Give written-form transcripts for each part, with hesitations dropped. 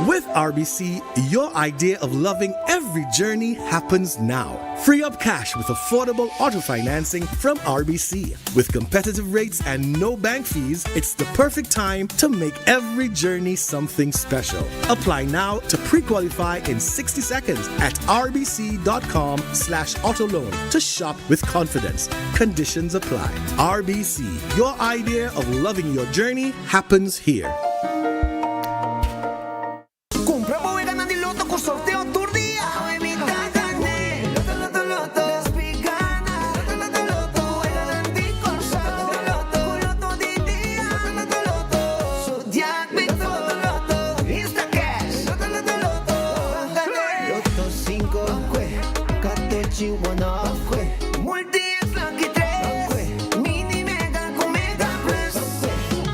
With RBC, your idea of loving every journey happens now. Free up cash with affordable auto financing from RBC. With competitive rates and no bank fees, it's the perfect time to make every journey something special. Apply now to pre-qualify in 60 seconds at rbc.com/autoloan to shop with confidence. Conditions apply. RBC, your idea of loving your journey happens here. Compra puoi ganare il lotto con sorteo Turdia.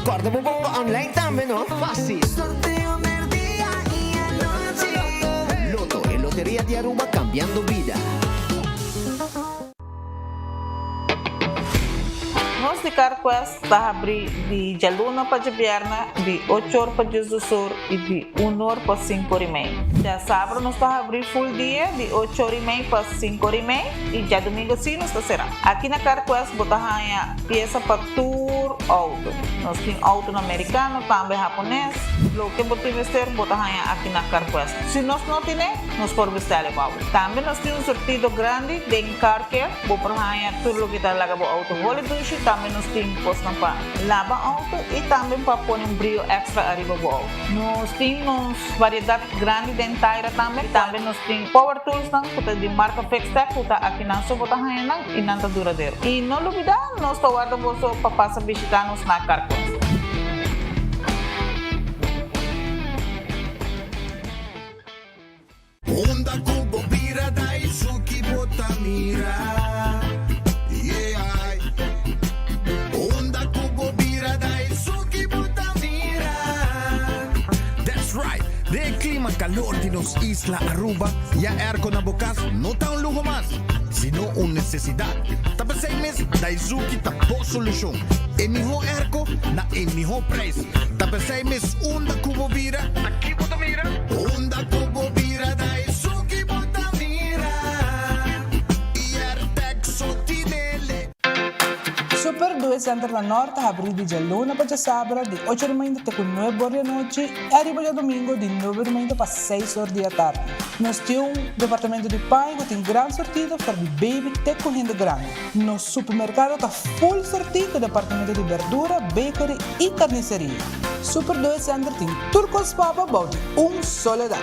Guarda un po' online también, no? Fácil. Sorteo del día y anoche. Loto e Loteria di Aruba cambiando vida. Nós de Carquest está abrir de Jaluna para Javierna, de 8 horas para Jesus e de 1 hora para 5 horas e meia. Já sábado nós está abrir full dia, de 8 horas e meia para 5 horas e meia, e já domingo sim nós está será. Aqui na Carquest botar a peça para tour auto. Nós temos auto americano, também japonês. Lo que botar vestir botar aqui na Carquest. Se nós não temos, nós podemos vestir igual. Também nós temos um sortido grande de car care, botar tudo o que está lá com o auto holiday. Também nós temos posto para lavar auto e também para pôr brilho extra arriba do auto. Nós temos variedade grande de inteira também. Também nós temos power tools de marca Fextech, que está aqui na sua bota e não está duradouro. E não olvida, nós estamos guardando para passar a visitar-nos na Carquest. Onda Cubo Bira Daisuke Botamira. Calor de nos Isla Aruba, ya aircon na bukas, no ta un lujo más, sino una necesidad. Tapos 6 meses, Daisuke tapo solusyon. Emiho airco na emiho price. Tapos 6 meses, Onda Cubo Bira, aquí Botamira. Onda Cubo Bira, Daisuke Botamira. Y Artex Sotinele. Super 2 Center na Norte abre de Jaluna para sábado de 8 da manhã até 9 horas da noite e arriba de domingo de 9 da manhã para 6 horas da tarde. Nós temos um departamento de pão que tem grande sortido para de baby até correndo grande. Nosso supermercado está full sortido departamento de verdura, bakery e carniceria. Super 2 Center tem turcos papa bote soledad.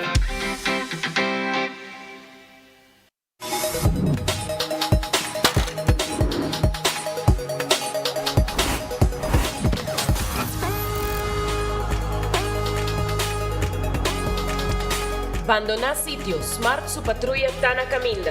Abandonar sitio, Smart su patrulla está na caminda.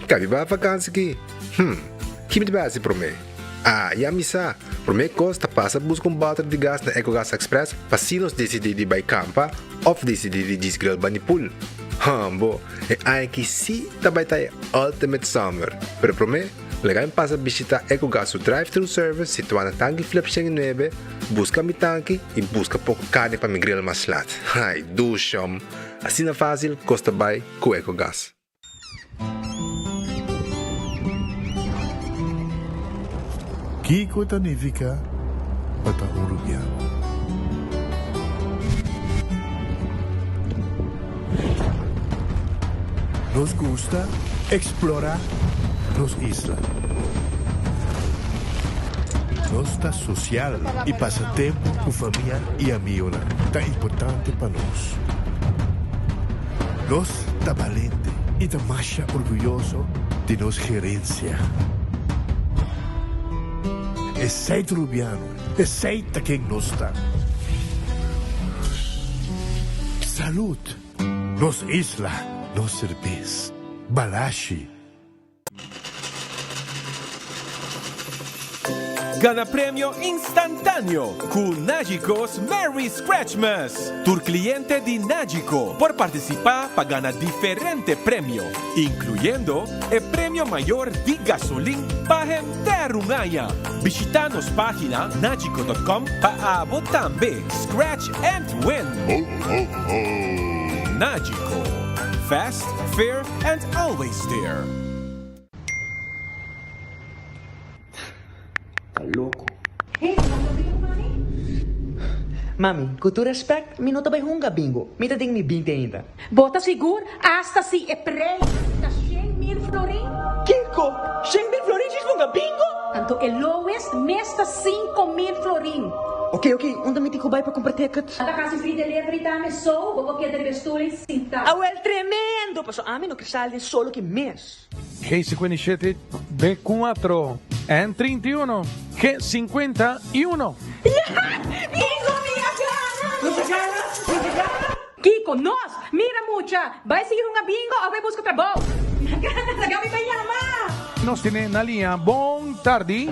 Cabe ba vakansie aqui? Que base para mim? Ya misa, para mim costa passa buscar balde de gás na EcoGas Express para se nós decidir de ir campa ou decidir de desgrill banipul. Bo, é que sim também tá Ultimate Summer. Pero para mim, legal passa visitar EcoGas drive-thru service situado na tanque Flip 9, busca mi tanque e busca pouco carne para mi grill mais lat. Ai, dusham. Assim na fácil, costa bem com EcoGas. Kiko Tanivika Bata Uruguiano. Nos gusta explorar las islas. Nossa social e passatempo com família e amigos tá importante para nós. Nós tá valente e tá mais orgulhoso de nossa gerência. É seito rubiano, é seita quem nós tá. Salud, nos isla, nos cerveza, balashi. Gana premio instantáneo con Nagicos Merry Scratchmas. Tu cliente de Nagico por participar para ganar diferente premio, incluyendo el premio mayor de gasolina para gente un año. Visita nuestra página nagico.com para también scratch and win. Nagico. Fast, fair, and always there. Loco. Hey, Mami, com todo respeito, mi não tá bem hunga bingo. Mi tá tem mi 20 ainda. Bota seguro, hasta si é prei. Tá 100.000 florin. Kiko, 100.000 florins hunga bingo? Tanto é lowest, mesta 5.000 florin. Ok, onde me tico vai para comprar ticket? Ata kasi free delivery tame so, vou que de bestuli sinta. Ah, well, tremendo! Passo a mim no cristal solo que mês. G57, B4, N31, G51. Bingo, minha cara! Kiko, nós, mira mucha. Vai seguir uma bingo ou vai buscar trabalho? Nagami pa yama! Nos tiene na linha. Bom tarde.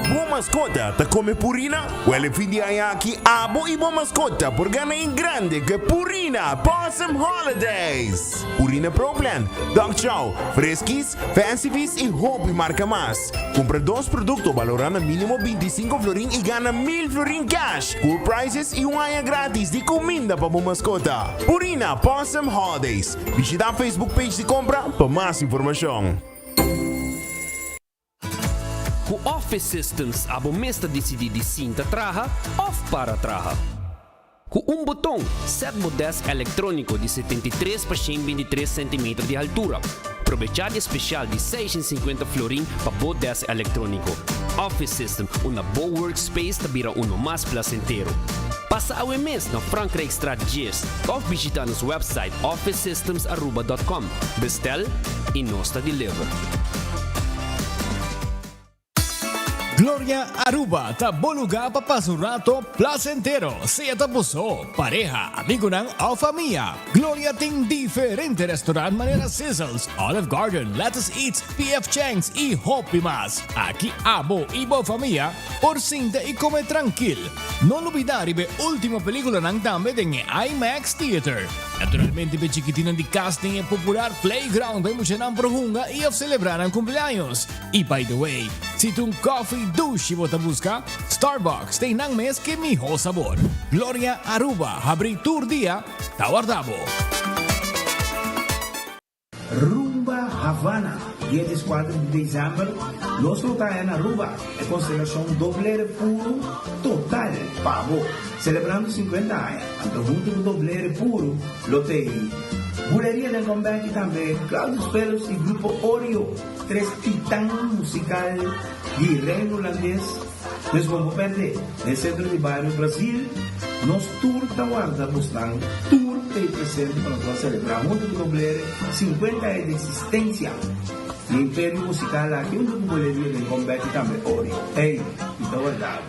Boa mascota, te come Purina? Well, fin de año aqui, abo e boa mascota por ganhar em grande que Purina Possum Holidays. Purina Pro Plan, Dog Chow, Friskies, Fancy Feast e Hope marca mais. Compra 2 produtos valorando mínimo 25 florin e ganha 1.000 florin cash, cool prices e año grátis de comida para boa mascota. Purina Possum Holidays. Visita a Facebook page de compra para mais informação. O Office Systems abo mesta decidi de cinta traha off para traha. Com botão, set modesto eletrônico de 73 por 123 cm de altura. Aproveitar especial de 650 florin para modesto eletrônico. Office System, uma boa workspace tabira mais placentero. Passa ao mês na Frankrijkstraat Gist ou visita nosso website officesystems.com. Bestel e nós deliver. Gloria Aruba, ta bom lugar para passar um rato placentero. Seja tapuso, pareja, amigo ng o família. Gloria tem diferente restaurante maneira Sizzles, Olive Garden, Lettuce Eats, PF Chang's e Hope Mas. Aqui abo e boa família, por cinta e come tranquilo. Não olvidar a última película ng dame em IMAX Theater. Naturalmente, be chiquitina de casting e popular playground vai mucha ng prohunga e of celebrar ang cumpleaños. E by the way, si tu coffee douche bota busca, Starbucks tem nang mes que miho sabor. Gloria Aruba, abri tour dia, tawardabo. Rumba Havana, 24 de dezembro, nós lutamos na Aruba, é constelação doble puro total, pavo, celebrando 50 anos, então junto com doble puro, lotei. Buleria del Combate também, Claudio Pelos e Grupo Oreo, 3 titãs musical de reino holandês. Nós vamos perder no centro de bairro Brasil. Nós tour da guarda buscando tour de presente para nós celebrar junto com Doblere 50 anos de existência. E o Império Musical aqui, junto com Buleria del Combate também, Oreo. Ei, então é verdade.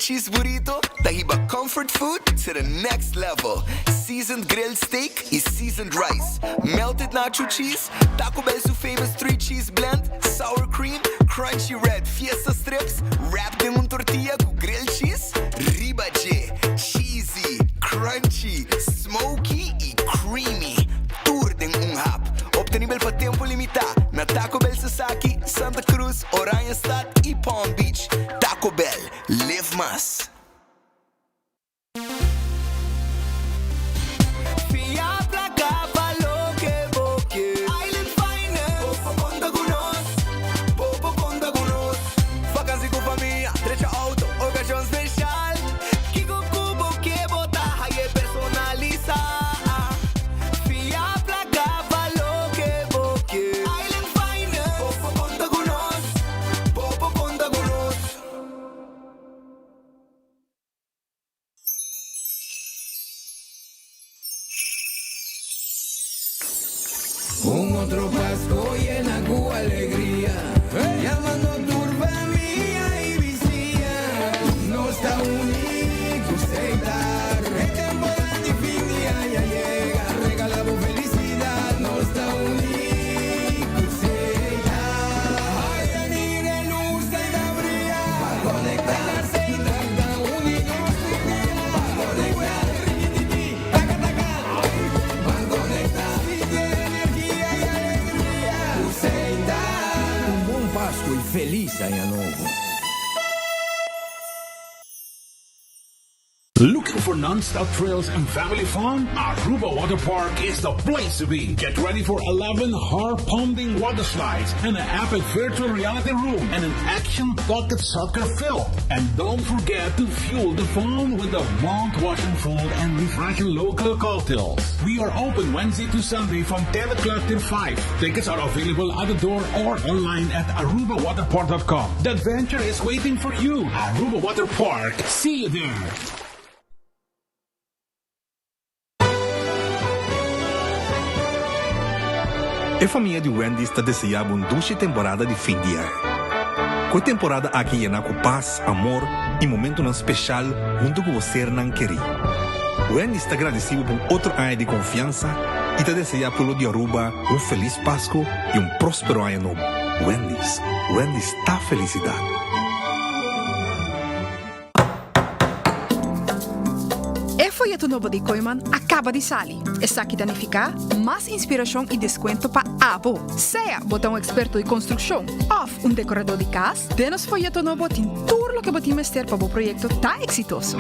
Cheese burrito, tahiba comfort food to the next level. Seasoned grilled steak is seasoned rice. Melted nacho cheese, Taco Bell's famous 3 cheese blend, sour cream, crunchy red fiesta strips, wrapped in tortilla with grilled cheese, ribache, cheesy, crunchy, smoky e creamy. Tour din hap. Obtenível para tempo limitado na Taco Bell Sasaki, Santa Cruz, Oranjestad e Palm Beach. Taco Bell, live más. Fiat la capa lo que otro Pascua llena con alegría. Llamando a tu familia y vecina. No está único, aceitar. El temporada de fin de año llega. Regalamos felicidad. No está único, aceitar. Ay, amiga, luz de la brilla. Para conectarse y tratar único. Para conectar. Páscoa e feliz Ano Novo. Looking for non-stop thrills and family fun? Aruba Water Park is the place to be. Get ready for 11 heart-pounding water slides and an epic virtual reality room and an action-packed soccer field. And don't forget to fuel the fun with the mouth-washing food and refreshing local cocktails. We are open Wednesday to Sunday from 10 o'clock till 5. Tickets are available at the door or online at arubawaterpark.com. The adventure is waiting for you. Aruba Water Park. See you there. A família de Wendy está desejando uma dulce temporada de fim de ano. Com a temporada aqui llena com paz, amor e momento não especial junto com você não querido. Wendy está agradecido por outro ano de confiança e te deseja pelo de Aruba feliz Páscoa e próspero ano novo. Wendy está felicidade. E folheto novo de Koiman acaba de salir. Está aqui danificar mais inspiração e desconto para Abo. Seja botão experto de construção ou decorador de casa, denos folheto novo tem tudo o que você mester para o projeto tá exitoso.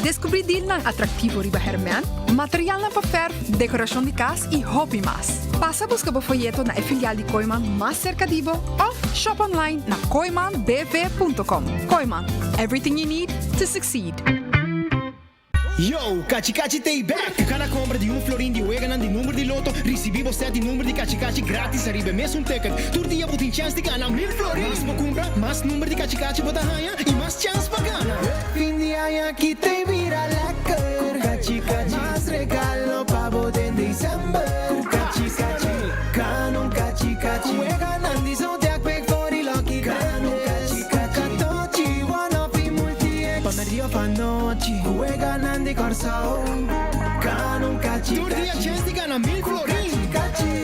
Descobrir deal atrativo riba Herman, material na papel, decoração de casa e hobby mais. Passa a buscar o folheto na filial de Koiman mais cerca de você ou shop online na koimanbv.com. Koiman, everything you need to succeed. Yo, Cachi Tay back! Cada compra de florim de Weganan de número de loto, recebemos 7 número de Cachi grátis, arriba mesmo ticket. Todo dia você tem chance de ganhar 1000 florim. Mais você compra, mais número de Cachi bota ganha e mais chance para ganhar. Fim de ano aqui te vira lecker. Cachi, mais regalo para você em dezembro. Cachi, canon Cachi. Weganan de Zodiac Big 40 Lucky Canon Cachi. Katochi, one of the multi-ex. Pamerio panochi. Weganan de Corsao. Canon Cachi. Todo dia chance de ganhar 1000 florim.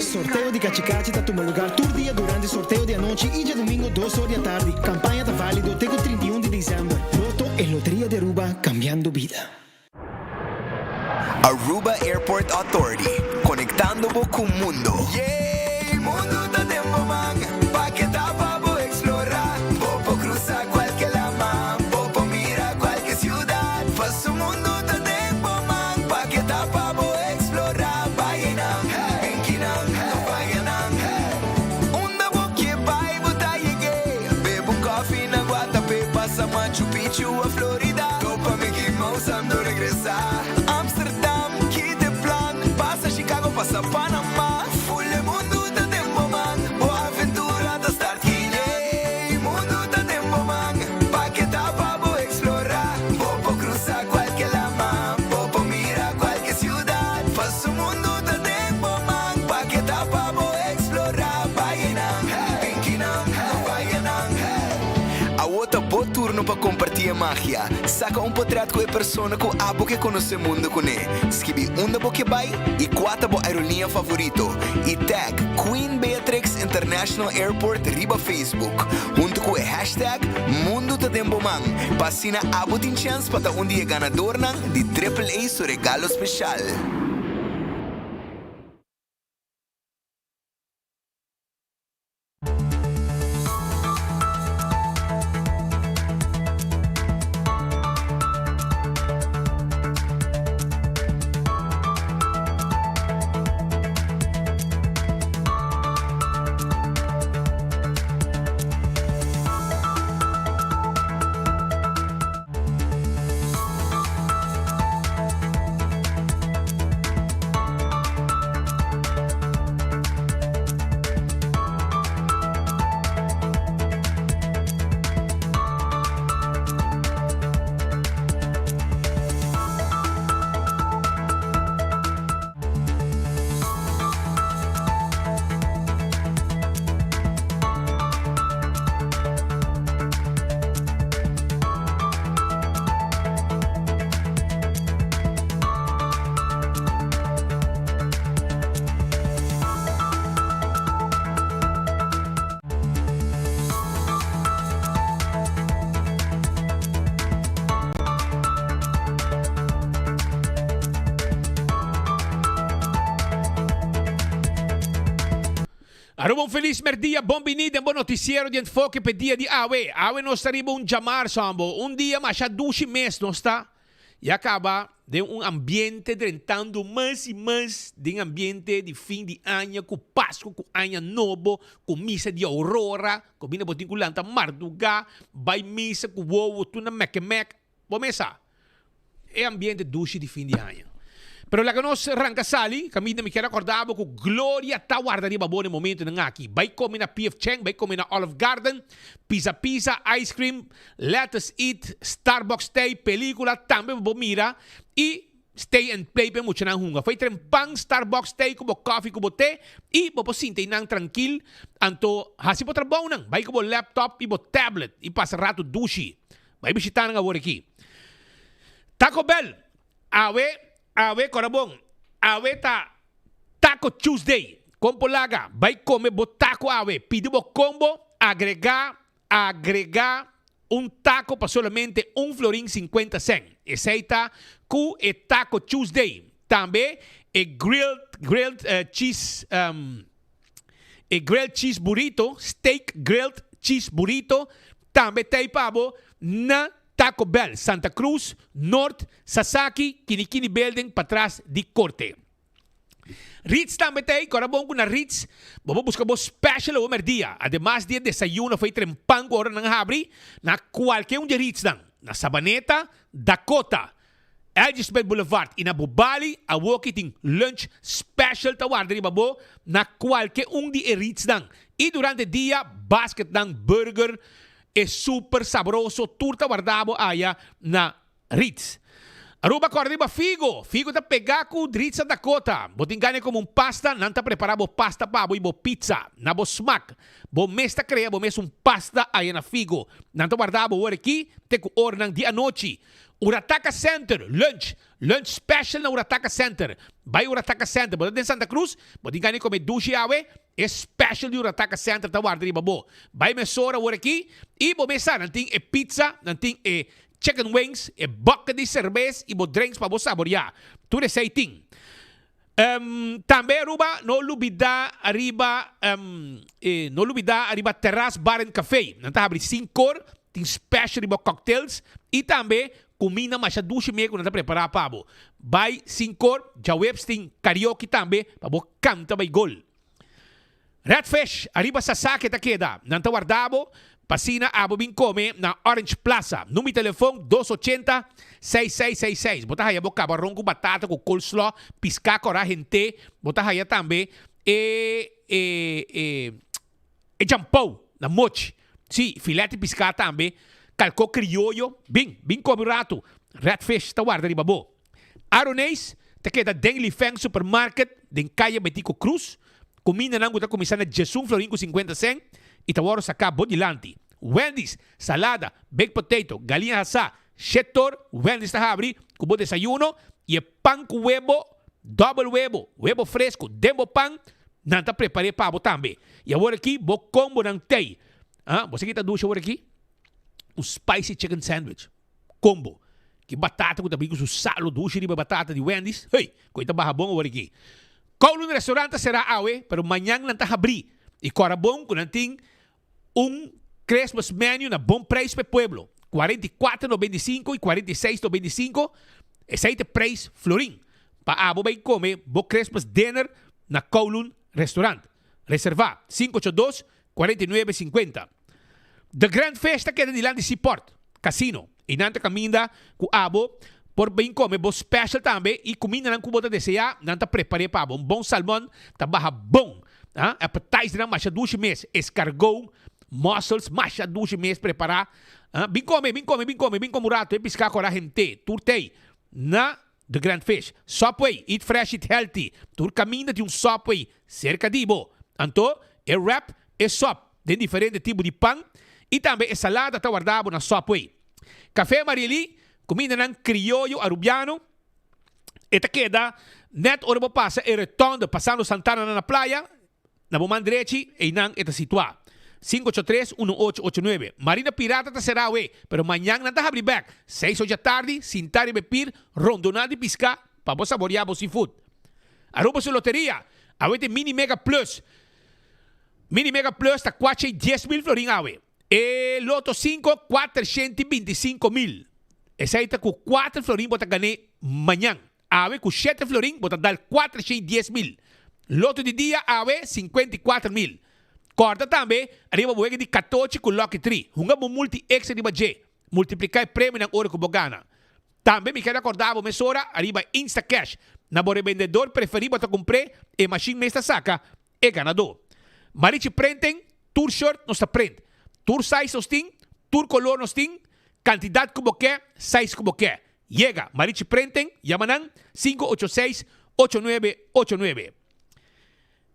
Sorteio de Cachi tá tomando lugar todo dia durante o sorteio de noite e de domingo 2 horas da tarde. Campanha tá válido até o 31 de dezembro. Loto e Loteria de Aruba, cambiando vida. Aruba Airport Authority, conectando com o mundo. Yeah, mundo tá tempo man, pa que tá pa vou explorar, vou cruzar qualquer lama, vou mirar qualquer ciudad, faço mundo tá tempo man, pa que tá pa vou explorar, Bainam, Enkinam, Bainam, unda boque pai botar lleguei, bebo coffee na Guatapé, passa Machu Picchu a Florida, Copa Mickey Mouse ando regressar. Passa Panamá, full mundo tá tempo man, boa aventura tá start quilhei, mundo tá tempo man, pa que tá pa vou explorar, vou cruzar qualquer lama, vou mirar qualquer ciudad, faço mundo tá tempo man, pa que tá pa vou explorar, Bainam, Enkinam, Bainam. A outra boa turno para compartilhar magia, saca portrait com a persona com abo que conhece o mundo com ele, escreve da boa que vai e 4 bo aerolinha favorito e tag Queen Beatrix International Airport riba Facebook junto com o hashtag Mundo tá tempo man, passina abo tem chance para dia ganador de AAA seu regalo especial. Aruba un feliz merdia, bom vinida, bom noticiero de enfoque pe dia de Awe. Awe nos arriba un llamar, sambo. Un dia mas já 12 meses, não está? E acaba de um ambiente drentando mais e mais de um ambiente de fim de ano, com Páscoa, com ano novo, com missa de aurora, com mina botin com lanta marduga, vai missa com ovo, tuna mec. Bomesa. É ambiente duche de fim de ano. Pero la que nos arranca sali, kami na mi kaya acordado ko Gloria tawarda ni babo ni momento ng aki. Bay kami na PF Cheng, bay kami na Olive Garden, pizza, ice cream, let's eat, Starbucks stay, pelikula, tambe babo mira, e stay and play pe mucha nang hunga. Fay trempang Starbucks stay, kubo coffee, kubo te, e babo sintay nang tranquil, anto hasi po trabaho nang, bay kubo laptop, ibo tablet, ipasa rato dushi. Bay bisita nang awari ki. Taco Bell, Awe Corabong, Awe Taco Tuesday, Compo Laga, vai comer taco Awe, pide bo combo, agregar un taco para solamente $1.50. Essa ku e Taco Tuesday. Também e grilled cheese burrito, steak grilled cheese burrito, também tem pabo na Taco Bell, Santa Cruz, North, Sasaki, Kinikini Building, patras di Corte. Ritz também tem, corabong ko na Ritz, bobo busca bo special o merdia. Además de desayuno, foi trempang ora ng habri, na qualquer de Ritz nang, na Sabaneta, Dakota, Elgisbeth Boulevard, inabubali, awoki ting lunch special tawar dari babo, na qualquer de Ritz nang. E durante dia, basket nang burger, é super saboroso, turta guardabo aya na Ritz. Aruba corriba Figo tá pegar com Ritz Dakota. Botingane como pasta, nanta preparabo pasta pa bo pizza, na bo smack. Bo mesta crea, bo mes pasta aya na Figo. Nanta guardabo ora aqui, te ku ornang di anoche. Urataka Center, lunch special na Urataka Center. By Urataka Center, boda din Santa Cruz, botingane como dushi awe, special di Urataka Center tawar dari babo. Bay mesora ora aqui, e bo mesa nanting e pizza, nanting e chicken wings, e bucket de cerveza e bo drinks pa bo saborear. Tudo esse ting. Também Aruba, no lubida arriba terrace bar and café. Nanta abri 5 cor, ting special riba cocktails e também comida mas 12 meia quando preparar pabo. By 5 cor, já websting karaoke também pa bo canta by gol. Redfish, arriba Sasaki Takeda, nanta guardabo, pasina abo bin come na Orange Plaza. Número telefone 280-6666. Bota haya bo cabarrón com batata, com coleslaw, piscaco, gente. Bota haya também jampou, na mochi. Sim, filete piscar também. Calco criollo, bem come rato. Redfish, ta guarda riba bo. Aronês, Takeda Dengli Feng Supermarket, den Calle Betico Cruz. Comida nang buta komisana Jesung Florinco 50 cent. Itawaro sa Cabo Dilanti. Wendy's, salada, baked potato, galinha asa, shetor, Wendy's tahabri, kubo desayuno, e pan com huevo, double huevo fresco, dembo pan, nanta prepare pabo tambe. E agora aqui, bo combo ng tei. Você kita ducha agora aqui? Um spicy chicken sandwich. Combo. Que batata com tabi com salo, ducha riba batata de Wendy's. Hey, coita bahabong agora aqui. Kowloon Restaurante será awe, pero manhã nanta habri. E corabong com nanting Christmas menu na bom preço para pueblo. $44.95 e $46.95. Esse é o preço florim. Para abo bem comer, bo Christmas dinner na Kowloon Restaurant. Reservar 582-4950. The Grand Festa queda de Land Seaport Casino. E nanta caminda com abo por bem comer, bo special também. E comida não kubota desejar, nanta prepare para um bom salmão, tabaha bom. Appetizer mas 12 meses. Escargot, mussels, mas 12 meses preparar. Bem come rato. E piscar com a gente. Turtei na The Grand Fish. Subway, eat fresh, eat healthy. Tur caminha de Subway cerca de bo. Anto, é wrap, é sop. De diferente tipo de pão. E também é salada, tá guardado na Subway. Café Marili, comida ng criollo arubiano. Esta queda, net orbo passa, e retorno passando Santana na praia. Na Bomandrechi, e nang ita situa. 583-1889. Marina Pirata ta será we, pero manhã nanta habri back. 6 da tarde, sintari bepir, rondonada e piscar, para vos saborear vos seafood. Aruba su loteria, awete Mini Mega Plus. Mini Mega Plus está 410,000 florin awe. E Loto 5, 425,000. Essa aí está com 4 florin bota ganhar manhã. Awe com 7 florin bota dar 410,000. Loto de dia awe 54,000. Corta também, arriba boega de 14 com Lucky 3. Hunga mo multi extra de J. Multiplicar prêmio na hora que bogana. Também me quero acordar a mesora, arriba Insta Cash. Na bore vendedor preferido para comprar e machine mesta saca é ganador. Marichi prenten, tour shirt nos print. Tour size nos ting, tour color nos ting, quantidade como quer, size como quer. Llega, Marichi prenten, llaman 586-8989.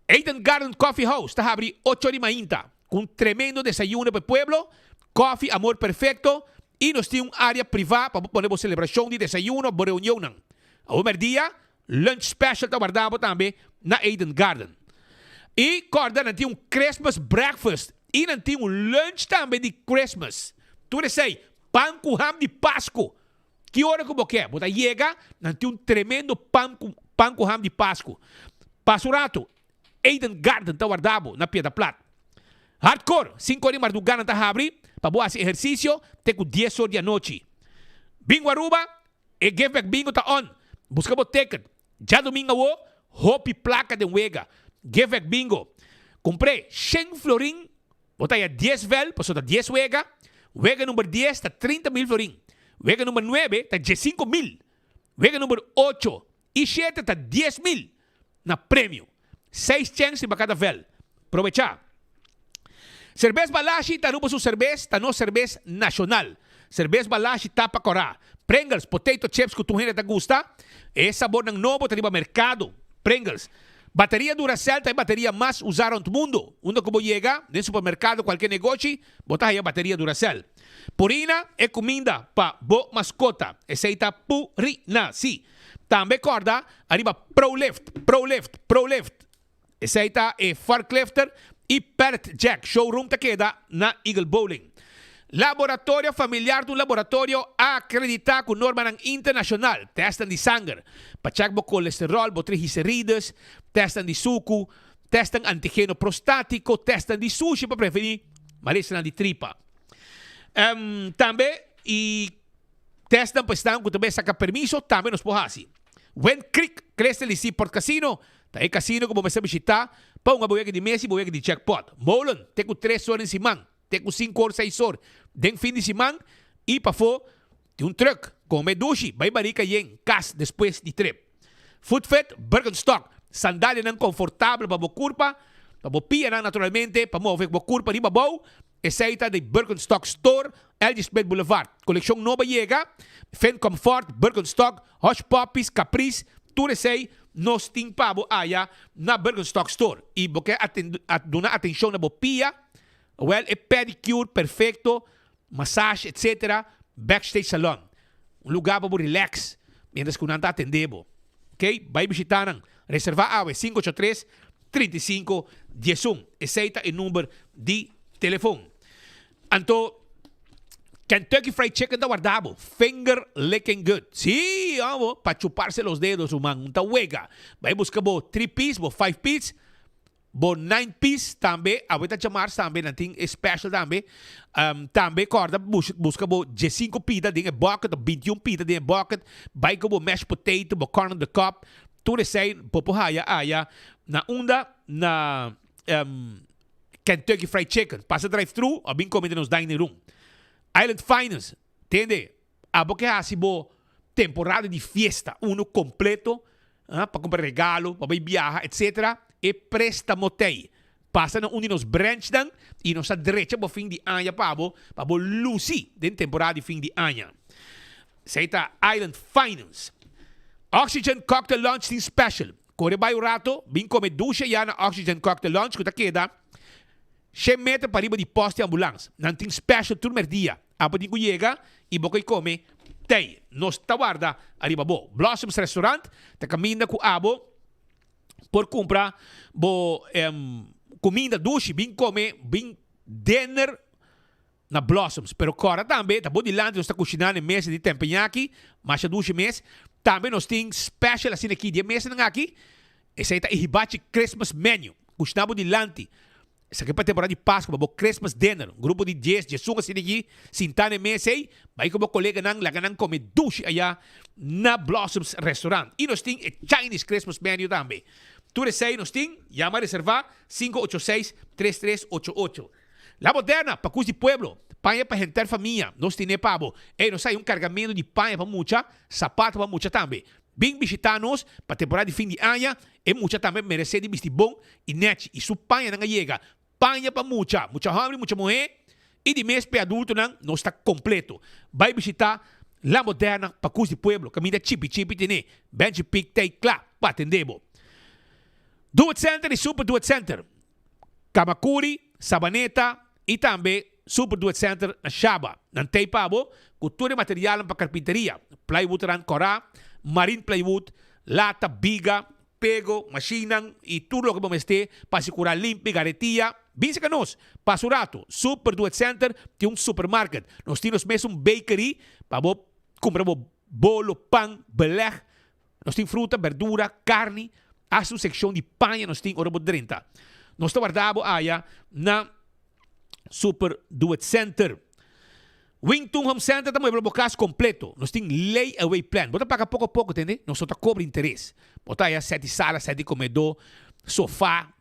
Eden Garden Coffee House está abrindo 8 de mañana com tremendo desayuno para o pueblo, coffee, amor perfecto e nos tem uma área privada para poder uma celebração de desayuno, uma reunião. A primeiro dia, lunch special está guardado também na Eden Garden. E corda, não tem Christmas breakfast e não tem lunch também de Christmas. Tu sei, pão com ham de Páscoa. Que hora que você quer? Você chega, não tem tremendo pão com ham de Páscoa. Passa o rato. Eden Garden está guardado na Piedra Plata. Hardcore, 5 horas de madrugada está abrindo para boa exercício, tem com 10 horas da noite. Bingo Aruba, e Give Back Bingo está on. Busca o ticket. Já domingo, hopi placa de Wega. Give Back Bingo. Comprei 100 florin, botar aí 10 vel, passou da 10 Wega. Wega número 10 está 30,000 florin. Wega número 9 está 15,000. Wega número 8 e 7 está 10,000 na prêmio. 6 chances para cada vel. Aprovechar. Cerveza Balashi está no cerveza, está no cerveza nacional. Cerveza Balashi está para corar. Pringles, potato chips que tu gente te gusta. É sabor ng novo, está no mercado. Pringles. Bateria Duracell é a bateria mais usada no mundo. Quando você chega no supermercado, qualquer negócio, bota aí a bateria Duracell. Purina é comida para boa mascota. Essa aí está Purina, sim. Também corda, arriba ProLift. Essa aí está Forklifter e Parrot Jack. Showroom te queda na Eagle Bowling. Laboratório familiar do laboratório acreditado com norma internacional. Testan de sangue. Para checar o colesterol, o triglicéridos, testan de suco, testan antígeno prostático, testan de sushi para prevenir malestar de tripa. Também, e testan para estar com também saca permiso, também nos porrasi. When Creek, cresce ali Port Casino, tá casino como você visitar, para uma boiega de Messi, boiega de jackpot. Molen, tem com 3 horas em cima, tem com 5 horas, 6 horas. Den fim de semana, e para fora, tem truck, com medushi, vai barica yen, cas, depois de trip. Footfit, Birkenstock, sandália não confortável para a curva, para a pia naturalmente, para mover a curva de babou, essa de Birkenstock Store, Elgisbeth Boulevard. Coleção nova chega, Fen Comfort, Birkenstock, Hush Puppies, Caprice, tudo sei, nos tem pabo aya na Birkenstock Store. E porque dona atenção na bopia, well, é pedicure perfeito, massage, etc. Backstage Salon. Lugar para relax, mientras que não está atendendo. Ok? Vai visitar, reservar a 583-3511. Esse é o número de telefone. Então, Kentucky Fried Chicken está guardado. Finger licking good. Sí, vamos, para chuparse los dedos, humano. Está huega. Vai buscar 3 piece, 5 piece, 9 piece também. Ahorita chamar também, não tem special também. Também, corda, busca 5 pita, tem bucket, 21 pita, tem bucket. Vai com mashed potato, corn on the cob. Tudo isso aí, popohaya, na onda, na Kentucky Fried Chicken. Passa drive-thru, ou bem comida nos dining room. Island Finance, entende? Porque há temporada de fiesta, uno completo, para comprar regalo, para viajar, etc. E préstamo tem. Passa na de nos branch dan, e nos direita para fim de ano, para luci, de temporada de fim de ano. Seita Island Finance. Oxygen Cocktail Lunch Team Special. Corre vai o rato, bem comer ducha já na Oxygen Cocktail Lunch, que queda 100 metros para riba de poste de ambulância. Não tem special turno dia. Apo dingo chega e boca come tem. Nos tawarda arriba bo. Blossoms Restaurant, te caminha com abo por comprar comida duche, bem comer, bem dinner na Blossoms. Pero agora também, tá bom de lá, nós está cozinhando em mesa de tempinhaki, mas a duche mês. Também nós temos special assim aqui de mesa aqui. Esse aí tá hibachi Christmas menu. Cozinhamos de lante. Essa aqui para temporada de Páscoa, babo Christmas dinner. Um grupo de 10, Jesus assim aqui, sintane mesei, vai com o colega nang laganang come dushi aya na Blossoms Restaurant. E nós tem Chinese Christmas menu também. Tu recei nós tem, llama a reservar 586-3388. La Moderna, para cus de pueblo, panha para gente família, nós tem pabo. E nós sai cargamento de panha para mucha, sapato para mucha também. Bem visitanos para temporada de fim de ano, e mucha também merece de vestir bom e net, e su panha não chega. Panha para mucha homem, mucha mulher, e de mês para adulto não está completo. Vai visitar La Moderna, para cus de pueblo, caminha chipi tene, bench pick tay claro, para atender. Do It Center e Super Do It Center. Kamakuri, Sabaneta e também Super Do It Center na Shaba. Nantay pabo, cultura e material para carpinteria. Plywood ran cora, marine plywood, lata, biga, pego, machinang e tudo o que vamos ter para segurar limpa e garetia. Binsa ka nos, Pasurato, Super Do It Center, tem supermarket. Nós temos mesmo bakery, para comprar bolo, pão, beleg. Nós temos fruta, verdura, carne, a sua secção de panha nós temos ora 30. Nós estamos guardando aí na Super Do It Center. Wington Home Center também é um caso completo. Nós temos layaway plan. Bota paga pouco a pouco, entende? Nós só cobre interesse. Bota aí 7 salas, 7 comedor, sofá,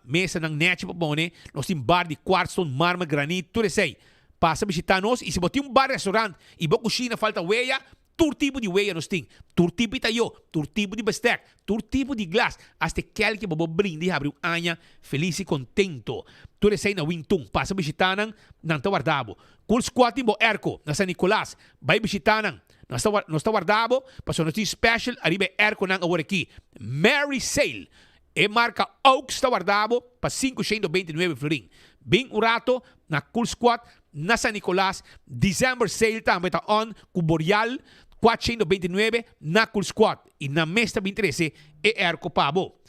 mesa ng net para bom, né? Nós temos bar de quartzstone, mármore, granito, tudo isso aí. Passa a visitar nós e se botar bar restaurante e boa cozinha falta weia, todo tipo de weia nós temos. Todo tipo de tayo, todo tipo de bestek, todo tipo de glass. Hasta aquele que bobo brinde abre anha feliz e contento. Tudo isso aí na Wington. Passa a visitar nang tawardabo. Cool squatting bo Erco na San Nicolas. Vai visitar nós está guardado, para nós temos special arriba Erco nang agora aqui. Mary Sale. E marca Oaks está guardado para 529 florin. Bem o rato na Cool Squat na San Nicolas. December Sale também está on com Boreal 429 na Cool Squat. E na Mesta 23 é Erco Pabo.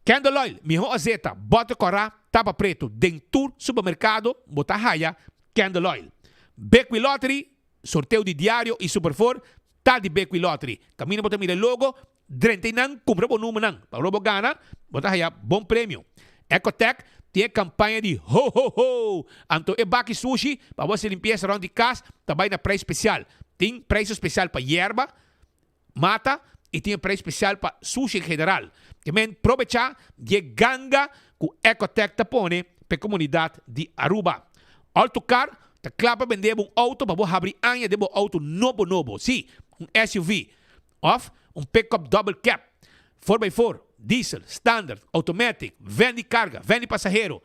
Candle Oil, miho azeta, bota cora, tapa preto, dentur, supermercado, bota raia, Candle Oil. Beckway Lottery, sorteio de diário e Superfor, tá de Beckway Lottery. Camina bota mira logo, drente nang, compra bom número nang. Para o gana, bota raia, bom prêmio. Ecotech, tem campanha de ho ho ho. Anto e baki sushi, para você limpeza around de casa, também na preço especial. Tem preço especial para hierba, mata, e tem preço especial para sushi em geral. Também aproveitar de ganga que o Ecotech tapone para a comunidade de Aruba. Autocar, tá claro para vender um auto para abrir anha de um auto novo. Sim, um SUV. Of pick-up double cab. 4x4, diesel, standard, automatic, vende carga, vende passageiro.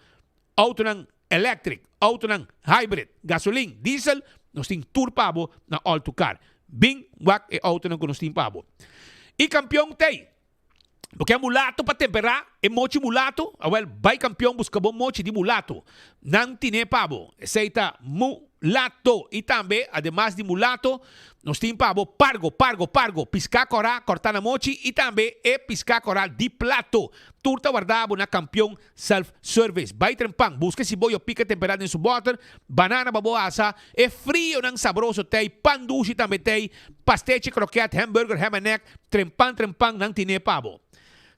Auto ng electric, auto ng hybrid, gasoline, diesel, nós tem tour pabo na Autocar. Bing, wak e auto ng nós tem pabo. E campeão tem. Porque é mulato para temperar, é mochi mulato, vai campeão busca bom mochi de mulato. Não tine pabo, aceita mulato. E também, además de mulato, nós temos pabo pargo, piscar corá, cortar na mochi e também é piscar corá de plato. Turta guardado na campeão self-service. Vai trempang, busca se boio pica temperado em su butter, banana baboasa, é frio nang sabroso tem, pan dulce também tem, pasteche, croquete, hamburger, ham and neck, trempang, nang tine pabo.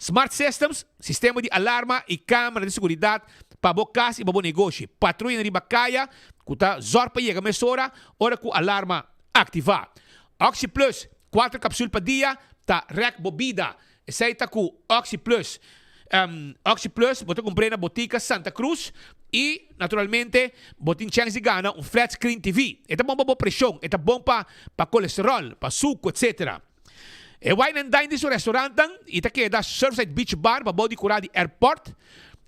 Smart Systems, sistema de alarma e câmera de segurança para o casa e para o negócio. Patrulha de Bacaya, que está zorpa chega a mesora, hora que o alarma ativar. Oxy Plus, 4 cápsulas por dia, está rec bobida. Aceita com Oxy Plus. Oxy Plus, você compra na botica Santa Cruz e, naturalmente, você tem chance de ganhar um flat screen TV. É bom para a pressão, é bom para colesterol, para suco, etc. E wine and dine desse restaurante e tá queda Surfside Beach Bar para body curar de airport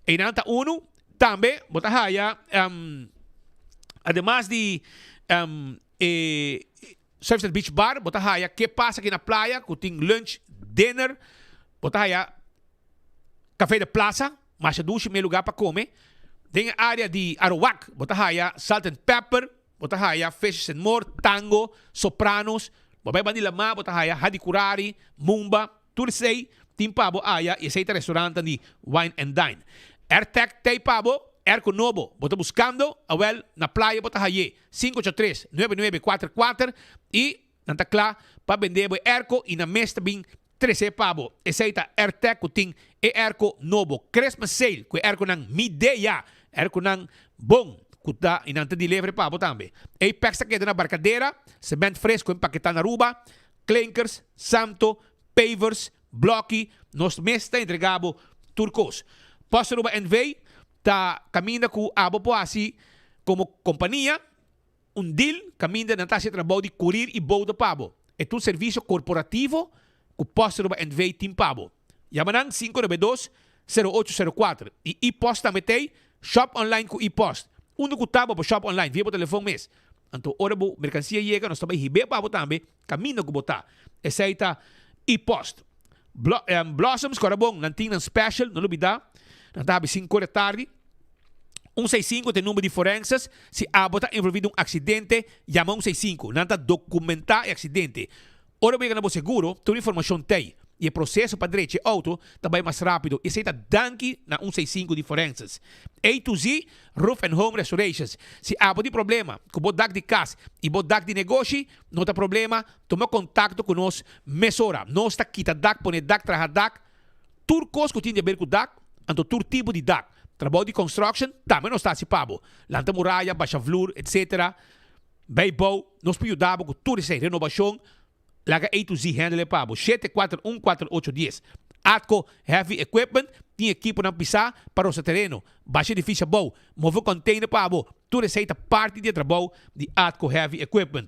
e nanta uno também bota haya además de Surfside Beach Bar bota haya que passa aqui na praia que tem lunch dinner bota haya café de plaza mas duche meio lugar para comer tem área de Arawak bota haya salt and pepper bota haya fishes and more tango sopranos Babay ba nila ma, bota haya, hadikurari, mumba, tursay, timpabo aya, e aceita restaurante de wine and dine. Airtech tay pabo, Erco Novo, bota buscando, na playa bota haye, 583-9944, e nantakla, pa bendebo Erco, e na mesta bing 13 pabo. Aceita Airtech kuting e Erco Novo. Christmas sale, kwe Erco ng mideya, kunang bom kuta inanta delivery pabo tambe. Apex ta keda na barcadeira, cement fresco empaquetado na Aruba, clinkers, santo, pavers, blocky, nos mesta entregabo Turcos. Posso Aruba NV ta camina ku abo po asi como companhia deal caminda na taxa de trabalho de curir e bouda pabo. É um serviço corporativo que Posto Aruba NV Team Pabo. Yamanang 592-0804. E e-post também tem shop online com e-post. Uno que tabo para shop online, via por telefone mês. Então, ora bo mercancia chega, nós também ribe pabo também, caminho que botar. Essa aí tá e-post. Blossoms, corabong, nanting ng special, não lubida. Nantabi 5 da tarde. 165 tem número de forenses. Se abota envolvido um acidente, llama 165. Nanta documentar o acidente. Ora bem que seguro, toda informação tem. E o processo para direito de auto também mais rápido. E aceita danke na 165 de forenses. A to Z, Roof and Home Restorations. Se abota de problema, com o de casa e o de negócio, não tem problema, toma contato com nós, mesora. Nós está quita DAC, põe DAC, traja DAC. Turcos que tem a ver com DAC, então todo tipo de DAC. Trabalho de construction, também não está se pabo. Lanta muralha, baixa flor, etc. Beibou, nós podemos ajudar com tudo isso, renovação. Laga A to Z handle pabo. 7414810. Atco Heavy Equipment, tem equipo na pisar para o seu terreno. Baixa difícil bom. Move container pabo. Tudo isso é parte de trabalho de Atco Heavy Equipment.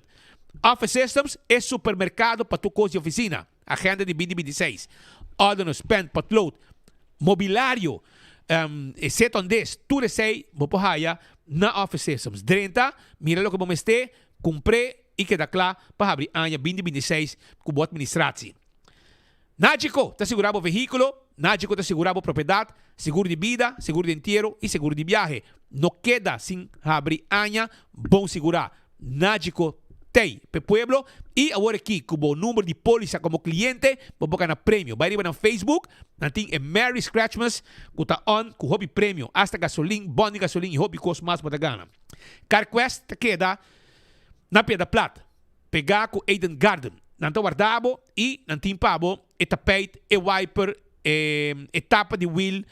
Office Systems é supermercado para tu coisa de oficina. Agenda de 2026. Ordenos, pen, potload, mobiliário. Exceto ondes, tudo isso aí, mopohaya na Office Systems. 30, mira lo que vamos ter, cumpre e que dá claro para abrir ano 2026 com boa administração. Nágico, está segurado o veículo, Nágico está segurado a propriedade, seguro de vida, seguro de inteiro e seguro de viagem. Não queda sem abrir ano, bom segurar. Nágico tem para o pueblo e agora aqui com o número de póliza como cliente, vou botar na prêmio. Vai na Facebook, tem Merry Scratchmas, que está on com hobby prêmio, hasta gasolina, bom de gasolina e hobby cost mais para gana. CarQuest queda na Pedra Plata, pegar com Eden Garden, nanto guardabo e nantim pabo, e tapete, e wiper, etapa de wheel,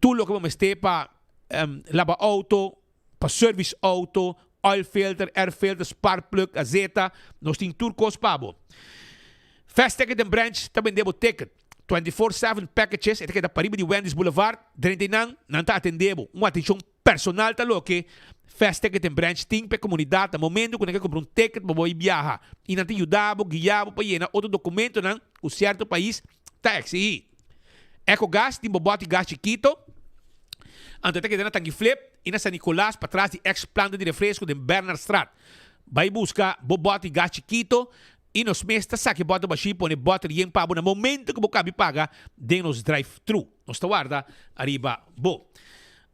tudo que vamos ter para lavar auto, para service auto, oil filter, air filter, spark plug, azeta, nós temos Turcos pabo. Fast Ticket and Branch, também debo ticket. 24/7 packages, ito kaya pariba de Wendy's Boulevard, drentinang, nanta atendebo, atenção personal talo que Fast Ticket and Branch ting pe comunidade, momento que nega compra ticket, bobo e viaja, e nanti ajudabo, guiabo, pa yena, outro documento nang, o certo país, taxi. Eco Gas, tim bobote gas chiquito, ante que na tangi flip, e na San Nicolás, para trás de ex-planta de refresco de Bernard Strat. Vai buscar bobote gas chiquito, e nos mesta saque bota baixi, põe bota de yen pabo, no momento que o cabe paga, de nos drive-thru. Nos guarda, arriba, bo.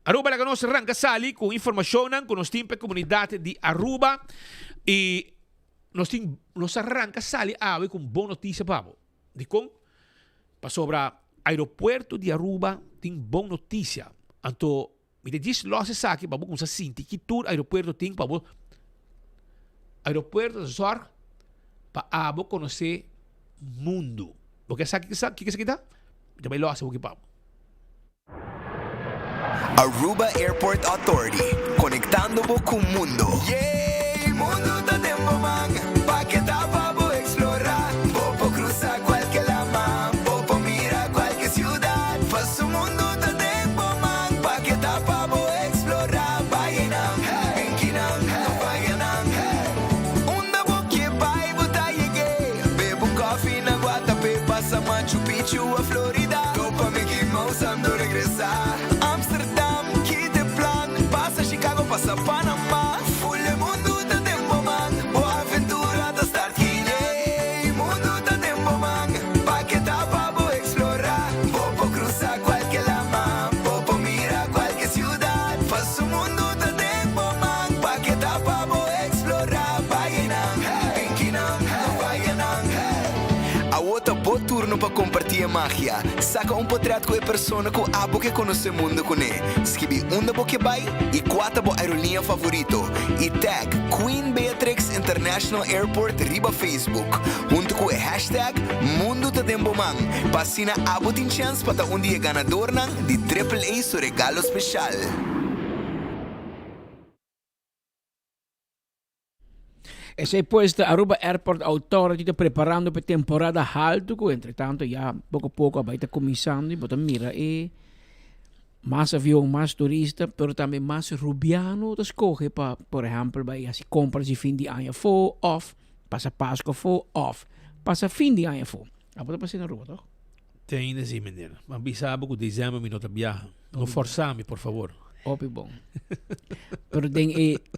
Aruba la nós arranca sali com informação com nós temos comunidade de Aruba e nós arranca sali com boa notícia pabo. De com para sobre aeroporto de Aruba tem boa notícia. Então, me diz logo se aqui pabo com se sente que todo aeroporto tem pabo. Aeroporto zor para abo conhecer mundo. Porque sabe que isso aqui dá? Já vai logo se pabo. Aruba Airport Authority, conectando-vos com o mundo. Yeah, mundo tá tempo man, pa que dá pra vou explorar. Vou cruzar qualquer lama, vou mirar qualquer cidade. Faço o mundo tá tempo man, pa que dá pra vou explorar. Vai não, vem não, não vai não. Onda vou que vai botar cheguei, bebo coffee na Guatapé, passa Machu Picchu a Florida. Tô pra Mickey Mouse ando regressar. Passa Panamá, fulha mundo da tempo man, boa aventura da start hey, mundo da tempo man, pa que dá pra vou explorar, vou cruzar qualquer lama, vou mirar qualquer cidade, faço o mundo da tempo man, pa que dá pra vou explorar, vai não, vem que não vai não. A outra boa turno para compartilhar magia, saca portrait com a persona que abo que conhece o mundo com ele. Escrevi da boa que vai e 4 bo aerolinha favorito. E tag Queen Beatrix International Airport riba Facebook. Junto com o hashtag Mundo ta Tempo Man. Passina abo tem chance para um dia ganador de AAA seu regalo especial. Essa é posto Aruba Airport Authority está preparando para a temporada alta, entretanto, já pouco a pouco vai estar começando e bota mira e mais avião, mais turista, pero também mais rubiano das escolher para, por exemplo, vai assim compras de fim de ano for off, passa Páscoa for off, passa fim de ano for. Agora para ser na Aruba, toch? Tem sim, menino. Mas bisabo que dezembro me nota viaja. Não forçame, por favor. Óbvio bom. Pero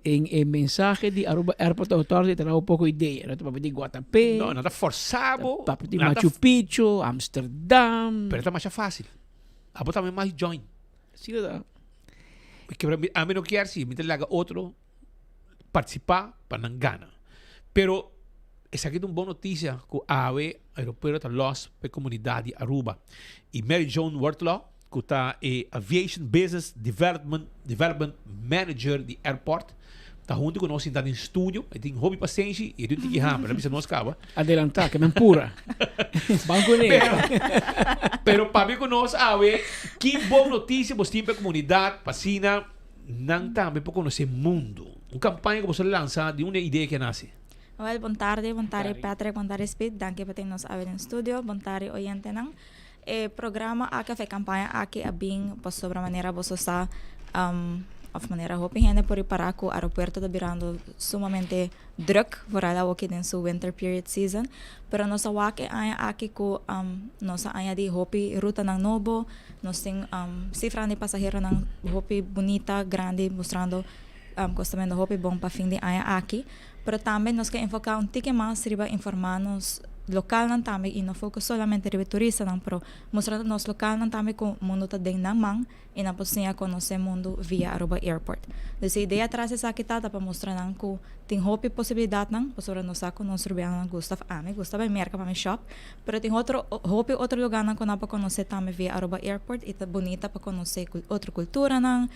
em mensagem de Aruba Airport Authority terá um pouco ideia, não para de Guatapé. Não, nada forçado. Para de Machu Picchu, Amsterdam. Pero está mais fácil. Abo também mais join. Sim, dá. Porque a mim não quer sim, me tem outro participar para não ganhar. Pero essa aqui é uma boa notícia que a AVE, aeroporto está los para a comunidade de Aruba. E Mary Joan Wortlaw, que está Aviation Business Development Manager de airport, está junto com nós em estúdio, e tem hobby paciente e tem que hammer, não nós acaba. Adelantar, que é pura. Banco negro. Pero para mim com nós, que boa notícia você tem para a comunidade, pasina, não também para conhecer o mundo. Uma campanha que você lança de uma ideia que nasce. Well, bom tarde Patrick, bom tarde Speed, danke por ternos haver no studio, bom tarde oyente nang. Programa aqui foi campanha aqui a bem por sobre maneira você sa of maneira hopi gente por para que o aeroporto está virando sumamente druk por ela aqui em sua winter period season, pero nossa wake aqui ko nossa aya di hopi ruta ng novo, nós tem cifra de passageiro ng hopi bonita, grande, mostrando costumando hopi bom para fim de aya aqui. Pero também nós queremos enfocar tique mais riba informar-nos local não também e não foco solamente riba turista não, pero mostrando nos local não também com o mundo está dentro da mão e não podemos conhecer o mundo via Aruba Airport. Então a ideia atrás dessa aqui tá para mostrar não que tem hope possibilidade não, para nós com nós rubiano Gustav vai merca para shop, pero tem outro lugar não que não para conhecer também via Aruba Airport e tá bonita para conhecer outra cultura não.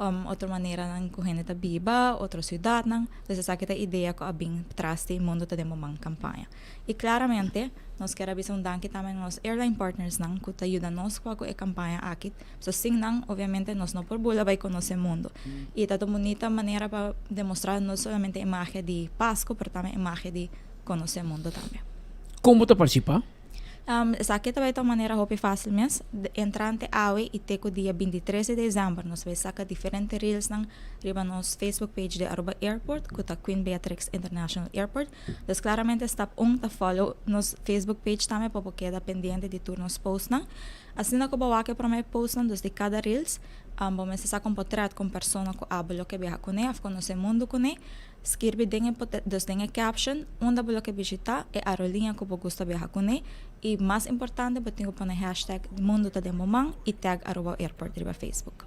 Outra maneira ng kuhenita biba, outra cidade ng dessa kita ideia ko abing trasti mundo ta demo mang kampanya. E claramente nós quero bisong danke também nos airline partners nang que ayuda nos com a kampanya akit. So sing nang obviamente nos no por bula vai conhecer mundo. E tá bonita maneira para demonstrar não somente a imagem de Páscoa, pero também a imagem de conhecer mundo também. Como tu participa? Essa aqui também é uma maneira hopi fácil mesmo. Entrante AWE e teco dia 23 de dezembro nós vai sacar diferentes reels ng riba nos Facebook page de Aruba Airport, kuta Queen Beatrix International Airport. Então claramente step ta follow nos Facebook page também para queda pendiente de turnos post na. Assim na ko bawake para may post na dos de cada reels. Vamos sacar um portrait com persona ko abolo que viaja com af conhecer mundo com escreve dos dengue caption onde bolo que visitar e aerolínea que gusta viajar com e mais importante botinho para hashtag mundo tá de momang e tag Aruba Airport riba Facebook.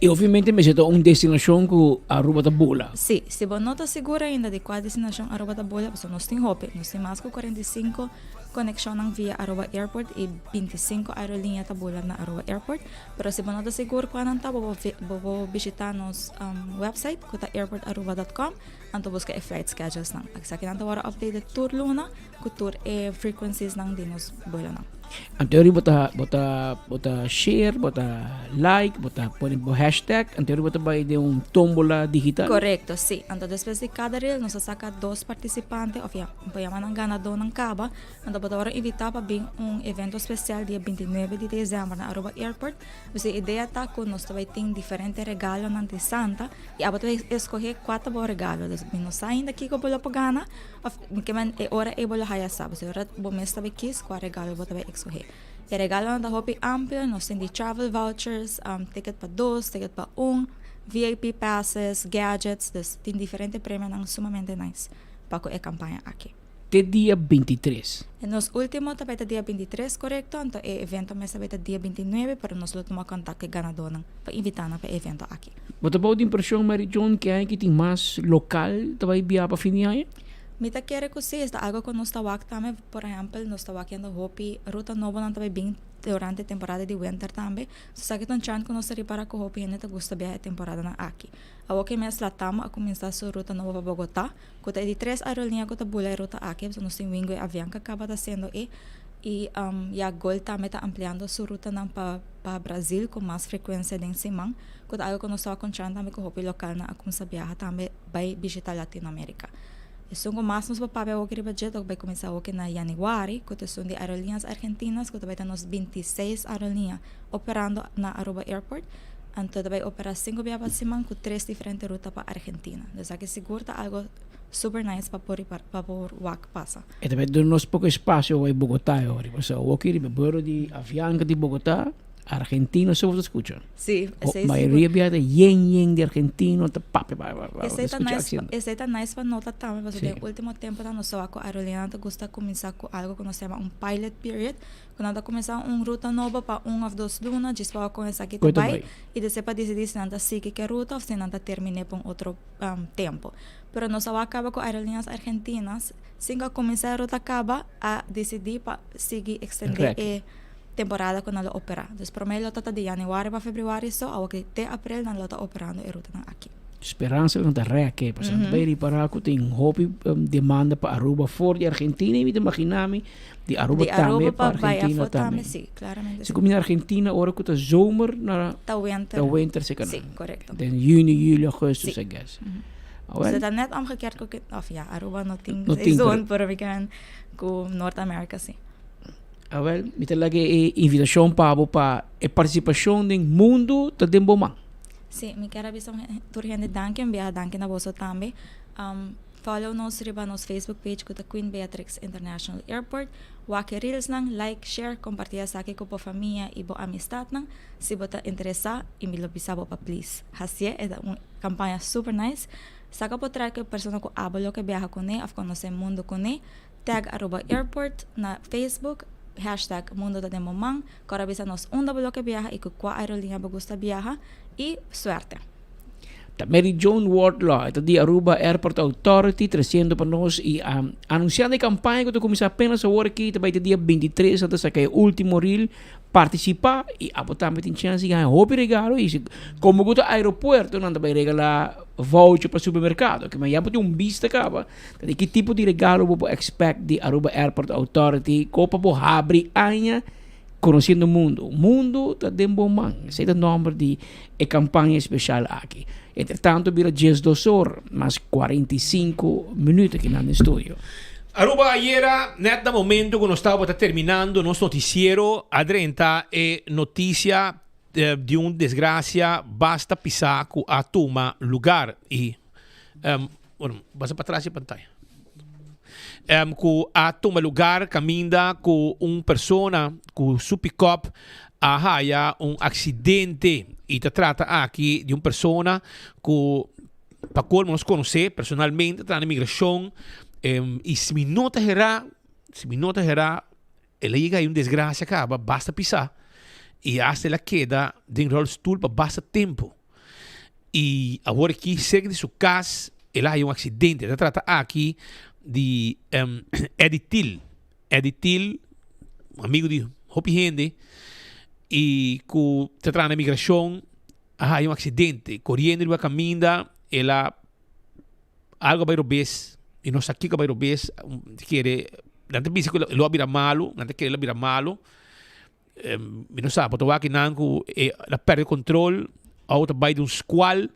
E obviamente me siento destinação que Aruba tá bula. Sim, se você não está segura ainda de qual destinação Aruba tá bula, você não tem hope, nós temos mais que 45 conexão via Aruba Airport e 25 aerolínea tá bula na Aruba Airport, pero se você não está seguro qual não tá, vou visitar nos website, que tá airportaruba.com, anto busca flight schedules nang. Sa akin nanto wara updated tour luna, ku tour frequencies nang dinos bula nang. Ang teori bota share, bota like, bota pode hashtag, ang teori bota ba de tombola digital? Correcto, sí. Então después de cada reel nos saca 2 participantes, o sea, payama ng ganador ng kaba, então bota wara invitar para bem evento especial dia 29 de dezembro na Aruba Airport. Você ideia tá com nós vai ter diferentes regalos ng de Santa e abota escolher 4 bo regalo. Nos ainda aqui ko bola pagana, que man ora e bola haya sa. Você ora bo mesta be kiss 4 regalo bota e regalo na hopi amplo, nós temos travel vouchers, ticket para 2, ticket para 1, VIP passes, gadgets, tem diferentes prêmios ng sumamente nice para ko campanha aqui. Te dia 23. E nos último também dia 23, correcto? Então o evento me sabe dia 29, pero nós lo tomamos contato com ganador ng para invitar na para evento aqui. Bota ba din impressão Mary Joan que hay que tem mais local também via para finiaya? Mita quer que se está algo que nós tawak também, por exemplo, nós tawak yendo hopi ruta nova não também bem durante a temporada de winter também. So sa kitong chance ko nós para ko hopi yendo gusta biya temporada na aqui. Awo que mes latama a começar su ruta nova para Bogotá. Kuta de 3 aerolínea ko ta bulay ruta aqui, so nós tem wingo e avião que acaba sendo e a Gol também está ampliando sua ruta para Brasil com mais frequência em semana. Kuta algo que nós tawak con chance também ko hopi local na akong sa biyaha também vai visitar Latinoamérica. Isso que mais nos papel o que budget vai começar o que na januário, que são de aerolíneas argentinas, que vai ter nos 26 aerolíneas operando na Aruba Airport. Então vai operar 5 dias para semana com 3 diferentes rutas para Argentina. Então aqui seguro algo super nice para por WAC passa. E também dá-nos pouco espaço em Bogotá agora. O aqui de beber de avião de Bogotá, Argentina, só você escuta. Sim, a maioria viaja yen de argentino, tá papo, esse é nice para nota também, porque no último tempo da nossa aerolínea gosta começar com algo que nós chamamos pilot period, quando começar ruta nova para ou 2 lunas, diz para começar aqui também, e depois para decidir se não sigue que ruta ou se não termine por outro tempo. Pero nós acaba com aerolíneas argentinas, sem que começar a ruta acaba a decidir para seguir extender temporada quando ela opera. Então, para mim, ela está de janeiro para fevereiro, só até abril ela está operando a ruta aqui. Esperança não está aqui, porque vai reparar que tem hobby demanda para Aruba fora de Argentina e me imaginame de Aruba também para Argentina também. Sim, claramente. Se como na Argentina, agora que está zomer, na winter se canal. Sim, correto. Dan juni, juli, augustus, I guess. Ze dat net omgekeerd, of ja, Aruba não tem seizoen, para we gaan com Norte-América, sim. Well, me talaga invitação para a participação no mundo da Dembomang. Sim, me quero avisar turgente danke, enviar danke na bolsa também. Follow nos riba nos Facebook page com a Queen Beatrix International Airport. Wake reels nang like, share, compartilha sa com a família e boa amistad nang. Se você interessar, e me lo bisabo pa please. Assim é uma campanha super nice. Saka po track persona ko abalo que viaja com ele, af conhecer mundo com ele. Tag Aruba Airport na Facebook. #Mundo da Dembomang, para avisar nos onde que viaja e qual aerolínea gusta viaja e suerte. Mary John Wardlaw, ito di Aruba Airport Authority, trazendo para nós e anunciando a campanha que começa apenas a hora aqui, também dia 23, até sa kay último reel, participar e também tem chance de ganhar hobby regalo e como gusto aeroporto, não também regalar voucher para supermercado, que mas já pode vista acaba. Então, que tipo de regalo você expect de Aruba Airport Authority, copa po abre anha conhecendo o mundo da Dembomang. Esse é o nome de campanha especial aqui. Entretanto, vira 12 horas, mas 45 minutos aqui no estúdio. Aruba ayer, net da momento que nós estávamos terminando nosso noticiero, adrenta é notícia de desgraça, basta pisar com a tuma lugar e basta para trás da pantalla. Com a tuma lugar caminha com persona com su pick-up haya acidente e te trata aqui de persona que para como nos conhecer personalmente está na imigração e se me nota ele llega aí desgraça acaba basta pisar e hasta la queda dentro do stool para basta tempo e agora aqui cerca de sua casa ele há acidente te trata aqui de Editil, amigo de Hopi Gente, e que te traz na imigração, há acidente, correndo de uma caminha, ela algo vai robes, e não sabe que vai robes, quer, não te pensa que ele vai virar malo, não te quer ele virar malo, não sabe, porque aqui não ela perde controle, a outra vai de squall,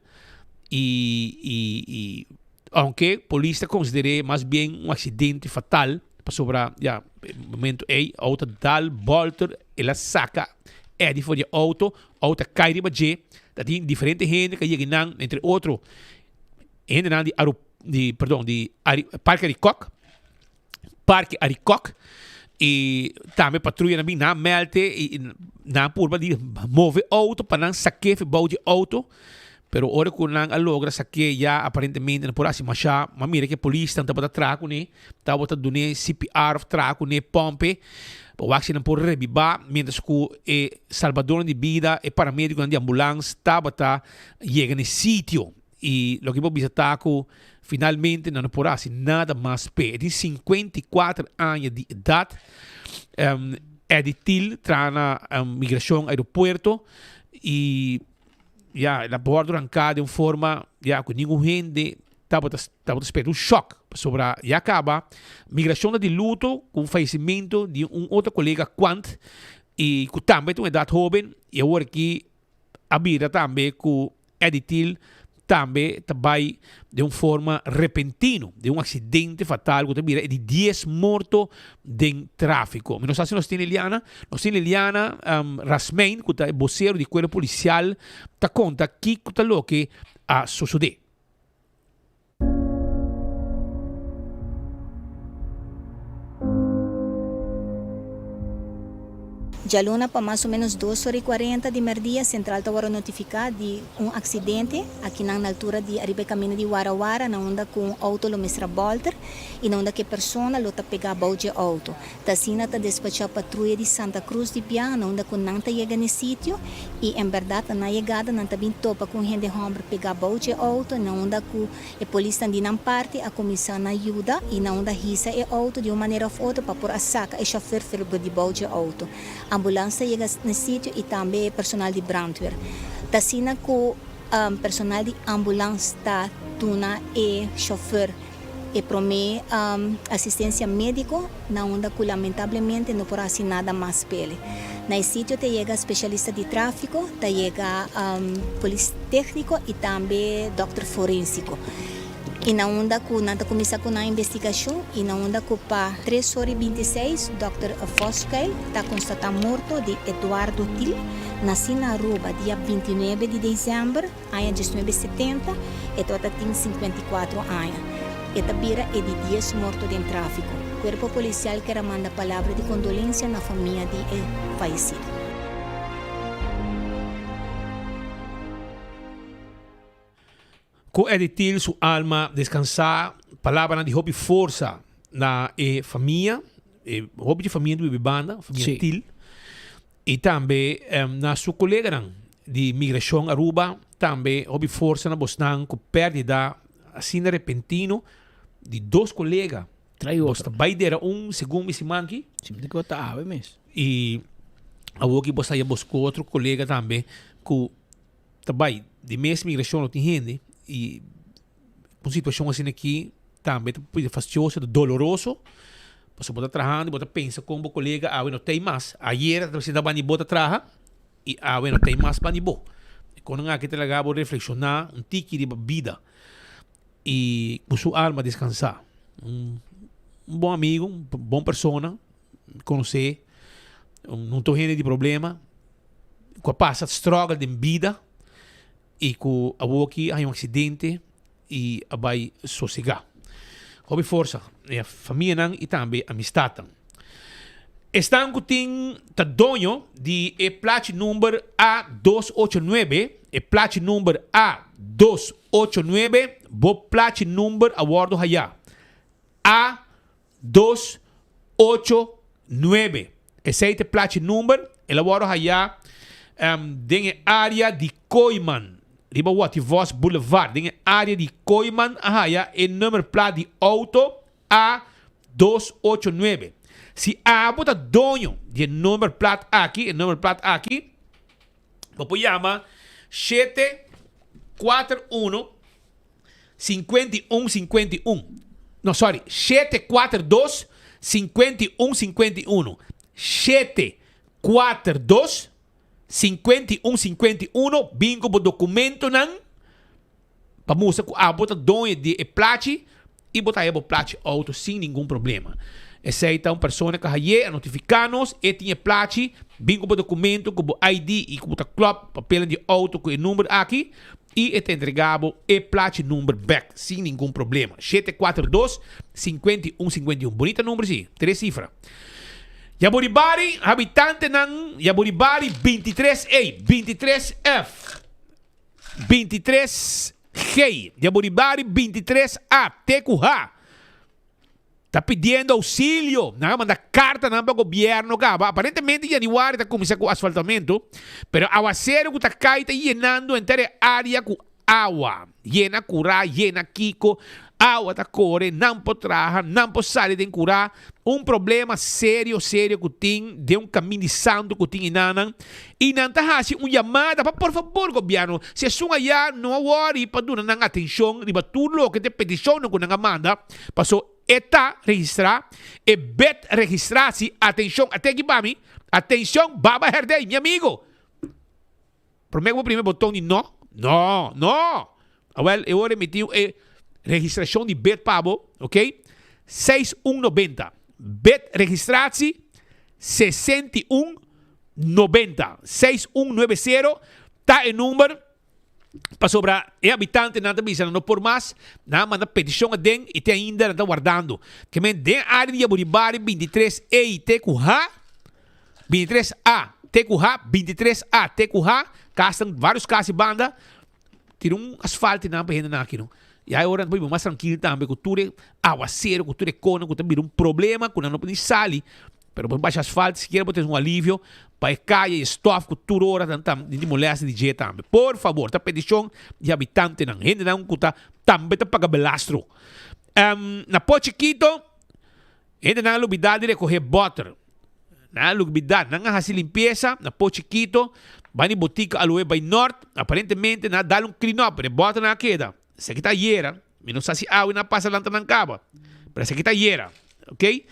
e aunque a polícia considere mais bem acidente fatal, sobre o momento a outra dá volta, ela saca, de fora a auto cai de baixo, tem diferente gente que chega entre outros, gente de Parque Aricoc, e também patrulha na melte, e na curva de mover auto, para não saquear o auto, pero ora que não logra saque já aparentemente na por assim mas mira que a polícia está para traco né está para dar CPR traco né pompe para o accidente por revivar mientras que salvador de vida e paramédico de ambulância está para chegar no sítio e lo que vou visitar finalmente não por assim nada mais pé tem 54 anos de idade Editil tra na migração aeroporto e la bordo arrancada de uma forma com nenhum gente estava esperando choque sobre acaba migração de luto com o falecimento de outro colega Quant e que também tem uma idade jovem e agora aqui a vida também com Editil também vai de uma forma repentino, de um acidente fatal, que mira, de 10 mortos em tráfico. Nós temos Eliana Rasmein, que é vocero de corpo policial, tá conta que tá lo que a suceder. Já luna para mais ou menos 2h40 de merdia, central estava notificado de acidente aqui na altura de arriba caminho de Warawara, na onda com auto lo mestra Bolter e na onda que persona lo tá pegar balde auto. Tacina tá despachar patrulha de Santa Cruz de Pian, na onda com não tá chega no sítio e em verdade na chegada não tá bem topa com gente hombre pegar balde auto, na onda com a polícia de não parte, a comissão na ajuda e na onda risa e auto de uma maneira ou outra para por a saca e chofer ferro de balde auto. A ambulância chega no sítio e também personal de brandweer. Tacina com personal de ambulância está tuna e chofer e promete assistência médica na onda que lamentavelmente não pode ser nada mais pele. No sítio te chega especialista de tráfico, te chega polícia técnico e também doutor forênsico. E na onda que nós começamos com a investigação e na onda que para 3h26 Dr. Foscail está constatado morto de Eduardo Til, nascido na Aruba dia 29 de dezembro, ano 1970, e toda tem 54 anos. Esta bira é de 10 mortos em tráfico. O corpo policial quer mandar palavra de condolência na família de falecido. Com editil sua alma descansar, palavra de hobby força na família, hobby de família do banda, família Til, e também na sua colega de migração Aruba, também hobby força na Bosnan com perda assim repentino de 2 colegas. Bosta vai der segundo me simanki. Sim, de que tá mesmo. E a que bosta ia buscar outro colega também que também de mesma migração não tem gente. E uma situação assim aqui também é fastidioso, doloroso. Você bota trabalhando, bota pensa como o colega, não tem mais. Ayer você dá bani bota trabalhar e não tem mais bani bo. Quando aqui te lagar vou reflexionar tiki de vida e com sua alma descansar. Bom amigo, bom persona, conhecer, não tô rindo de problema, com a passa struggle de vida. E com a aqui há acidente e vai sossegar. Hobby força, a família e também a amistade. Estão com o dono de placa número A289, placa número A289, bo placa número a bordo hayá. A289. Esse é o placa número, a bordo hayá, em área de Coiman. Riba Wativos Boulevard, em área de Coiman, e número placa de auto A289. Se a bota dono de número placa aqui, vou chamar 741 5151. Não, sorry, 742 5151. 742 5151, bingo po documento ng pamusa ko bota dono de placa e botar a placa auto sem nenhum problema. Essa é uma pessoa que a notificar-nos e tinha placa, bingo po documento com o ID e com o club, papel de auto com o número aqui e te entregado e placa número back sem nenhum problema. 742 5151. Bonita número sim, 3 cifras. Yaburibari, habitante ng Yaburibari 23A, 23F, 23G, Yaburibari 23A, TQH. Está pedindo auxílio, manda carta para o governo. Aparentemente, em januário está começando com asfaltamento, pero o aguacero que está caindo está llenando inteira área com água. Llena curá, llena kiko, água está corre, não pode trabalhar, não pode sair de curar. Problema sério que tem de caminho de santo que tem inanan. E não está fazendo uma chamada para, por favor, governo, se são aí, não worry, para dar atenção, de tudo que tem petição que não manda, passou eta registrar, e bet registrar-se, atenção, até que para mim, atenção, baba herdei, meu amigo. Primeiro botão de não. Well, eu emitiu registração de bet pabo, ok? 6190. Bet registratie 6190. 6190. Tá em número para sobrar habitante nada bisa não por mais na manda petição a den e tem ainda não guardando que men den área de Aburibari 23A TQH 23A TQH 23A TQH castam vários casos de banda tira asfalto na para na aqui não e aí agora depois mais tranquilo também cultura aguaceiro cultura cono cultura vira problema quando não pode sair pero por baixo asfalto se quer botar alívio para caia e estof cultura hora de molesta de jeito também por favor tá petição de habitante não gente não cuta também tá paga belastro na Pochiquito gente não lubidade de correr butter na lubidade não há limpeza na Pochiquito vai na botica Aloe by North aparentemente na dá clean up de butter na queda se que tá hiera não sei se água na passa lá na cava pero se que tá hiera ok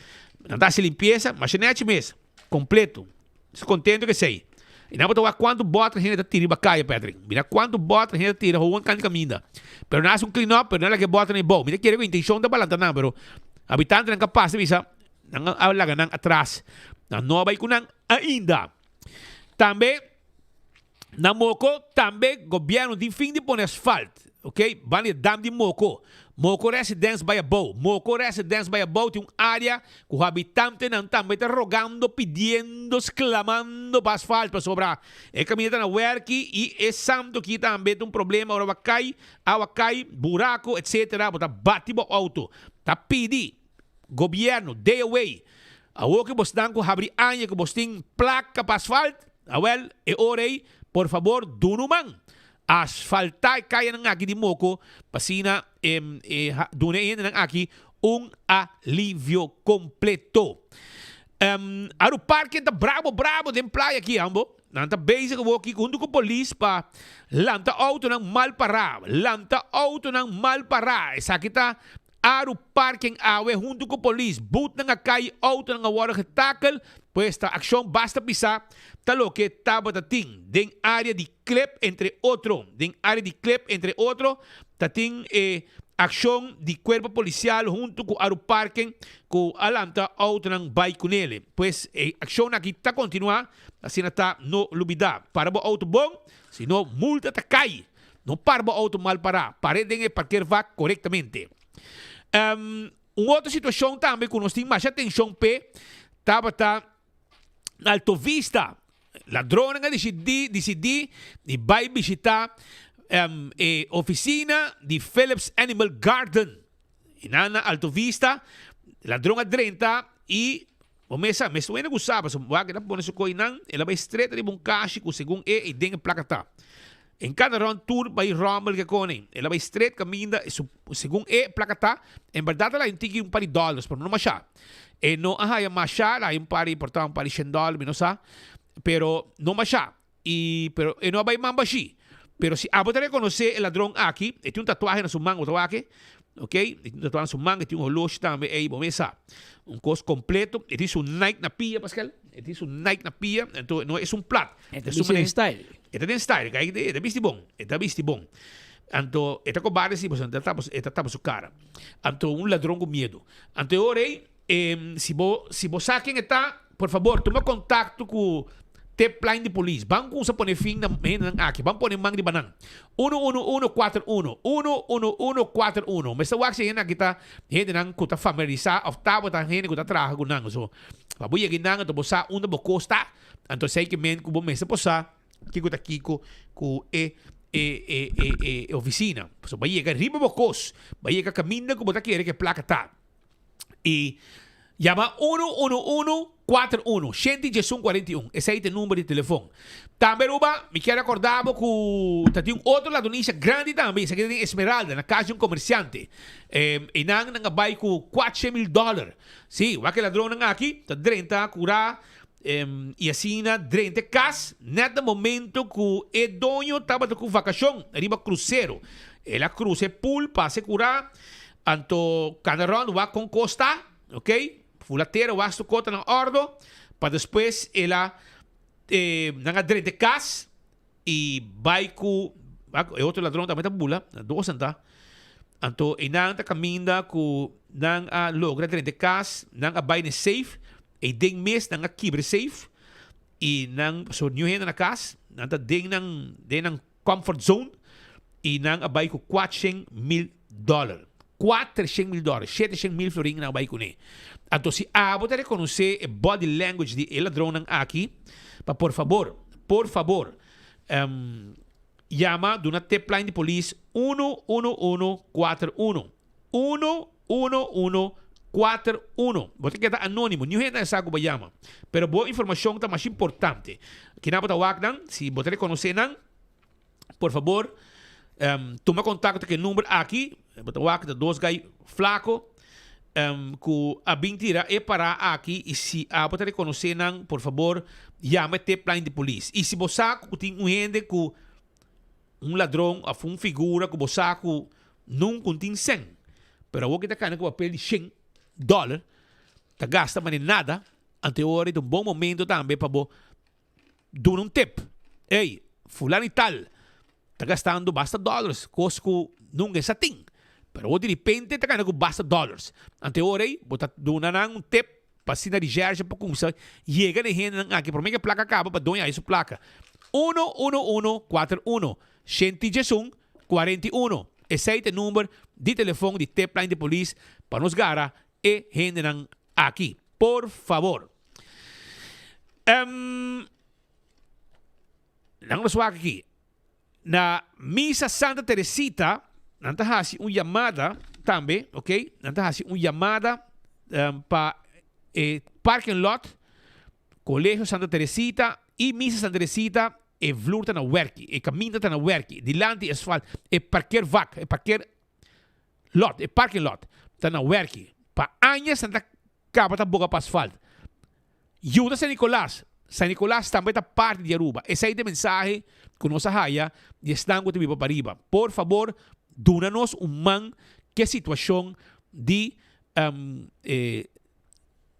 não dá se limpeza mas não é mesmo completo estou contente que sei e não botar quanto bota a gente tira bacaia Patrick mira quanto bota a gente tira o canto caminha pero não é um clean up pero não é que bota nem bom mira que a intenção da balanta não pero habitante não capaz bisa não habla não atrás não vai com ainda também na Moco também governo de fim de pôr asfalto ok vale dam de Moco Residence by a Bow. Moco Residence by a Bow tem área que o habitante não também está rogando, pedindo, exclamando para asfalto para sobrar. É caminho está na work e é santo que também tem problema, água cai, buraco, etc. Bota bate o auto. Tá pedi governo, day away. A o que você dá com abrir anha que você tem placa para asfalto, well, é hora aí, por favor, dunuman. Asfaltar kaya ng aqui de Moco, pasina dunein ng aqui alívio completo. Aro parque tá bravo den playa aqui, ambo. Nanta basic wo aqui junto com police pa lanta auto ng mal para. Essa aqui tá aro parking awe junto com police. Boot ng kay auto ng awara que tackle, pues esta ação basta pisar. Talo que taba tating den área de CLEP entre outro tating ação de cuerpo policial junto com o parking com alanta auto ng bike nele pues ação aqui tá continuar assim tá no lubida para o auto bom senão multa tá cai não para o auto mal para den parquear vá corretamente outra situação também que nós temos mais atenção tava na Altovista ladrão nga decidi de vai visitar oficina de Phillips Animal Garden na Altovista ladrão a 30 e o mesa não gostava so wag na pone so coinan ela vai estreita de cash com segundo e den placa tá em cada round tour vai Rommel que cone ela vai straight caminha segundo placa tá em verdade ela intigi par de dólares por não machar e não há machar lá par importar par de $100 não sa pero no masya pero no vai mambashi pero si abo te reconocer el ladrón aqui tem tatuagem na sumang otawake ok tem tatuagem na sumang tem relógio também aí bomesa costo completo tem Nike na pia Pascal tem Nike na pia então não é plat é style kaya é bisti bom então é com vários tipos tapa su cara então ladrão com medo então orei se vos saquen está por favor toma contato com T-Plan de Police. Vamos usar pone fim na aqui. Vamos pôr mang de banang. 11141. 11141. Mas sa wax yan kita hindi nang kuta familiariza of tabo ta hindi kuta traha kunang. So, pabuya ginang to bosa una bocosta. Anto say que men kubo mesa posa kiko ta kiko ku oficina. So, vaya ka riba bocos. Vaya ka caminda kubo ta quiere que placa ta. E llama 11141 141. Esse aí tem número de telefone. Também, Ruba, me quero acordar que tem outro ladronista grande também. Esse aqui tem Esmeralda, na casa de comerciante. E não vai com $4,000. Sim, aquele ladrão aqui, está 30, curar, e assim, 30 cas, nada momento que o dono estava com vacação, arriba cruzeiro. Ela cruza pool, passa curar, anto canarão, vai com costa, ok? Fulateira, o asto cota na ordo, para depois ela nanga 30 cas e vai com e outro ladrão também tá bula, dois anta. Anto inang ta kaminda ku nang logra de kas nang abay ni safe e ding mes nang kibre safe e nang so new hen na kas nang ta ding nang comfort zone e nang abay ku $400,000 $400,000 $700,000 florin nang abay ku ni. Anto si abo ta reconhecer e body language di el ladrão nang aqui pa por favor llama de una tip line de police 11141. 11141. Você quer estar anônimo, não é essa que llama. Pero boa informação está mais importante. Que na botawak nang, se você reconhecer nang, por favor, toma contato com o número aqui. Botawak de dois gai flaco. Que a bintira é para aqui e se a você reconhecer nang, por favor, llama tip line de police. E se você tem gente que ladrão a figura que você não contém 100, pero o que está caindo com o papel de $100, tá gasta mas nada, anterior de bom momento também para dar tip. Ei, fulano e tal, tá gastando basta dólares, coisa que nunca é satin, pero de repente tá caindo com basta dólares. Anterior aí, bota dando tip para assinar de gerge para começar, chega de gente aqui, por mim que a placa acaba para doar essa placa. 11141. 141. Esse é o número de telefone de Tip Line de Police para nos gara e gente aqui. Por favor. Nang swak aqui. Na Misa Santa Teresita, nanta hasi chamada também, ok? Nanta hasi chamada para parking lot, Colégio Santa Teresita e Misa Santa Teresita. E vloer tá na werki, e caminho tá na werki, dilante asfalt, e parkeer vak, e parkeer lot, e parking lot, tá na werki. Pa años tá capa tá boca pa asfalt. Yuda San Nicolás também tá parte de Aruba. Essa aí é a mensagem que nós haya e estão com o para arriba. Por favor, duna-nos man que situação de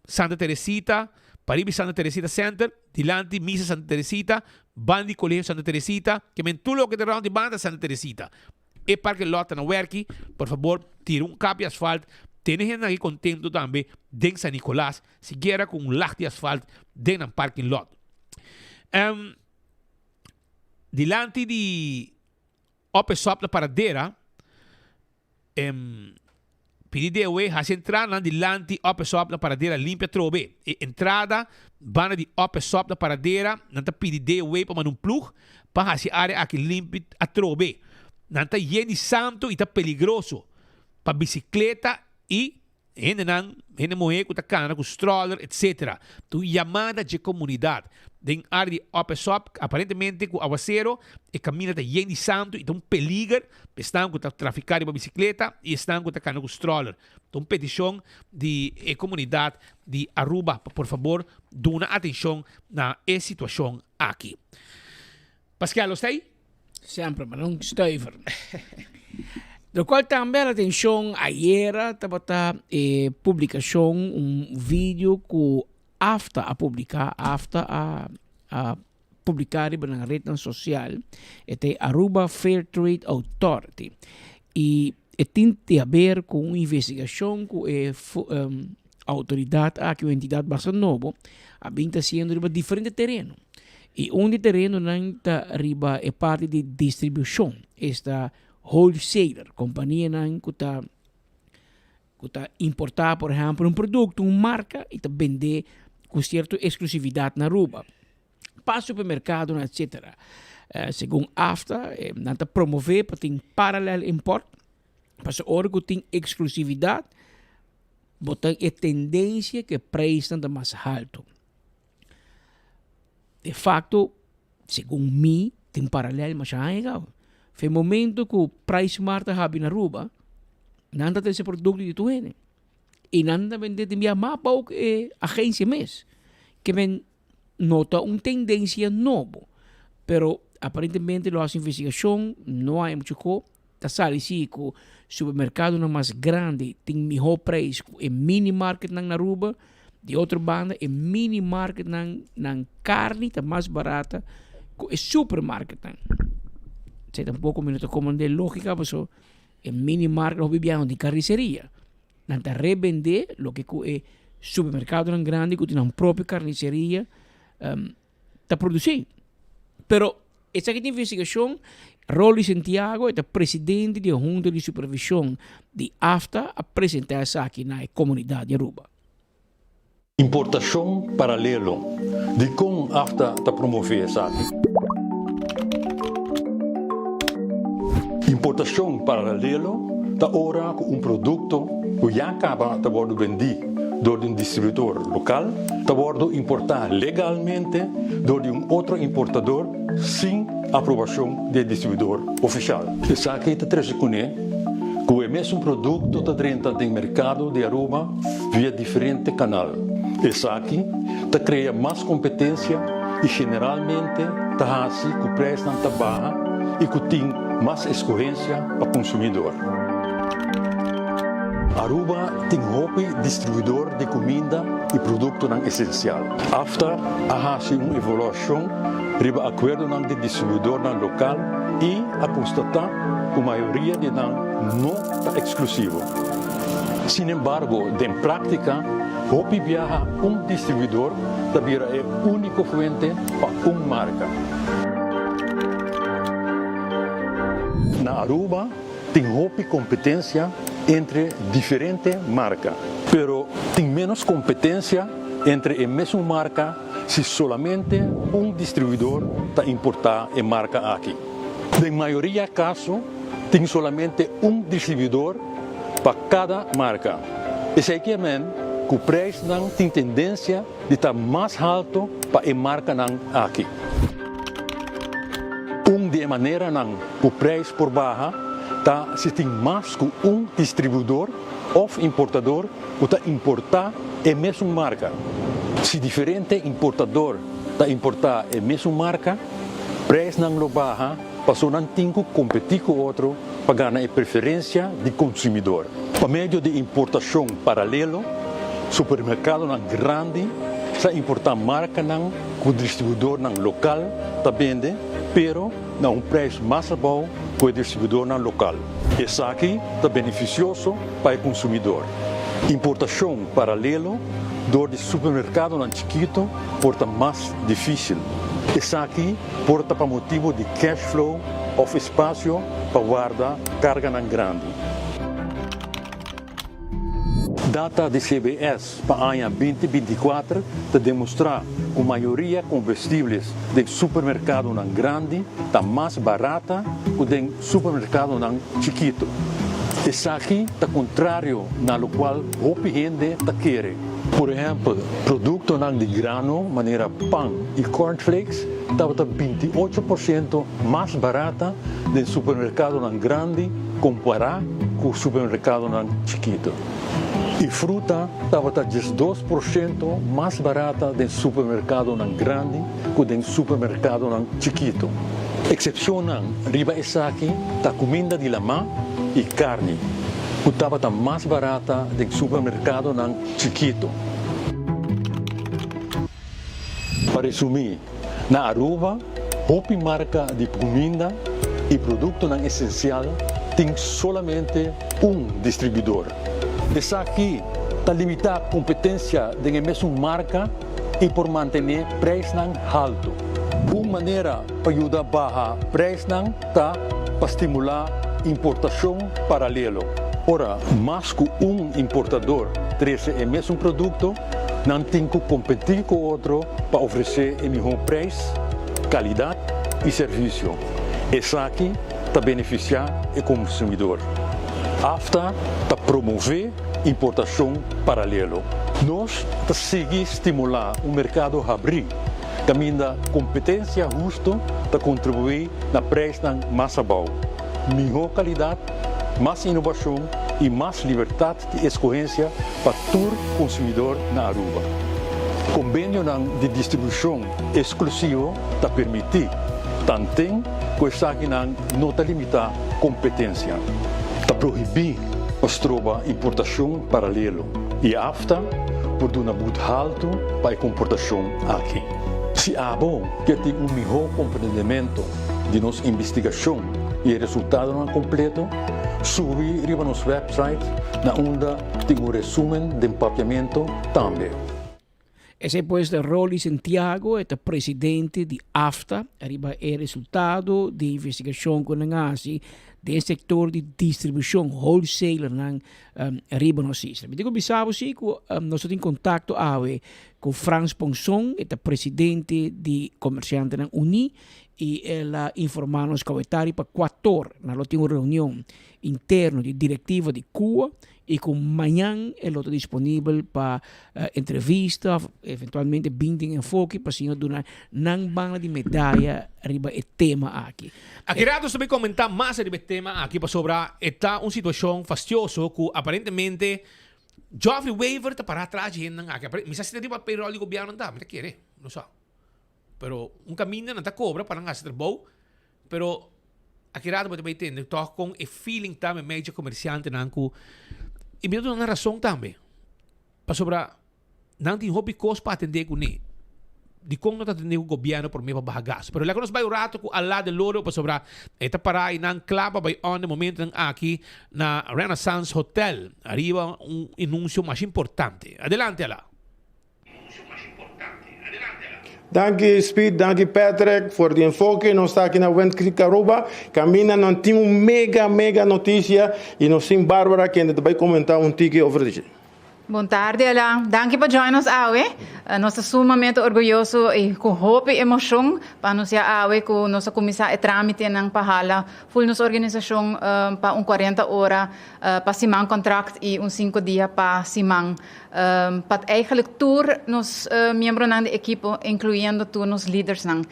Santa Teresita, Paribi Santa Teresita Center, dilante Misa Santa Teresita, Bandi Colegio Santa Teresita, que men tudo que te round de banda Santa Teresita. E parque lot na werki, por favor, tira capi asfalt, tem gente aqui contento também, den San Nicolás, se quer com lac de asfalt, den ang parking lot. Dilante de Opesop na paradeira, PDDW has entrada dilante Opesop na paradeira limpa trobe. E entrada bana de Opesop na paradeira nanta PDDW para manum plug para hasi área aqui limpa a trobe. Nanta yeni santo e tá peligroso para bicicleta e hene moe com takana com stroller etc. Tu chamada de comunidade den área de Opesop aparentemente com aguacero e caminha da yeni santo e tão peligro estão com traficar de bicicleta e estão com takana com stroller. Então petição de comunidade de Aruba, por favor, duna atenção na situação aqui. Pascal, está aí? Sempre, mas não stuiver. Do qual também a atenção ayer estava publicação vídeo que after a publicar na rede social é Aruba Fair Trade Authority e tem a ver com uma investigação que a autoridade aqui uma entidade bastante nova está sendo em diferentes terrenos e terreno não está riba é parte de distribuição esta wholesaler, companhia que está importar, por exemplo, produto, marca e está vender com certa exclusividade na Aruba. Para supermercado, etc. Segundo AFTA, não está promover para ter paralelo import, para a hora que tem exclusividade, botar a tendência que o preço está mais alto. De fato, segundo mim, tem paralelo, mas é legal. Foi o momento que o preço marta habi na Aruba, não tem esse produto de tuene. E não vende de minha mapa ou agência mês. Que men nota uma tendência nova. Pero aparentemente a investigação não há muito coisa. Tá sali sim que o supermercado não mais grande tem melhor preço e mini market na Aruba. De outra banda, e mini market na carne tá mais barata que o supermarket. Sei tampoco minuto como de lógica, pues en mini market los vivianos de carnicería. Nanta revender lo que é supermercado grande que tem uma própria carniceria está produzindo. Pero essa aqui investigação, Rolly Santiago é o presidente da Junta de Supervisão de AFTA, apresentar essa aqui na comunidade de Aruba. Importação paralelo de como AFTA está promovendo essa aqui. Importação paralelo está ora com produto que já acaba de ser vendido por distribuidor local, está sendo importado legalmente por outro importador sem aprovação do distribuidor oficial. Essa aqui está trazendo que o mesmo produto está dentro do mercado de Aruba via diferente canal. Essa aqui está criando mais competência e generalmente está fazendo que o preço não está baixo e que tem mais escolha para o consumidor. Aruba tem hobby distribuidor de comida e produto não essencial. AFTA faz uma evolução para o acordo de distribuidor não local e a constatar que a maioria de não está exclusivo. Sin embargo, em prática, hobby viaja distribuidor também é única fonte para uma marca. Na Aruba tem hobby competência entre diferentes marcas, pero tem menos competência entre a mesma marca se solamente distribuidor está importar a marca aqui. Na maioria dos casos, tem solamente distribuidor para cada marca. Isso é que o preço não tem tendência de estar mais alto para a marca não aqui. De maneira não, o preço por barra tá se tem mais que distribuidor ou importador que está importar a mesma marca. Se diferente importador está importar a mesma marca, preço não barra, passou não tem que competir com outro para ganhar a preferência de consumidor. Por meio de importação paralelo, supermercado não grande está importar marca não que o distribuidor não local está vende, pero não preço mais bom que o distribuidor não local. Isso aqui está beneficioso para o consumidor. Importação paralelo do supermercado não chiquito porta mais difícil. Isso aqui porta para motivo de cash flow ou espaço para guardar carga não grande. Data de CBS para o ano 2024 está demonstrar que a maioria de combustíveis do supermercado não grande está mais barata que do supermercado não chiquito. Isso aqui está contrário na qual a gente está querendo. Por exemplo, produto não de grano, maneira pão e cornflakes, está 28% mais barata do supermercado não grande comparado com o supermercado não chiquito. E fruta estava 12% mais barata do supermercado não grande que do supermercado não chiquito. Exceção riba essa aqui, está comida de lama e carne, que estava mais barata do supermercado não chiquito. Para resumir, na Aruba, a marca de comida e produto não essencial tem solamente distribuidor. Essa aqui está limitada a competência da mesma marca e por manter preço alto. Uma maneira para ajudar a baixar preço está para estimular importação paralelo. Ora, mais que importador traz o mesmo produto, não tem que competir com outro para oferecer o melhor preço, qualidade e serviço. Essa aqui está beneficiar o consumidor. AFTA está promover importação paralelo. Nós está seguir estimular o mercado a abrir, caminho da competência justa para contribuir na preço mais bom, melhor qualidade, mais inovação e mais liberdade de escolha para todo consumidor na Aruba. Convênio de distribuição exclusivo está permitir, também que essa aqui não está limitada a competência. Está proibido a importação paralelo e a AFTA por dar muito alto para a importação aqui. Se a bom que tem melhor compreendimento de nossa investigação e o resultado não completo, subi riba nos website na onda tem resumen de empapeamento também. Ese pues de Rolly Santiago, este presidente de AFTA, arriba el resultado de investigación con el del sector de distribución wholesale arriba no sistema. Digo bisabo sí que nosotros en contacto con Frans Ponson, este presidente de comerciantes en Uni, y él informarnos que para 4 na tengo reunión interna de directivo de Cuba y con mañana el otro disponible para entrevista, eventualmente binding enfoque, para si no donar nan bala de medalla arriba el tema aqui. Aqui rato também comentar mais sobre o tema aqui para sobre está uma situação fastidiosa que aparentemente Geoffrey Weaver está para trás de gente aqui. Misa se tem papel do governo não me quer, não sabe. Pero caminho não está cobra para não gastar bom, pero aqui rato também tem, estou com o feeling também meio comerciante não que e me dá uma razão também para sobre não tem hobby cost para atender com ele. De como não está atendendo o governo por meio para bagaço. Pero lá que nós vai o rato com a lá de louro para sobre esta para e não clava vai on no momento aqui na Renaissance Hotel. Arriba anúncio mais importante. Adelante lá. Danke Speed, danke Patrick voor die enfoque. Nós está aqui na Wendkrik Aruba. Camina, não tem mega notícia e nós tem Bárbara que ainda vai comentar tique over isso. Boa tarde, Alain. Danke por join nos awe. Nós estamos sumamente orgulhosos e com hope e emoção para anunciar awe que nossa comissão é trâmite ng pahala full nossa organização para 40 horas para simang contract e 5 dias para simang. Para eigenlijk tour nos membros ng equipo, incluindo tu nos leaders ng.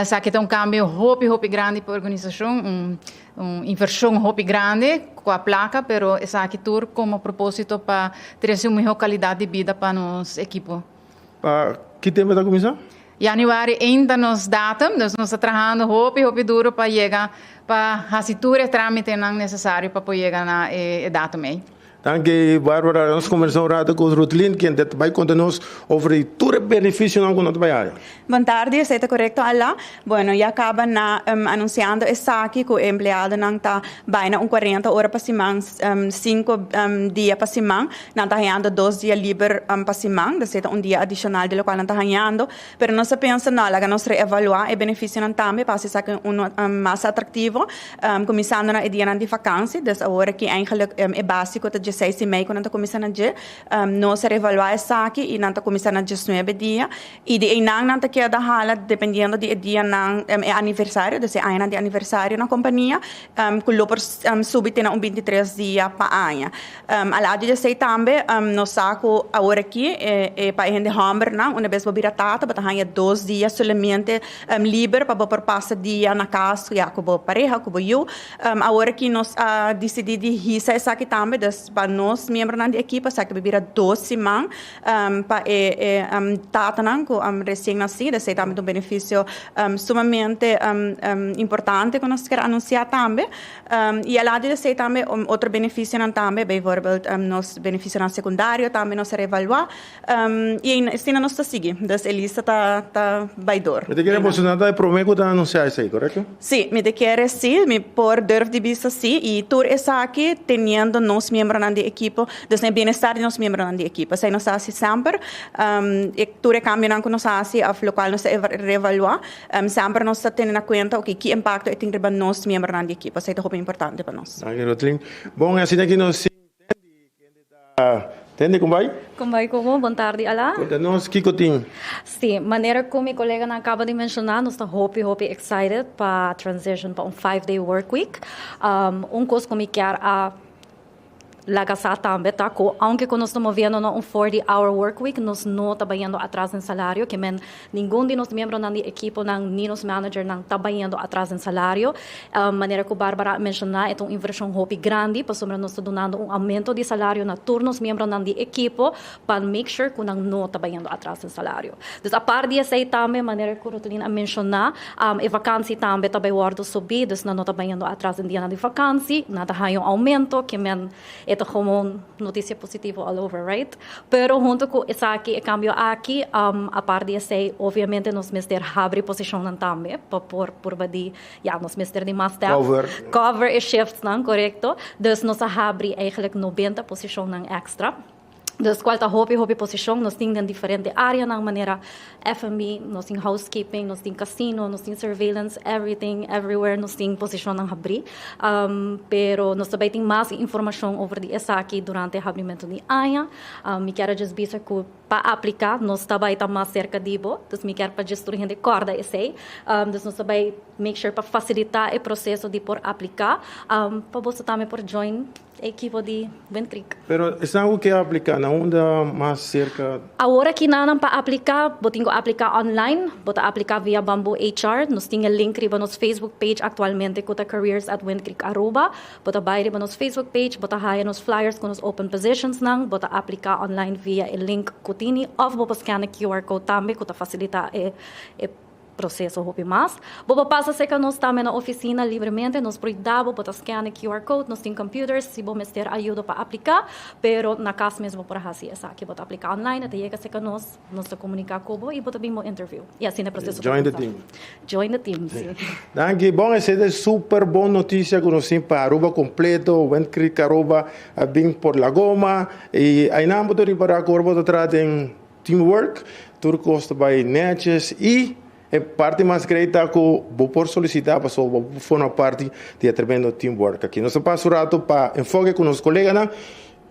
Sa que tem cambio hope grande para a organização, inversão hope grande com a placa, pero essa aqui tour como propósito para ter uma melhor qualidade de vida para nos equipo. Que tema da comissão? Januari 1 da nos datum, nós estamos trabalhando hope duro para chegar para a tour trâmite não necessário para poder chegar na datum aí. Danke, Bárbara. Nós conversamos com o Rutlin, que vai contar-nos sobre todo o benefício que nós vamos. Boa tarde, está correto, Ala. Bueno, já acaba anunciando essa aqui que o empregado não está bem 40 horas para simang, 5 dias para simang, não está ganhando 2 dias livre para simang, então dia adicional de qual não está ganhando, mas nós pensamos não, que nós reevaluar o benefício não também para ser mais atrativo, começando na dia de vacância, então agora que eigenlijk é básico de 6 e meio quando começando a nós reevaluar essa aqui e não está começando a 19 dias e de não está que da hala dependendo de dia não é aniversário, de ser ano de aniversário na companhia, que loper subite na 23 dias para ano. Além de ser também nós saco agora aqui para gente hammer não, uma vez bobira tata, para ganhar 2 dias somente livre para por passar dia na casa, já com pareja, com eu. Agora aqui nós decidi de hisa essa aqui também, para nós membros da equipe, sabe que bebira 12 semanas para tata não, com recém-nascido, esse é também um benefício sumamente importante que nós queremos anunciar também. E além de ser também outro benefício também, por exemplo, nos benefício secundário também nós reevaluar e assim nós está seguindo, então a lista está baidor. Me quer emocionada e prometo da anunciar isso aí, correto? Sim, me quer sim, me por durf de vista sim e tour essa aqui tendo nós membros da equipe, então o bem-estar de nós membros da equipe, sei nós assim sempre, e tour cambio não que nós assim a local nós reevaluar, sempre nós tendo na conta o que impacto tem para nós membros da equipe, sei é importante para nós. Danke, Rotlin. Bom, assim aqui nós entende como vai? Como vai, como? Boa tarde, Ala. Conta-nos, Kiko Tim. Sim, maneira como meu colega acaba de mencionar, nós estamos hope excited para transition para 5-day work week. Coisa como quer a lagasar também, tá? Aunque nós estamos vendo um 40-hour work week, nós não estamos indo atrás em salário, que nenhum de nós membros da equipe, nem nos manager, não está indo atrás em salário. Maneira que a Bárbara mencionou, é uma inversão hope grande, para sobre nós dando aumento de salário na turnos membros da equipe, para make sure que não está indo atrás em salário. Então, a par disso aí também, maneira que a Rotelina mencionou, a vacância também está bem subir, então não está indo atrás em dia de vacância, nada há aumento, que ito como noticia positiva all over, right? Pero junto com essa aqui, cambio aqui, a par de esse, obviamente, nos mister abre posição nan também, por badi, nos mister de mais staff. Cover e shifts nan, correcto? Dus nos abre eigenlijk 90 posição nan extra. Dus qualta hopi posição, nós temos em diferente área, na maneira F&B, nós temos housekeeping, nós temos casino, nós temos surveillance, everything, everywhere, nós temos posição na abrir. Pero nós também temos mais informação sobre essa aqui durante o abrimento de AIA. Me quero just dizer que para aplicar, nós também estamos mais cerca de bo, dus me quero para gestor gente corda esse, dus nós também make sure para facilitar o processo de por aplicar, para você também por join equipo de Wind-Creek. Pero es algo que aplicar na onda mais cerca. Agora que não para aplicar, botinho aplicar online, bota aplicar via Bamboo HR, nós temos link riba nos Facebook page atualmente com a careers at Wind-Creek Aruba, bota vai riba nos Facebook page, bota haya nos flyers com os open positions nang, bota aplicar online via o link kutini, of bota scan QR code também, que facilita processo hopi mais. Boba passa se que nós estamos na oficina livremente, nós podemos botar scan QR code, nós temos computers, se vamos ter ajuda para aplicar, pero na casa mesmo por assim, essa aqui bota aplicar online, até chega se que nós se comunicar com e bota bem o interview. E assim é o processo. Join the team. Join the team, sim. Danke, bom, essa é super boa notícia que nós temos para Aruba completo, Wind-Creek Aruba, bem por la goma, e aí não podemos ir para a corpo de trás em teamwork, tudo custa by netjes e a parte mais greita que vou por solicitar para vou formar parte de tremendo teamwork aqui. Nós passamos um rato para enfoque com os colegas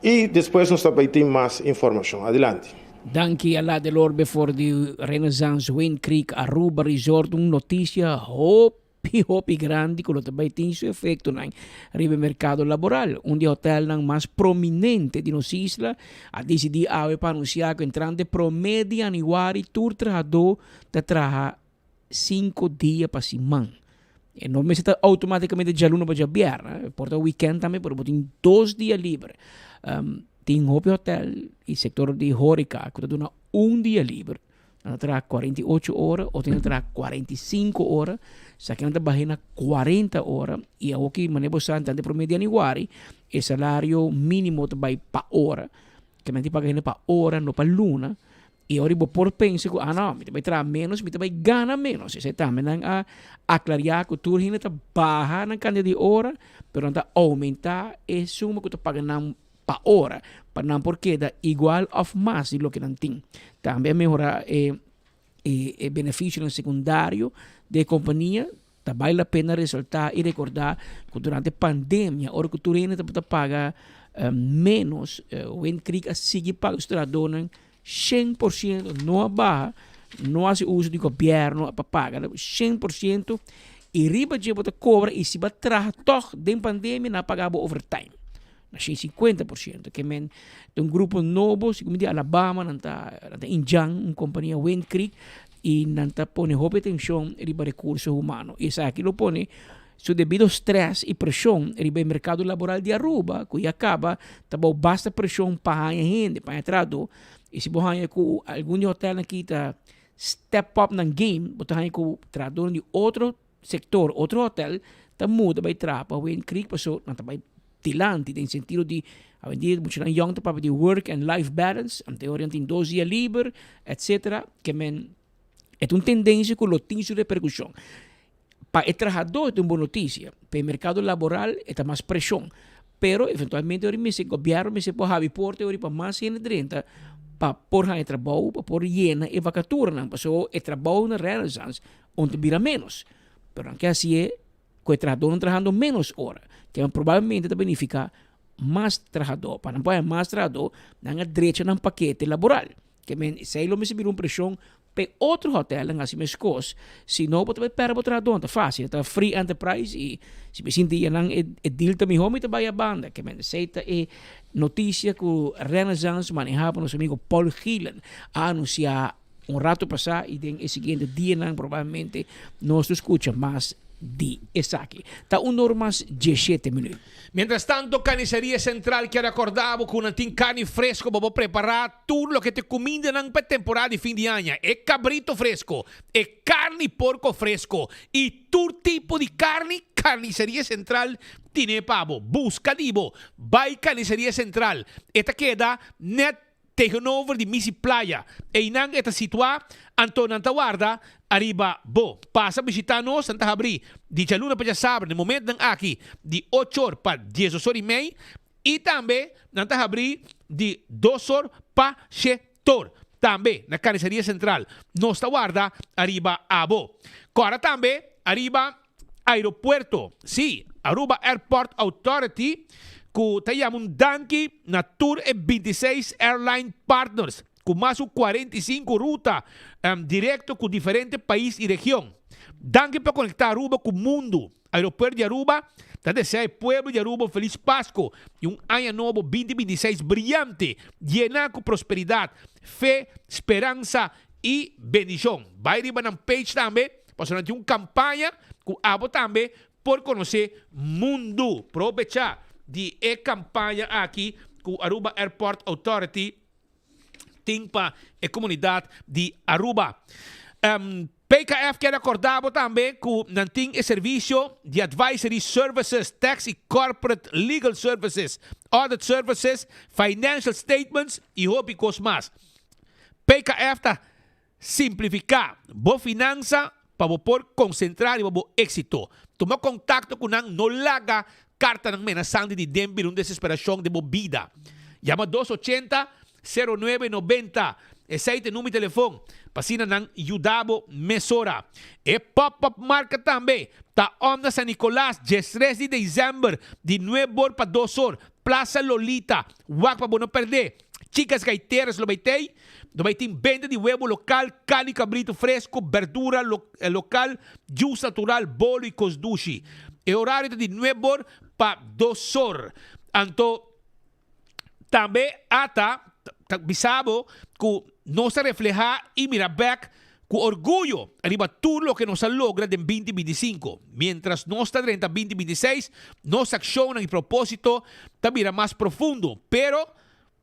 e depois nós também temos mais informação. Adelante. Danke alla dell'orbe for the Renaissance Wind-Creek Aruba Resort, notícia hopi grande que também tem seu efeito no mercado laboral. De hotel mais prominente de nossa isla a decidir para anunciar que entrante promedio anual tur trabajador de trabalhar 5 dias para semana. E não me está automaticamente de aluno para jabiar, porta weekend também, pero tem 2 dias livre. Tem hotel e sector de Horeca que dá 1 dia livre. Trabalha 48 horas ou tem que trabalhar 45 horas, sa que não trabalha 40 horas e o que maneira bastante de promedio anual, o salário mínimo vai para hora, que me paga para hora, não para luna. E ora vou por pensa que não, me vai trabalhar menos, me vai ganhar menos. Isso também a aclarar que tu ainda barra na quantidade de hora, pero não aumentar a suma que tu paga para hora, para não porque dá igual ou mais do que não tem. Também melhorar o benefício no secundário da companhia, vale a pena ressaltar e recordar que durante a pandemia, ora que tu ainda paga menos, o Wind-Creek sigue paga os trabalhadores 100% não barra, não faz uso do governo para pagar 100% e riba de botar cobra e se vai trabalhar de pandemia não pagava overtime. Nasce 50%, que men grupo novo, como de Alabama, nanta Injang, uma companhia Wind-Creek e nanta pone hope atenção riba recursos humanos. E essa aqui lo pone su debido stress e pressão riba o mercado laboral de Aruba, que acaba tabo basta pressão para a gente, para entrado. E se você com algum hotel aqui tá step up na game, você com trabalhador de outro setor, outro hotel, tá muda vai trapa, Wind-Creek passou, não tá vai tilante, no sentido de a vender muito na young para de work and life balance, am teoria tem 2 dias livre, etc. Que men é uma tendência que lo tem sua repercussão. Para o trabalhador é uma boa notícia, para o mercado laboral é mais pressão, pero eventualmente o governo se pode abrir porta para mais gente dentro para por o trabalho, para por llena e vacatura, não passou o trabalho na Renaissance onde vira menos, pero não que assim é que o trabalhador trabalhando menos horas, que provavelmente vai beneficiar mais trabalhador, para não pôr mais trabalhador na direita no paquete laboral, que se ele me se uma pressão para outro hotel, não assim mais coisas, se não pode perder o trabalhador, tá fácil, tá free enterprise e se me sentir não é deal também home tá vai a banda, que aceita é notícia que o Renaissance manejava nosso amigo Paul Gillen a anunciar rato passado e den o seguinte dia não provavelmente nós escuta mais de Esaki. Está 1:17 minutos. Mientras tanto, Carnicería Central que acordado con un carne fresco para preparar todo lo que te cominan para temporada de fin de año. É cabrito fresco, é carne porco fresco y todo tipo de carne. Carnicería Central tiene pavo. Busca divo. Vai Carnicería Central. Esta queda net tegenover de Missy Playa. E inang esta situada Anton Antawarda arriba bo. Passa a visitar-nos Santa Abri de Chaluna para sábado, no momento ng aqui de 8 horas para 10 horas e meia e também Santa Abri de 2 horas para 7 horas. Também na Carniceria Central. Nos Tawarda arriba abo. Agora também arriba aeropuerto. Sim, Aruba Airport Authority que tayamos danke na Tour e 26 Airline Partners com mais de 45 rutas direto com diferentes países e regiões. Danke para conectar Aruba com o mundo. Aeroporto de Aruba, te deseja o pueblo de Aruba feliz Páscoa e ano novo 2026 brilhante, lleno com prosperidade, fé, esperança e bendição. Vai arriba na page também, para uma campanha com abo também por conhecer mundo. Aproveitar de campanha aqui com Aruba Airport Authority Timpa e comunidade de Aruba. PKF quer acordar também com nanting e serviço de advisory services, tax e corporate legal services, audit services, financial statements e hobby mais. PKF está simplificar boa finança para por concentrar e para êxito. Toma contato com nang no laga carta ng menasang de Denver uma desesperação de bobida. Llama 280-0990. Esse é o número de telefone. Pasina ng Yudabo Mesora. E pop-up marca também. Ta Onda San Nicolás, 13 de dezembro, de 9 horas para 2 horas. Plaza Lolita. Huwag pa não perder. Chicas gaiteras lo baitei. No baitim venda de huevo local, carne cabrito fresco, verdura local, juice natural, bolo e cosdushi. E horário de 9 horas para 2 horas. Anto, também ata bisabo que nos refleja y mira back con orgullo arriba todo lo que nos logra en 2025. Mientras nos está en 2026, nos acciona y propósito también más profundo, pero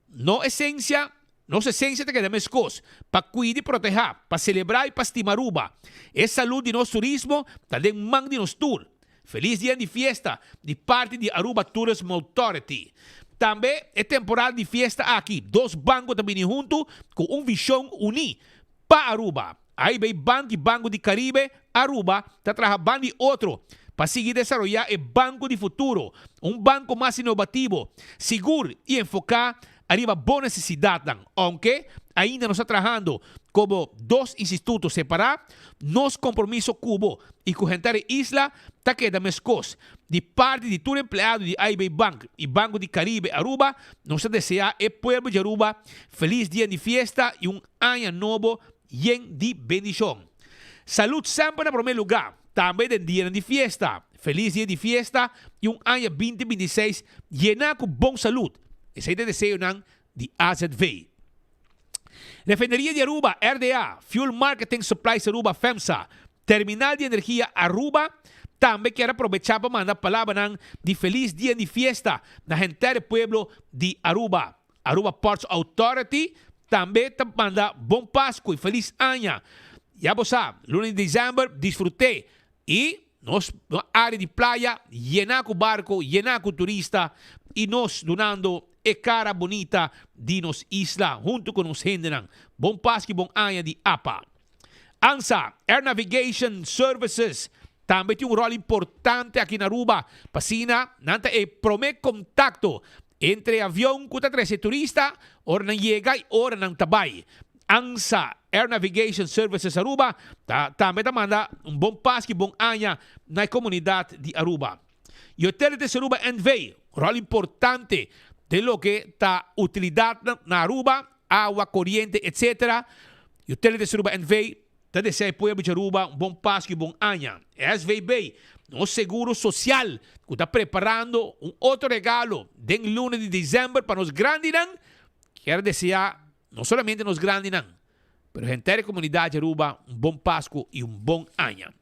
no esencia te quedamos cosas para cuidar y proteger, para celebrar y para estimar Aruba. Es salud de nuestro turismo, también man de nuestro tour. Feliz día de fiesta de parte de Aruba Tourism Authority. Também é temporada de fiesta aqui. 2 bancos também juntos com visão unida para Aruba. Aí vem Banco de Caribe, Aruba, está trabalhando de outro para seguir desarrollar o banco de futuro. Banco mais inovativo, seguro e enfocar arriba boa necessidade. Aunque ainda não está trabalhando como 2 institutos separados, nos compromisso cubo e com gente de isla está quedando mescos. De parte de todo empleado de IB Bank e Banco de Caribe Aruba, nos deseja o pueblo de Aruba feliz dia de fiesta e ano novo lleno de bendição. Salud sempre em primeiro lugar, também de dia de fiesta. Feliz dia de fiesta e ano 2026 lleno com bom saúde. Esse é o desejo de AZV. Refinería de Aruba, RDA, Fuel Marketing Supplies Aruba, FEMSA, Terminal de Energia Aruba, também quero aproveitar para mandar palavra de feliz dia de fiesta na gente do pueblo de Aruba. Aruba Ports Authority também te manda bom Páscoa e feliz ano. Já você sabe, lunes de dezembro, desfrutei. E nós, na área de praia, llenar com barco, llenar com turista e nós donando e cara bonita de nos isla, junto com os hendenan. Bom Páscoa e bom ano de APA. ANSA, Air Navigation Services, também tem rol importante aqui na Aruba. Pasina, nanta e promete contacto entre avião que está trazendo turista, ora não chega e ora não tabay. ANSA, Air Navigation Services Aruba, também manda bom Páscoa e bom ano na comunidade de Aruba. E Utilities Aruba NV, rol importante de lo que está utilidad na Aruba, agua, corriente, etc. Utilities Aruba NV, te desea el pueblo de Aruba bom Páscoa e bom ano. SVB, no seguro social, que está preparando outro regalo den lunes de dezembro para nos grandes. Quero desejar, não somente nos grandes, pero a gente da comunidade de Aruba bom Páscoa e bom ano.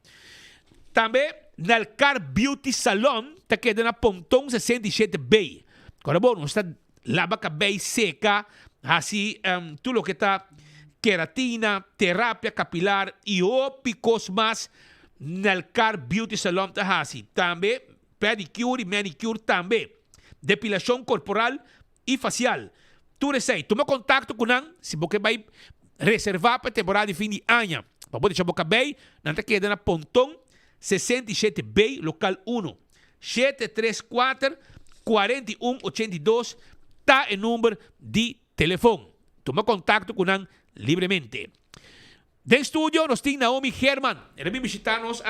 Também nel Car Beauty Salon, ta queda na Pontong 67B. Agora, bom, está lava cabelo seca, assim, tudo que está queratina, terapia capilar e picos mais nel Car Beauty Salon ta assim. Também pedicure e manicure também. Depilação corporal e facial. Tu recei, toma contato com nós, se você vai reservar para a temporada de fim de ano. Para poder chamar o cabelo, não te queda na Pontong 67B, local 1. 734-4182 está o número de telefone. Toma contato com nós livremente. Del estúdio, nós temos Naomi Herman. Ela vem visitar-nos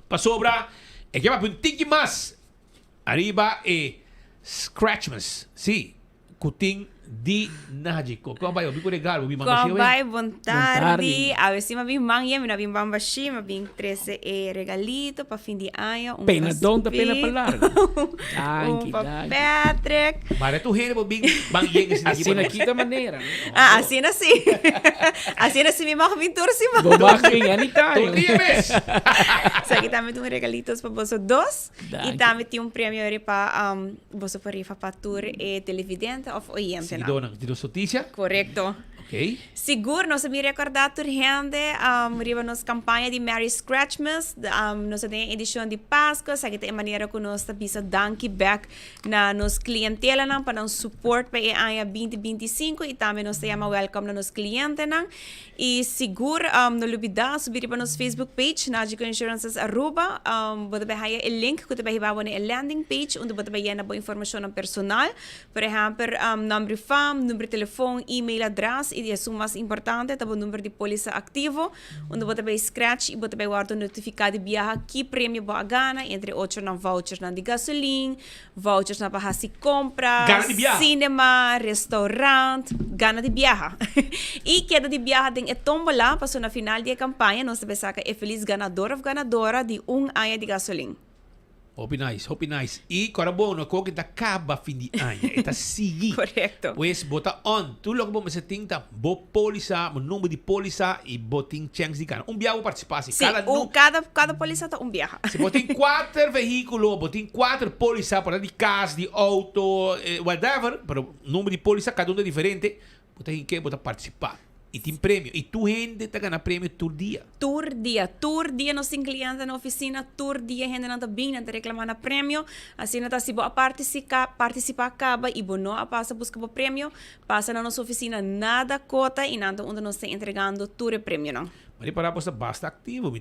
para sobra. E que vai para um tique mais. Arriba Scratchmas. Sim. Kuting di Najiko. Como vai? Obi ko regalo. Obi mga Como vai? Bom tarde. A ver si mabing mangya, minabing bambashi, mabing 13 regalito para fim de ano. Pena donda, pena palarga. Patrick. Para tu gente, bobing bangyeng assim naquita maneira. Ah, assim assim. Assim assim me marca pintura si mo. Bobaking anytime. Todo dia mes. So aqui também tem regalitos para você dois. E também tem prêmio para você para rifa para tour e televidente of oyente. Di dos notícia? Correcto. Ok. Seguro, nós me recordar tur gente, riba nos campanha de Merry Scratchmas, nós tem edição de Páscoa, sa kita maneira que nós bisa danke back na nos clientela nang para nos support pa ano 2025 e também nós temos welcome na nos cliente nang e seguro no lubida subir pa nos Facebook page Nagico Insurances Aruba, bota ba haya el link que te ba hibawa ni el landing page onde bota ba yana bo informação personal, por exemplo, número de FAM, número de telefone, e-mail address e isso mais importante, tá o número de polícia ativo, onde você vai scratch e você vai guardar notificado de viagem que prêmio boa gana, entre outros na vouchers na de gasolina, vouchers na para se compra, cinema, restaurante, gana de viagem. E queda de viagem tem tombola, passou na final da campanha, nós vai sacar é feliz ganador ou ganadora de ano de gasolina. Hope nice. E agora bom, no que está acaba fim de ano, está seguir. Correto. Pues bota on, tu logo bom você tem tá bo polícia, o número de polícia e botin chance de cara. Biago participar se cada polícia tá viaja. Se botin 4 veículos, botin 4 polícia para de casa, de auto, whatever, pero número de polícia cada um é diferente. Botin que bota participar. E tem prêmio. E tu gente tá ganhando prêmio todo dia. Tour dia nós tem cliente na oficina, tour dia gente não tá bem, não tá reclamando prêmio. Assim não tá se boa participar acaba e não a passa buscar o prêmio, passa na nossa oficina nada cota e nada onde nós está entregando tour e prêmio não. Mas para você basta ativo,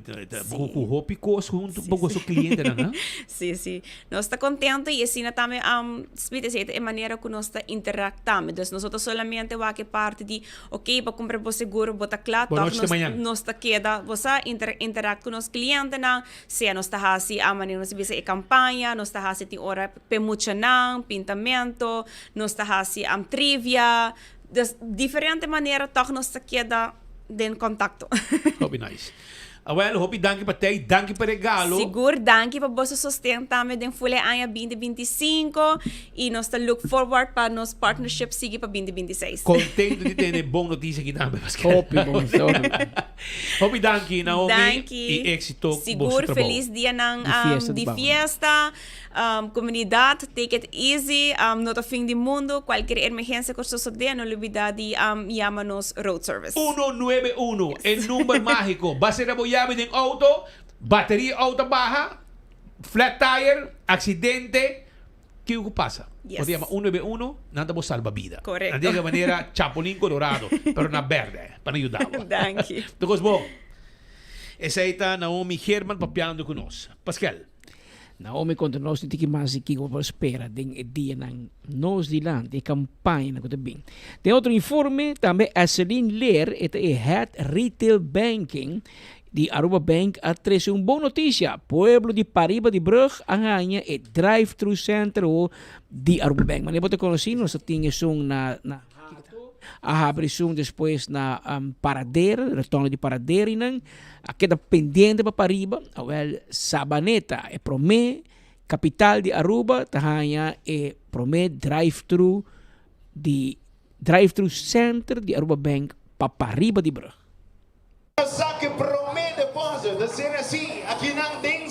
com roupa e coisa junto com o cliente, não? Sim. Nós está contente e assim também é maneira que nós está interactando. Então nós estamos solamente que parte de para comprar o seguro, botar claro, nós está queda, você interacta com os clientes não, se nós está assim a maneira nós bisa campanha, nós está assim tem hora pemucha não, pintamento, nós está assim trivia, de diferente maneira toch nós está queda den contacto. Hope nice. Well, hope danke para te, danke para regalo. Seguro, danke para você sustentar me den full ano 2025 e nós está look forward para nos partnership seguir para 2026. Contento de ter boa notícia aqui também. Hope danke Naomi e êxito. Seguro, feliz dia de fiesta. Comunidade, take it easy, not a fim de mundo, qualquer emergência que você tenha, não olvidar de chamar-nos road service. 191, el número mágico. Va a ser apoyado en auto, batería auto baja, flat tire, accidente. ¿Qué pasa? Yes. Podemos llamar 191, nada vos salva vida. Correcto. De manera Chapulín Colorado, pero na verde, para ayudar. Thank you. Entonces, bom, essa aí está Naomi Herman papiando conosco. Pascal. Naomi conta nós não tem mais aqui como espera den dia nang nós de lá de campanha na coisa bem. Tem outro informe também a Celine Lear é Head Retail Banking de Aruba Bank a trazer boa notícia. Pueblo de Pariba de Brug ganha e drive-thru center de Aruba Bank. Mas você conhece nós tínhamos na a abrição depois na paradeira, retorno de paradeira, e queda pendente para Pariba, Sabaneta, é promê, capital de Aruba, tahanya é promê drive-thru center de Aruba Bank para Pariba de Brug. Sa que promê depósito, de ser assim, aqui não tem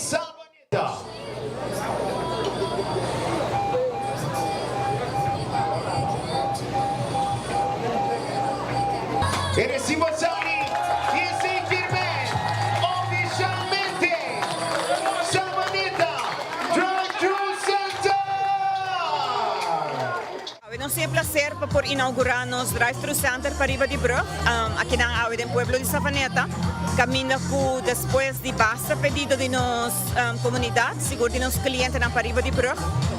por inaugurar nos drive-thru center para Riva de Brug, aqui na área do pueblo de Savaneta. Caminho que depois de basta pedido de nos comunidade, seguro de nos clientes na Riva de Brug,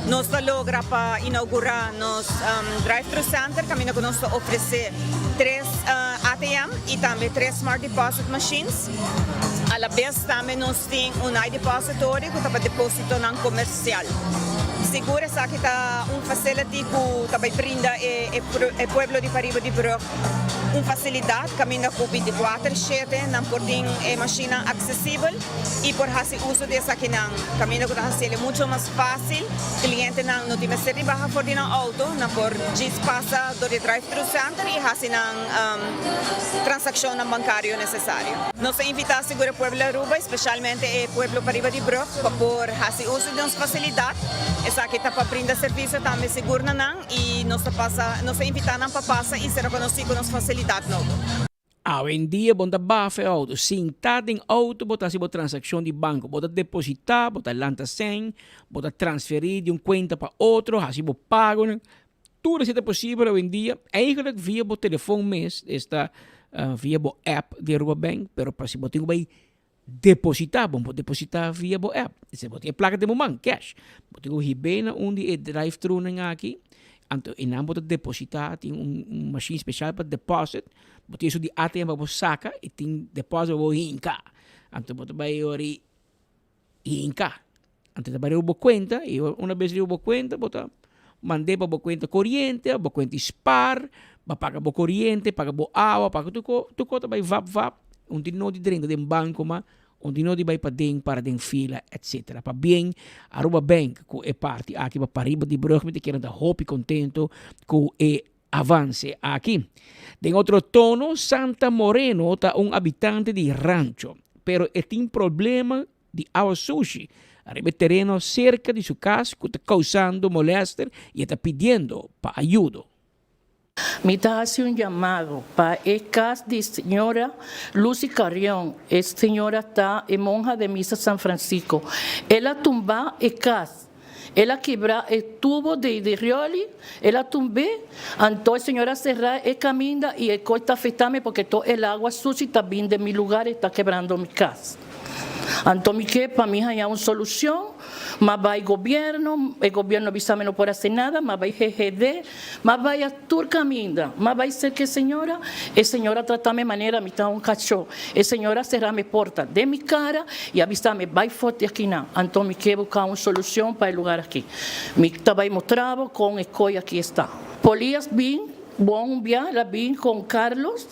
nós logra para inaugurar nos drive-thru center, caminho que nós oferecer 3 ATM e também 3 smart deposit machines. A la vez também nós temos iDepository que está deposito não comercial. Seguro sa kita facility que também brinda o pueblo de Riva de Brug facilidade, caminho com 24/7, não por ter máquina acessível e por fazer uso dessa aqui não, caminho que é muito mais fácil, cliente não tem que ser baixar por dentro auto, não por just passa do drive-thru center e fazer transação bancária necessária. Nós invitamos seguro o pueblo de Aruba, especialmente o pueblo de Riva de Brug, para por fazer uso de nossa facilidade. Essa aqui está para brindar serviço também seguro não e nós invitamos para passar e ser reconhecido com nossa facilidade novo. Hoje em dia, bota bafe auto, sentado em auto, bota se transação de banco, bota depositar, bota lanta sem, bota transferir de conta para outro, assim bo pago, né? Tudo isso é possível hoje em dia, eigenlijk via o telefone mesmo, está via o app de Aruba Bank, pero para se botar vai depositar, bom, depositar via o app, se botar placa de momento, cash, botar o ribena onde é drive-thru aqui. Anto inam bota depositar, tem machine especial para deposit, bota isso de ATM para saca e tem deposit para hinca. Anto bota vai ori hinca. Anto da bareu conta e uma vez eu conta, bota mandei para conta corrente, para conta spar, para pagar bo corrente, pagar bo água, pagar tu conta vai vap, não de dentro de banco mas onde não vai para den fila, etc. Para bem, Aruba Bank, que é parte aqui para Riva de Brug, me quero dar hope contento com o avance aqui. De outro tono, Santa Moreno está habitante de rancho, pero tem problema de agua sushi. Arriba terreno cerca de sua casa que está causando molestia e está pedindo para ajuda. Me hace un llamado para el caso de señora Lucy Carrión. Esta señora está en monja de misa San Francisco. Ella tumba el caso. Ella quebra el tubo de rioli. Ella tumbé. Entonces señora cerrar el camino y el coche está afectando porque todo el agua sucia está viendo de mi lugar y está quebrando mi casa. Entonces, que para mí hay una solución, más va el gobierno avisa no puede hacer nada, más va el GGD, más va a todo camino, más va a ser que señora trata de manera, me está un cachorro, señora cerrar mi puerta de mi cara y avisarme, va fuerte aquí no. Entonces, que buscar una solución para el lugar aquí. Me estaba mostrando con el coy aquí está. Polías bien, buen día, la vin con Carlos,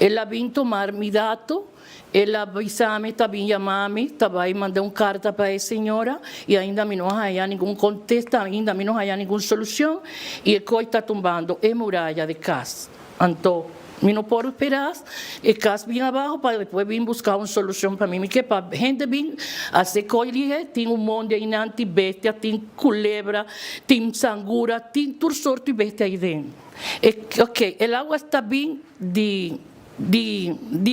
él vin tomar mi dato. Ela avisame, também chamame, também mandei uma carta para a senhora e ainda não há nenhum contexto, ainda não há nenhuma solução e o coi está tombando a muralha de casa. Então, não posso esperar, a casa vem abaixo para depois vir buscar uma solução para mim. Porque para a gente vir a se colher, tem monte de anti-bestia, tem culebra, tem sangura, tem toda sorte de bestia aí dentro. Ok, a água está bem de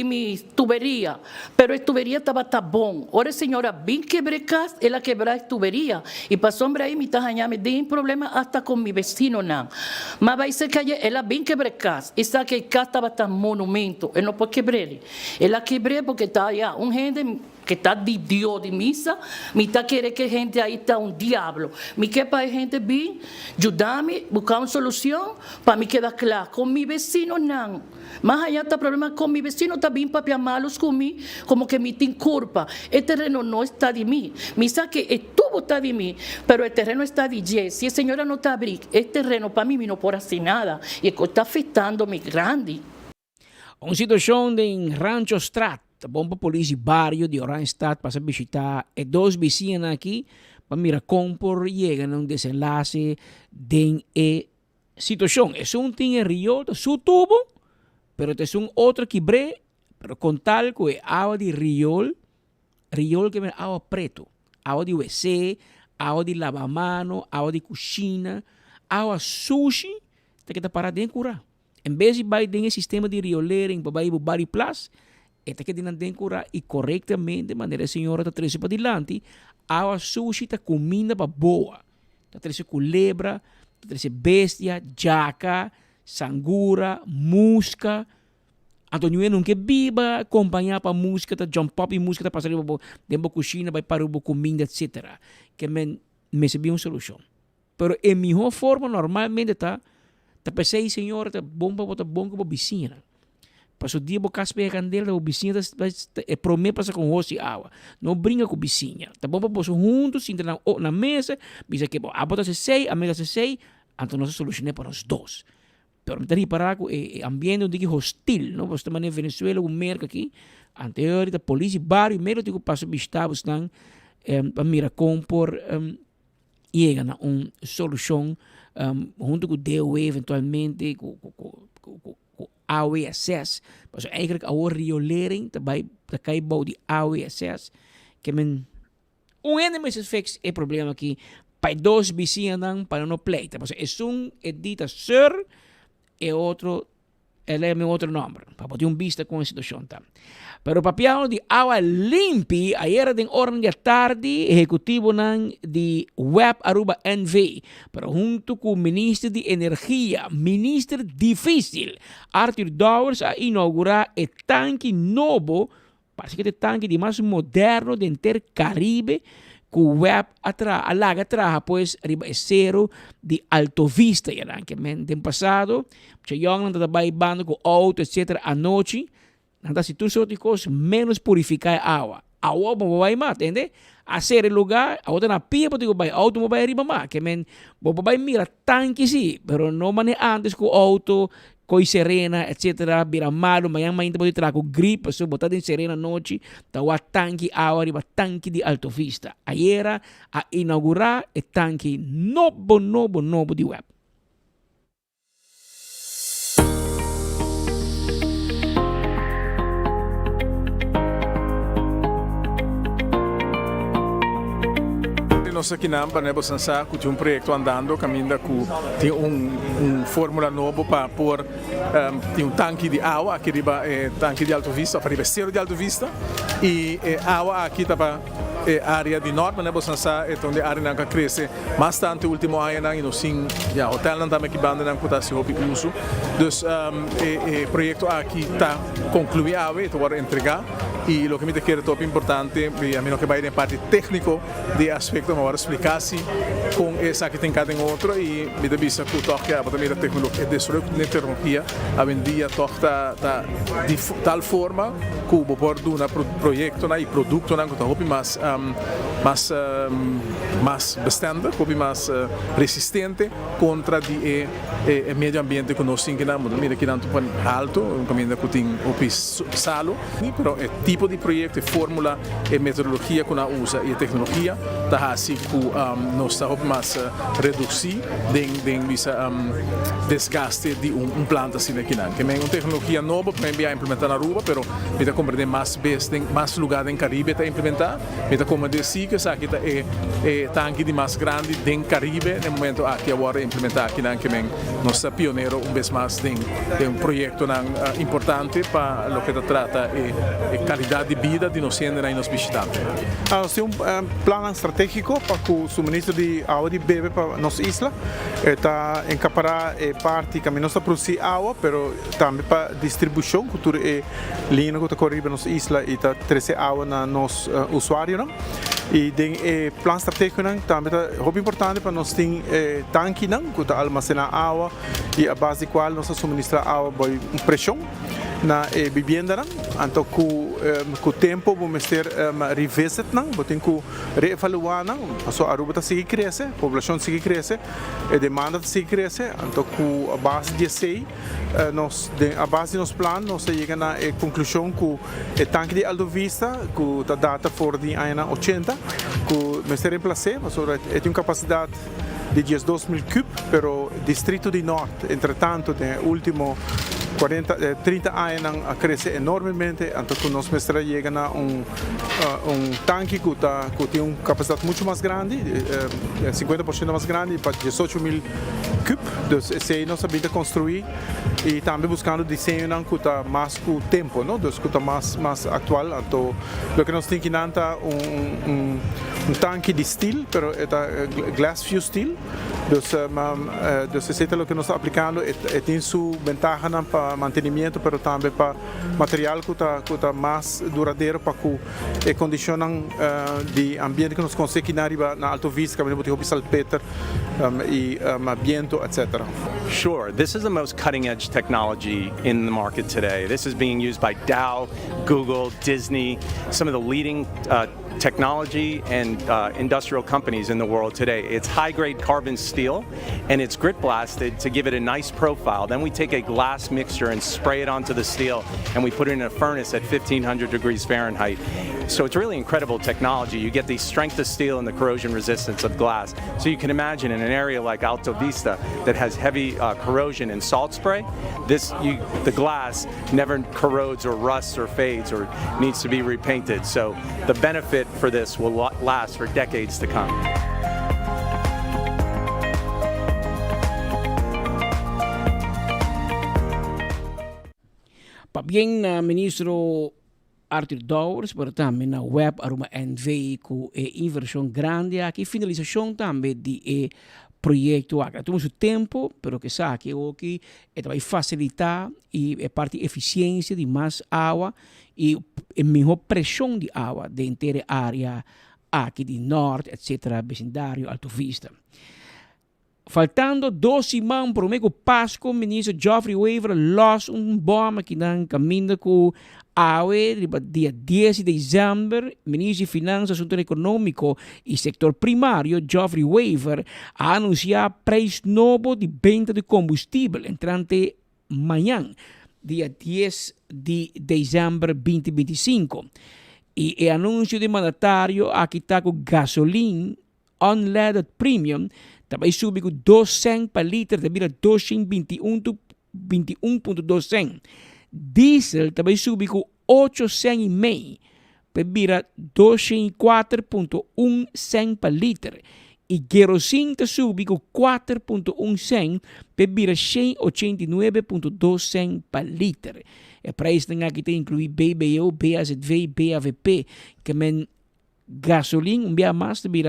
mi tubería, pero la tubería estaba tan bom. Ahora señora, bien quebré casa, ella quebró la tubería y pasó hombre ahí, me está me de un problema hasta con mi vecino no. Mas vai ser que ella bien quebré casa, y sabe que el casa estaba tan monumento, él no puede quebrar. Ella quebré porque está allá, un gente que está de Dios de misa, me está querendo que gente aí está um diabo. Me quer para a gente vir, ajudar-me, buscar uma solução, para me quedar claro. Com meu vecino, não. Mas aí está problema com meu vecino, está bem para malos comigo, como que me tem culpa. O terreno não está de mim. Me sabe que o tubo está de mim, mas o terreno está de Jess. Se a senhora não está abrindo, o terreno para mim não pode fazer nada. E está afetando-me grande. Uma situação em Rancho Strat. Bom para polícia barrio de Oranjestad para visitar e dois vizinhos aqui para mirar como chegar a um desenlace de situação. É um tem rio, su tubo, pero é um outro quebré, pero com tal que é água de riol que é água preto, água de WC, água de lavamano, água de cozinha, água sushi, tem que estar parado de curar. Em vez de vai ter sistema de rioleira em babai body plus, esta que tienen que curar y correctamente de manera señora está trazer para adelante a sushi está comida para boa está trazer culebra está trazer bestia jaca sangura, música. Antonio nunca biba, acompanhar para música, tá jump up e música, tá passar dentro da cozinha, vai para o comida, etc. Que me sabia uma solução. Pero em melhor forma, normalmente tá pensei, senhora, tá bom para a vizinha. Passo o dia, vou casper a candela, a vizinha promete passar com rosto e água. Não brinca com a vizinha. Tá bom para pôr juntos, sentar na mesa, bisa que a bota se sei, a mesa se sei, então nós solucionamos para os dois. Pero me reparar que o ambiente é hostil, não? Você também em Venezuela, o mercado aqui, anterior, a polícia, barrio, meio que passa bistavo, estão a mirar compor, chega a uma solução, junto com o DOE, eventualmente, com AOSS. Mas eigenlijk a riolering, daarbij bouw die AOSS, que ene meses fix é problema aqui, para dois vizinhos para não pleita. Mas é dita ser, é outro, ele é meu outro nome, para poder vista com a situação. Tá? Pero papiano de água limpa, ayer de hora da tarde, executivo de web Aruba NV, pero junto com o ministro de Energia, ministro difícil, Arthur Dowers, a inaugurar o tanque novo, parece que é o tanque de mais moderno de Caribe, que o web alaga atrás, pois arriba é zero de Alto Vista, que no passado, eu estava bando com auto, etc., à noite, nada se tu só coisas menos purificar a água. A água não vai mais, entende? A ser lugar, a outra na pia pode vai auto não vai arriba mais, que men vai mira tanque sim, pero não mane antes com auto, com serena, etc. Vira malo, mas ainda pode trazer com gripe, so botar em serena noite, tá o tanque água arriba tanque de Alto Vista. Aí era a inaugurar o tanque novo de web. Nós aqui na Ampa, Sansa, que tem um projeto andando, caminho tem fórmula nova para pôr tem um tanque de água, aqui arriba tanque de Alto Vista, para arriba zero de Alto Vista, e água aqui está para área de norte, Sansa, é onde a área que cresce bastante, o último ano, e nós sim, hotel não também que banda não está se uso, então o projeto aqui está concluído, está agora entregar. E o que me quer top importante, a mim que vai na parte técnico de aspecto, mas agora explicar-se com essa que tem cada outro e me dá vista que o toque a também da tecnologia de tecnologia a vendia toca de tal forma que o pode dar projeto e produto que está mais bestendig, mais resistente contra o meio ambiente que nós temos que não alto, um caminho que tem o salo, mas tipo de projeto, fórmula e metodologia que nós usa e tecnologia, tá assim que nós estamos mais reduzir desgaste de planta assim aqui não. Que é uma tecnologia nova para enviar implementar na Aruba, pero me dá como de mais lugar em Caribe para implementar, me dá como dizer que aqui é tanque de mais grande em Caribe no momento aqui agora implementar aqui não que nós somos pioneiro vez mais de projeto importante para o que trata qualidade de vida de nós e nos visitantes. Nós temos plano estratégico para o suministro de água de bebê para nossa isla. Está encaparar parte que nós produzir água, mas também para distribuição, que é linha que corre para nossa isla e está trazer água na nosso usuário. E o plano estratégico também é muito importante para nós ter tanque que está armazenar água e a base do qual nós suministrar água by pressão na vivenda, então com o tempo vamos ter revisit, vamos ter que reevaluar, a Aruba está seguir crescer, a população seguir crescer, a demanda seguir crescer, então com a base de sei, a base do nosso plano, nós chegamos na conclusão que o tanque de Alto Vista, que a data for de ano 80, que vamos ter reemplacer, mas tem uma capacidade de 12.000 cubos, pero o distrito de norte, entretanto, tem o último 30 anos cresce enormemente, então nós chegamos a tanque que tem uma capacidade muito mais grande, 50% mais grande, para 18.000 cubos. Então, esse nós sabemos construir e também buscando desenho que está mais com o tempo, então que está mais atual. Então, o que nós temos que é tanque de steel, pero é glass fuse steel, Dus esse é o que nós estamos aplicando e tem sua vantagem para mantenimento, mas também para material que está mais duradouro para que condicionam de ambiente que nós conseguimos na Alto Vista, que nós temos salpeter e ambiente, etc. Sure, this is the most cutting-edge technology in the market today. This is being used by Dow, Google, Disney, some of the leading technology and industrial companies in the world today. It's high-grade carbon steel, and it's grit blasted to give it a nice profile. Then we take a glass mixture and spray it onto the steel, and we put it in a furnace at 1,500 degrees Fahrenheit. So it's really incredible technology. You get the strength of steel and the corrosion resistance of glass. So you can imagine in an area like Alto Vista that has heavy corrosion and salt spray, the glass never corrodes or rusts or fades or needs to be repainted. So the benefit for this will last for decades to come. Bien, ministro Arthur Dowers, pero também na web aruma NV com inversão grande aqui, finalização também de projeto aqui. Temos o tempo, pero que sabe que aqui vai facilitar e é parte eficiência de mais água e melhor pressão de água dentro da área aqui de norte, etc., vecindário, Alto Vista. Faltando 2 semanas para o meio Páscoa, o ministro Geoffrey Weaver lançou bomba que não caminha com água dia 10 de dezembro. O ministro de Finanças, Assunto Econômico e Setor Primário, Geoffrey Weaver, anunciou preço novo de venda de combustível entrante amanhã, dia 10 de dezembro 2025. E o anúncio de mandatário aqui está com gasolina unleaded premium também subiu com 2 cents per litro, também 221.2 cents. Diesel também subiu com 8 cents e meio, também 204.1 cents per litro. E kerosene subiu com 4.1 cents, também 189.2 cents per litro. O preço aqui tem inclui BBO, BAZV e BAVP, que men gasolina dia mais também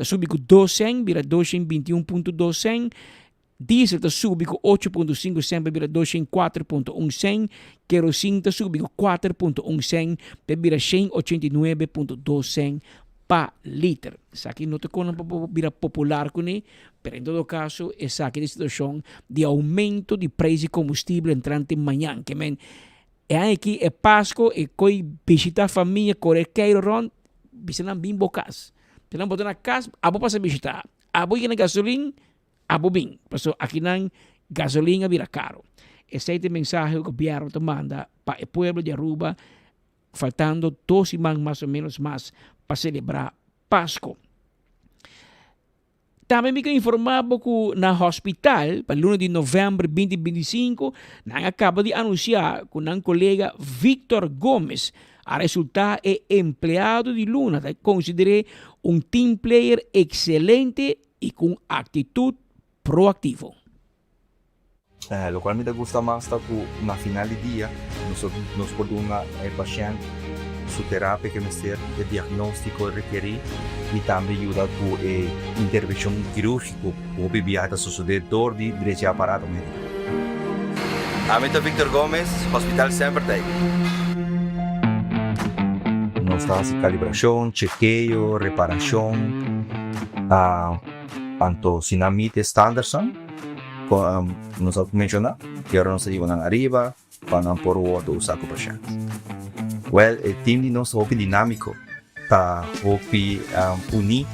subiu com 2 cents, vira 221.2 cents. Diesel subiu com 8.5 cents, vira 204.1 cents. Kerosene subiu com 4.1 cents, vira 189.2 cents per litro. Essa aqui não tem como virar popular com ele, mas em todo caso, essa aqui é a situação de aumento de preço de combustível entrante amanhã. Que men é aqui é Páscoa e coi visitar a família, correr queiro ron, visitar bem bocas. Tenang botar na casa, abo pa sa bisita. Abo yung gasolina, abo bing. Paso aqui não gasolina vira caro. Esse é o mensaje que o governo manda para o pueblo de Aruba, faltando 2 semanas mais ou menos mais para celebrar Páscoa. Também me informavo que na hospital, para o lunes de novembro 2025, acaba de anunciar que um colega Victor Gomes a resultar é empleado de Luna. Consideré um team player excelente e com atitude proactiva. Lo cual me gusta más que na final do dia nós podemos paciente sua terapia que ser o diagnóstico requerir e também ajuda com a intervenção quirúrgica ou viajar suceder dor de direito aparato médico. Amito Victor Gomes, Hospital Sempre Day. Nós fazemos calibração, chequeio, reparação, tanto sinamite standard, nós vamos mencionar, que agora nós estamos arriba, para por o outro usar com o paciente. Well, o time de nós é dinâmico, está unir,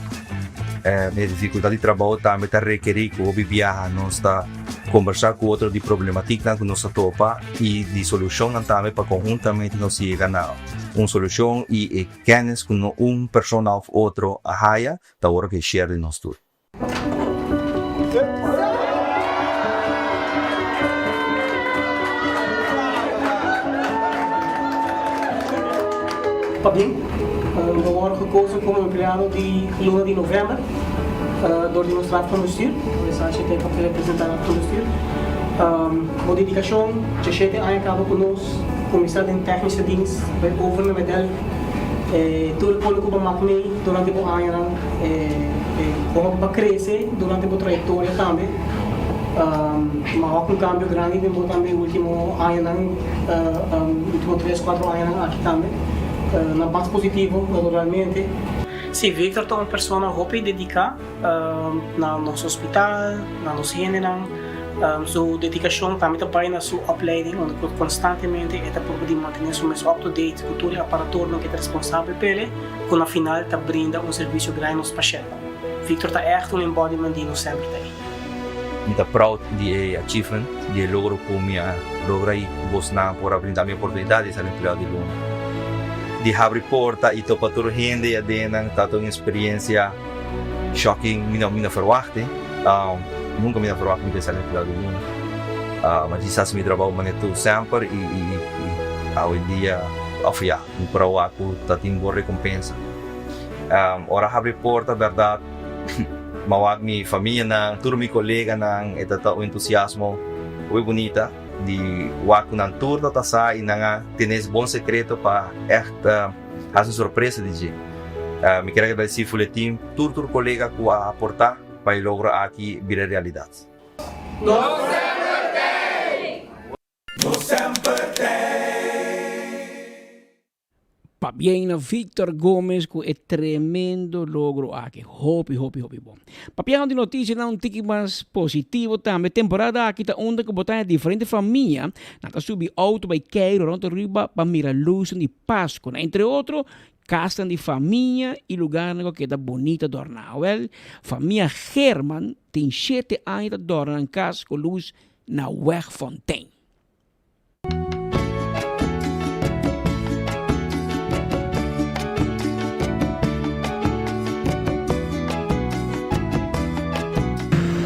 a dificuldade de trabalho também está requerir que o viajar, nós está conversar com outro de problemática que nós topa e de solução também para conjuntamente nós chegar a uma solução e kennis com pessoa ou outro a haya, da hora que share de nós tudo. Bem, we worden gekozen como empleado de Luna de novembro door de nosso raad van bestuur. Dus als je het hebt representar raad van bestuur. Met dedicatie, je zit aangekabeld con ons, commissaris in technische dienst, bij overnemen met Tudo polo que makni durante o ano como para crescer durante a trajetória também. Mas um cambio grande também no último ano, último 3-4 anos aqui também, na parte positivo naturalmente. Sim, Victor é uma pessoa que dedica na nosso hospital, na nossa gênero. Sua dedicação também está na sua opleiding, onde constantemente está procurando manter o mais up-to-date com todo o aparato que é responsável por ele, quando na final está brinda serviço grande aos pacientes. Victor está echt embodiment que nós sempre temos. Muito proud de achievement, de logro que minha logra e buscar por brindar minha oportunidade de ser empregado de Luna. De abrir porta e topa toda gente e adenan, tato uma experiência shocking, minha verwachting. Nunca me naforwak mi ser empregado de Luna. Mas quizás mi trabalho maneto sempre e hoje em dia afia, mi provar que tá tendo boa recompensa. Ora abre porta, verdade. Mawag mi família nang, tudo mi colega nang, eta o entusiasmo, oi bonita, de waku nang turno tasa e nang tienes bom secreto para echt hacer surpresa de gente. Me quero agradecer ao team, todo colega que a aportar para lograr aqui virar realidade. No sempre tem. Pa bien na Victor Gomes com tremendo logro aqui. Hopi bom. Pa piano de notícia na tiki mais positivo também. Temporada aqui tá onde que botar diferente família. Na tá subir auto by Cairo, rond riba pa mira luz de Páscoa. Entre outros, casa de família e lugar que é bonita dornar. Well, família Herman tem 7 anos de dornar em casa com luz na Wegfontein.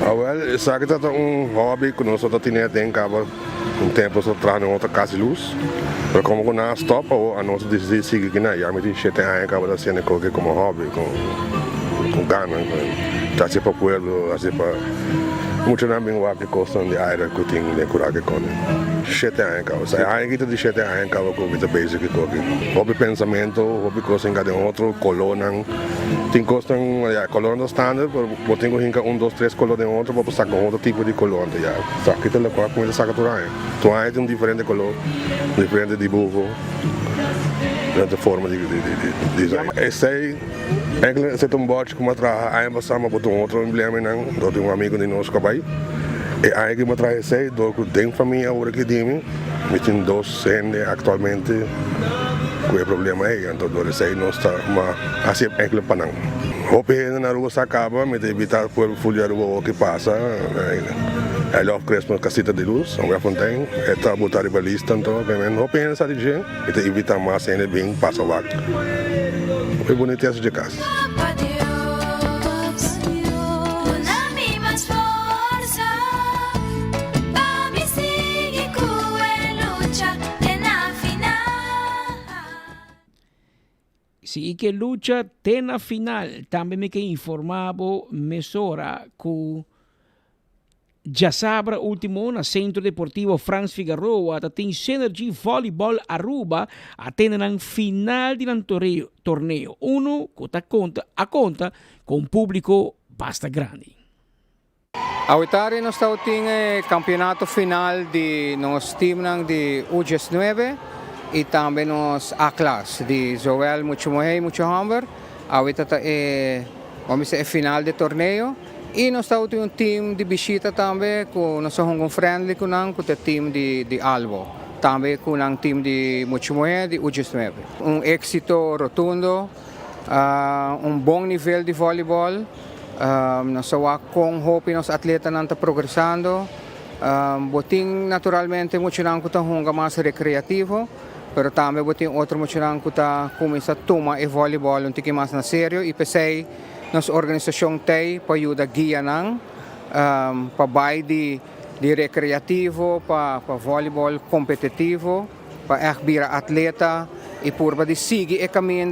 Well, sabe que é hobby que nós só tinha em cabo tempo só traz outra casa de luz. Mas como não stop a nós decidimos que não, já me disse que tem cabo da cena como hobby, com gana, já se para pueblo, assim para muito não bem o que custa de área que tem de curar que com. Sete anos cabo, sai aí que de 7 anos cabo com vida basic que hobby pensamento, hobby coisa em cada outro colônia. Tem costa color no standard, mas tem que hincar 1, 2, 3 color de outro para sacar outro tipo de color. Já, sabe que ele coloca com ele saca tudo aí. Tu aí tem diferente color, diferente dibujo, diferente forma de design. Esse aí, é um bote que me traz aí passar mas botou outro emblema não, do tem amigo de nós que vai. E aí que me traz esse aí, do tem família agora que tem, me tem 2 gente atualmente. Qual problema é? Então, esse aí não está, mas assim é que para não. Hope na rua se acaba, mas evitar por folhar o que passa. I love Christmas casita de luz, a Wegfontein. Está botar a lista, então, hope nessa de gente, e evitar mais ainda bem passa o vaca. É bonito essa de casa. Sí, que lucha tem na final. Também me que informavo mesora que já sabra último na Centro Deportivo Franz Figueroa tem Synergy Volleyball Aruba atende na final do torneio. Uno que conta com público bastante grande. Agora nós estamos em campeonato final de nosso time de U19 e também nos A-class de Joel muito hammer. Agora vamos ser final de torneio e nós estamos em time de visita também com nós somos friendly com o time de Albo, também com o time de Muchimoé de U19. Êxito rotundo, bom nível de voleibol. Nós com hope nos atletas não estão progressando. Boting naturalmente muito não está mais recreativo. Pero também botem outro motivo que está começando a tomar o voleibol um pouco mais na sério e pensei nossa organização tem para ajudar guia não para bair de recreativo para voleibol competitivo para virar atleta e por para seguir a caminho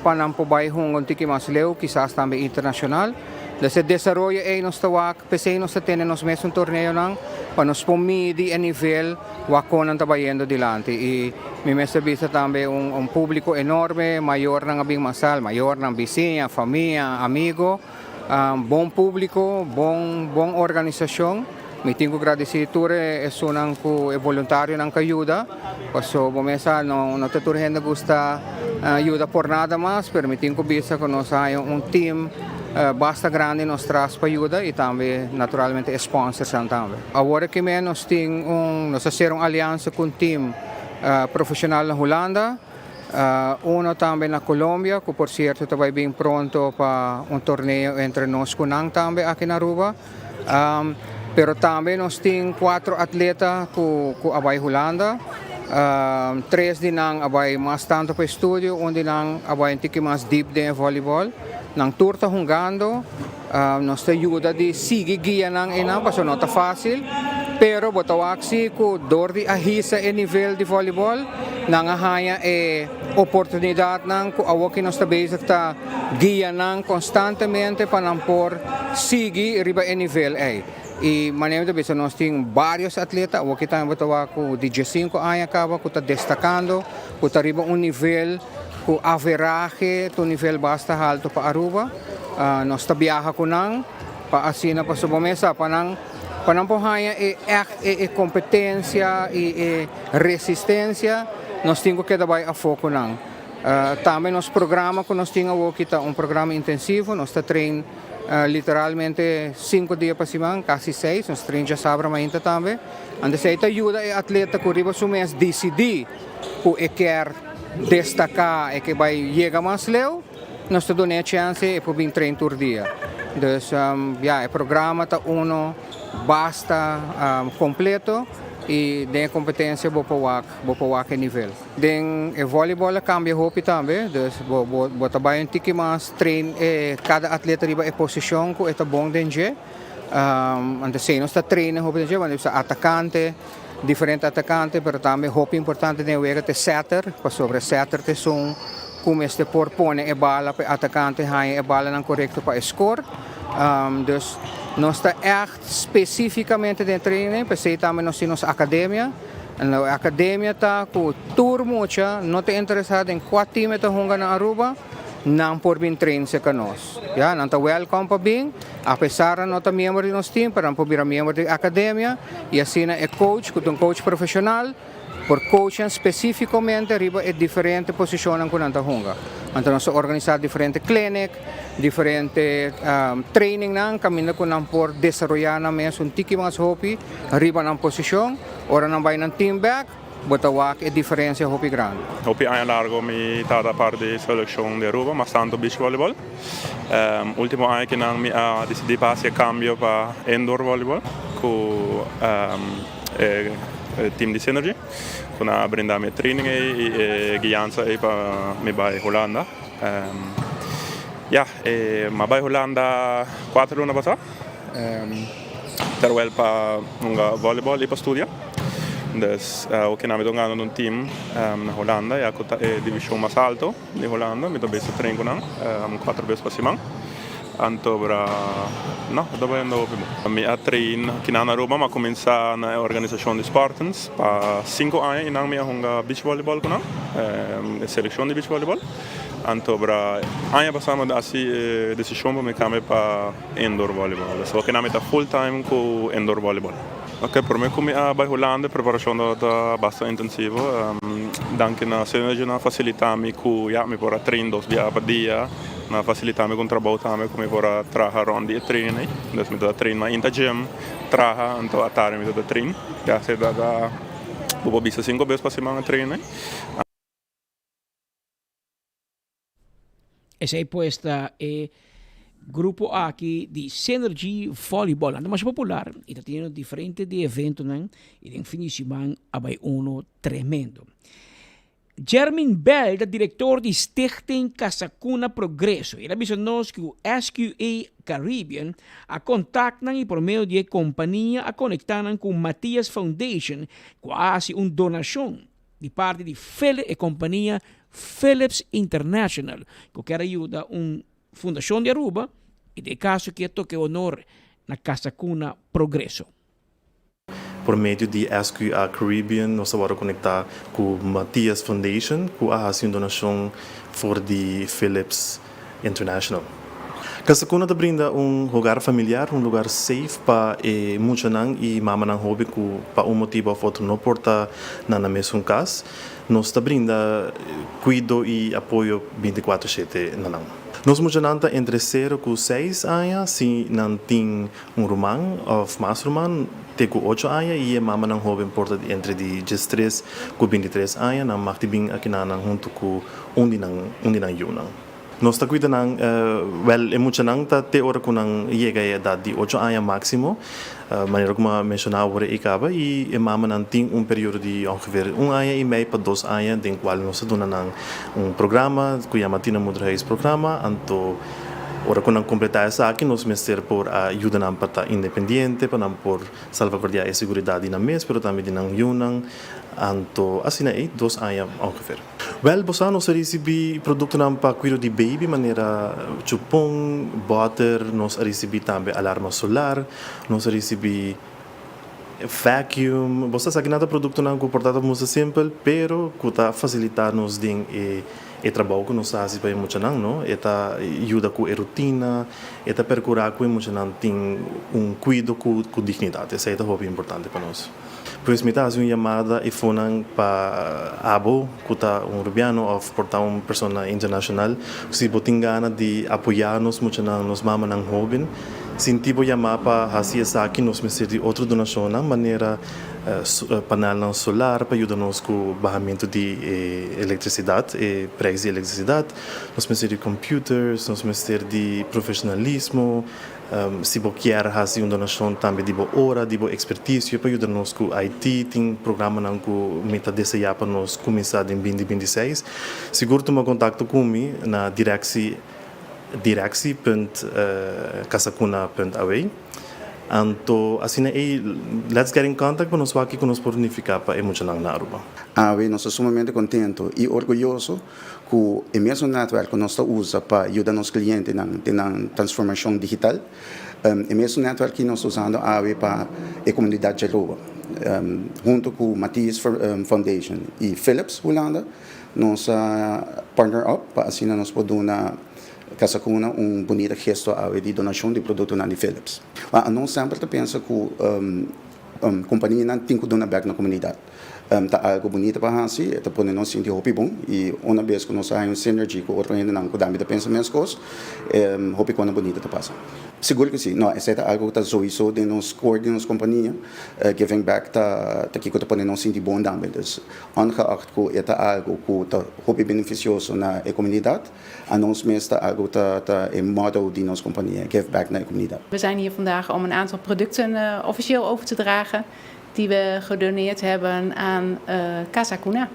para não para bair um pouco mais leu quizás também internacional Desde desarrollo e nos tawak, pese nos tienen nos mes un torneo nang, para nos pomidi a nivel wakon ang tabayendo dilante. Y mi mesa vista también un público enorme, mayor ng abing masal, mayor ng bisina, familia, amigo, bom público, bom organización. Mi tengo agradeciture es unang ku voluntario ng kayuda. Paso bomesa no te turhen gusta ayuda por nada más, pero mi tengo vista que nos hay un team basta grande nos traz para ayuda e também naturalmente sponsors também. Agora que nos hacer uma aliança com um time profissional na Holanda, uno também na Colômbia, que por cierto está bem pronto para um torneio entre nós Kunang também aqui na Aruba. Pero também nós temos 4 atletas que abay Holanda. 3 dinang abay mas tanto para estúdio, dinang abay um tiki mais deep de volleyball. Nang turta jugando, nos ajuda de seguir guia nang ina, paso não tá fácil, pero botawaksi ko dor di ahisa e nível de voleibol, nang ahaya e oportunidade nang ko awaki nos tabeza ta guia nang constantemente para por seguir riba e nível e. E maneira de ver nós temos vários atletas, o que também botawaku de 5 anos acaba ko tá destacando, ko tá riba nível o average to nível basta alto pa Aruba. Nós tabiyaha ko nang paasina pa sa bomesa panang pohaya e competência e resistência nós temos que dar a foco nang. Também nos programa que nós temos kita um programa intensivo, nós tá trein literalmente 5 dias para semana, quase 6, nós trein já sabra mainta também. Antes aí ajuda e atleta que riba sumes decidir que quer destacar e que vai chegar mais leu, nós te damos a chance e por 23 por dia. Então, o programa está basta completo e tem competência boa para o nível. Den o voleibol cambia roupa também, então bota bem um tiki mais trein cada atleta riba é posição que é bom dentro. Então, nós está treinando roupa dentro, mas atacante diferente atacante, pero também roupa importante de ver que setter, para sobre setter te são como este por pone e bala para atacante hai e bala não correto para score. Dus nós está especificamente de treino, pensei também nós temos academia. Na academia tá com turma mucha, não te interessado em qual time tá jogando na Aruba, não por bem treino se conosco. Já, não tá welcome para bem. Apesar de não estar membro de nosso time, para não virar membro da academia, e assim é coach, com um coach profissional, por coaching especificamente, riba é diferente posição que não está jogando. Então nós organizamos diferente clinic, diferente training nang kami ko nang por desarrollar na mes un tiki mas hopi, riba ng posição, ora nang bay ng team back, botawak é diferença hopi grande. Hopi ano largo mi tada parte de seleção de Aruba, mas tanto beach volleyball. Último ano que nang mi decidi passar cambio para indoor volleyball com team de Synergy. Quando abrindamos training e guiança para me vai Holanda. Ma vai Holanda 4 luna passata. Terwijl para voleibol e para studiar. Dus ook in Amsterdam gaan we een team naar Holanda. Ja, de divisie mais alto de Holanda. Met de beste trainen kunnen. 4 vezes per semana. Antobra, no, dove andavo più. Mi train aqui na Aruba, ma comincia na organização de Spartans. Pa 5 anos inang mi honga beach volleyball kuna, seleção de beach volleyball. Antobra, ano passado assim decisão para me cambiar para indoor volleyball. So que na meta full time com indoor volleyball. Ok, per me come a Holanda preparazione da basta intensivo. Danke na Synergy na facilitami ku ja mi pora train 2 dias per dia. Na facilitami con trabalho também come pora traha rondi e train. Dus mi da train ma in ta gym traha anto atare mi da train. Ja se da bobo bisa 5 vezes per semana train. Essa puesta grupo aqui de Synergy Volleyball, anda mais popular e está tendo diferente de evento, né? E tem fim de semana abai uno tremendo. Jermin Bell, diretor de Stichting Casacuna Progresso, ele avisou que o SQA Caribbean a contactam e por meio de companhia a conectaram com Matias Foundation, quase uma donação de parte de Philips e companhia Philips International, que quer ajudar uma fundação de Aruba E de caso que toque honor na Casa Cuna Progresso. Por meio de SQA Caribbean, nós vamos conectar com o Matias Foundation, que a uma donação for the Philips International. Casa Cuna brinda lugar familiar, lugar safe para muitos e mama não hobby que para motivo ou outro não porta na mesma casa. Nós brinda cuido e apoio 24/7 não. Nós muitos entre 0 e 6 anos, se não tem romano ou mais romano, tem 8 anos e mama não hobby porta entre de 13 e 23 anos, não mag bem aqui na junto com onde não yuna. Nós está cuidando, é muito não tá até hora que não chega a idade de 8 anos máximo, maneira como mencionava agora e a mama não tem período de ongeveer 1 ano e meio para 2 anos, em qual nós estamos programa, que chama Tina Mudreis programa, então ora que não completar essa aqui, nós mestre por ajuda não para estar independente, para não por salvaguardar a segurança na mês, mas também não yunang, então assim é 2 anos ongeveer. Well, bosa nós recebi produto não para cuidar de baby, maneira chupong, butter, nós recebi também alarma solar, nós recebi vacuum, bosa sabe nada produto não comportado muito simples, pero que está facilitar nos den e trabalho que nós fazemos para muito não, eta ajuda com a rotina, eta percurar com muito não tem cuidado com dignidade, isso é muito importante para nós. Pois me dá uma chamada e foram para Abo, que está rubiano ou portar pessoa internacional, se botem gana de apoiar-nos muito nos mamas não jovem, se tipo chamar para fazer essa aqui nós me de outra donação, na maneira painel solar para ajudar-nos com o barramento de eletricidade, preço de eletricidade, nós me de computers, nós me de profissionalismo. Se você quer fazer uma donação também de boa hora, de boa expertise, para ajudar-nos com IT, tem programa que meta desejar para nós começar em 2026. Seguro tomar contato comigo na direxi.casacuna.away. Então, assim let's get in contact para nós aqui que nos pornificar para emocionar na Aruba. Nós estamos sumamente contentos e orgulhosos com o mesmo network que nós usamos para ajudar nossos clientes na transformação digital. O mesmo network que nós usamos para a comunidade de Aruba. Junto com o Matias Foundation e Philips Holanda, nós partner up para assim nós podemos Casa Cuna bonito gesto de donação de produtos de Philips. Nós sempre pensamos que a companhia não tem que donar back na comunidade. Tá algo bonito para fazer, tá podendo nós sentir hopi bom e uma vez que nós temos synergy com outro ainda não cuidamos de pensamentos coisas, hopi quando bonito tá passa. Seguro que sim, não, esse é algo que tá zoiço de nos core de nossa companhia, giving back tá que tá podendo nós sentir bom também. Dus ongeacht que é algo que tá hopi beneficioso na comunidade, a nós mesmo tá algo tá model de nossa companhia, give back na comunidade. We zijn hier vandaag om een aantal producten officieel over te dragen die we gedoneerd hebben aan Casa Cuna.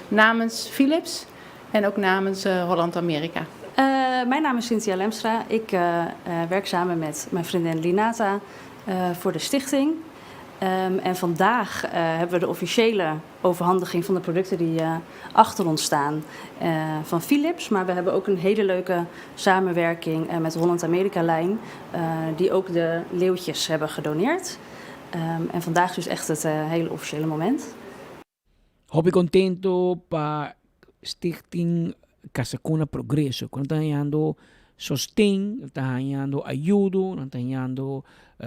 Namens Philips en ook namens Holland-Amerika. Mijn naam is Cynthia Lemstra. Ik werk samen met mijn vriendin Linata voor de stichting. En vandaag hebben we de officiële overhandiging van de producten die achter ons staan van Philips. Maar we hebben ook een hele leuke samenwerking met de Holland-Amerika-lijn die ook de leeuwtjes hebben gedoneerd. En vandaag is dus echt het hele officiële moment. Hobby contento pa Stichting Casa Cuna Progresso. Quando está ganhando sostém, está ganhando ajuda, está ganhando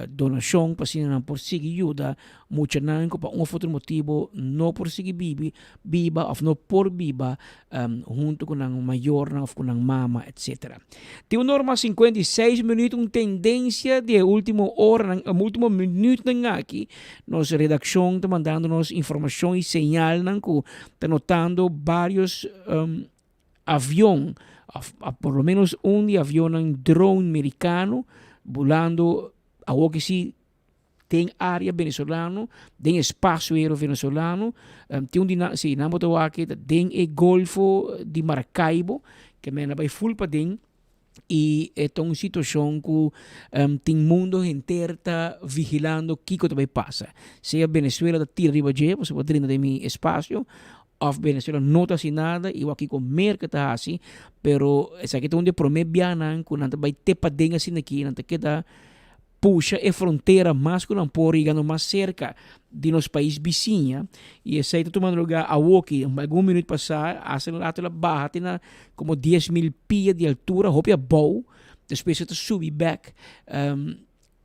donação para se não conseguir ajuda, muito não para outro motivo não conseguir biba ou não por biba junto com um maior ou com um mama, etc. Tem norma 56 minutos, tendência de última hora, último minuto aqui, nossa redação está mandando-nos informação e sinal, está notando vários aviões, por lo menos avião drone americano, volando a que se tem área venezuelana, tem espaço aéreo venezuelano, tem se não botou aqui, tem o Golfo de Maracaibo, que me vai full para tem, e é uma situação que tem mundo inteiro tá vigilando o que também passa. Se a Venezuela tira riba de, você pode treinar de mi espaço, of Venezuela no está sin nada, igual aquí con merca está así, pero es aquí donde promebianan, con nanta vai te padenga sin aqui, nanta queda puxa a fronteira mais com por ligando mais cerca de nos países vizinhos e esse aí está tomando lugar a Woki, algum minuto passar, a lá barra tem como 10.000 pies de altura, hopia bow, depois está subir back.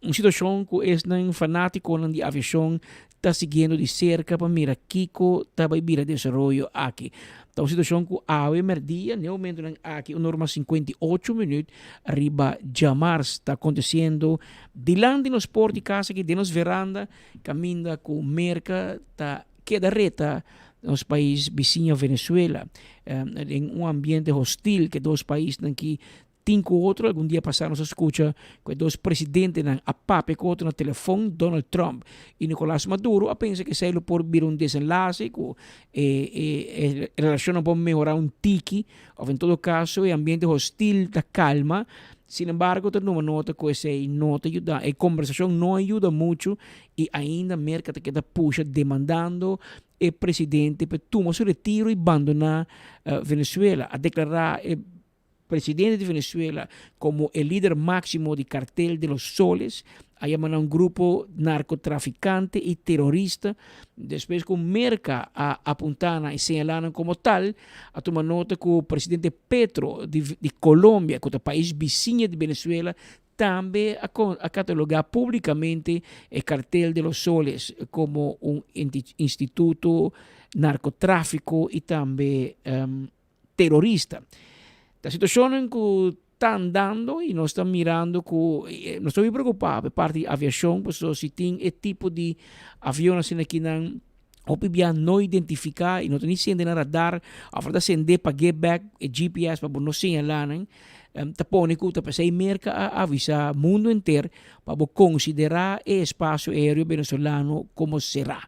Uma situação que é fanático de aviação está seguindo de cerca para mirar Kiko está vai vir a desenvolver aqui. Então, a situação que a merdia, no momento aqui, uma norma 58 minutos, arriba Jamar está acontecendo, dilante nos portos de casa, que de nos veranda, caminha com merca, está queda reta nos países vizinhos Venezuela, em ambiente hostil que dois países aqui 5 outros, algum dia passaram se escuta que dois presidentes na apape com outro no telefone, Donald Trump e Nicolás Maduro, a pensa que saiu por vir desenlace que relação pode melhorar tiki, ou em todo caso, o ambiente hostil da calma. Sin embargo, tem uma nota que esse não te ajuda, a conversação não ajuda muito e ainda mercado que está puxa demandando o presidente para tomar seu retiro e abandonar Venezuela, a declarar presidente de Venezuela como el líder máximo del cartel de los soles, a llamar a un grupo narcotraficante y terrorista, después con merca a apuntar y señalar como tal, a tomar nota que el presidente Petro de Colombia, que es el país vecino de Venezuela, también a catalogar públicamente el cartel de los soles como un instituto narcotráfico y también terrorista. La situazione che sta andando e noi stiamo mirando, non sto preoccupato per parte di aviazione, perché se tem e tipo di avione che non non identificare e non ti sende na radar, a fare da sende per get back e GPS per non segnalare, tapone che per sei merca a avvisa il mondo intero per considerare il spazio aereo venezuelano come sarà.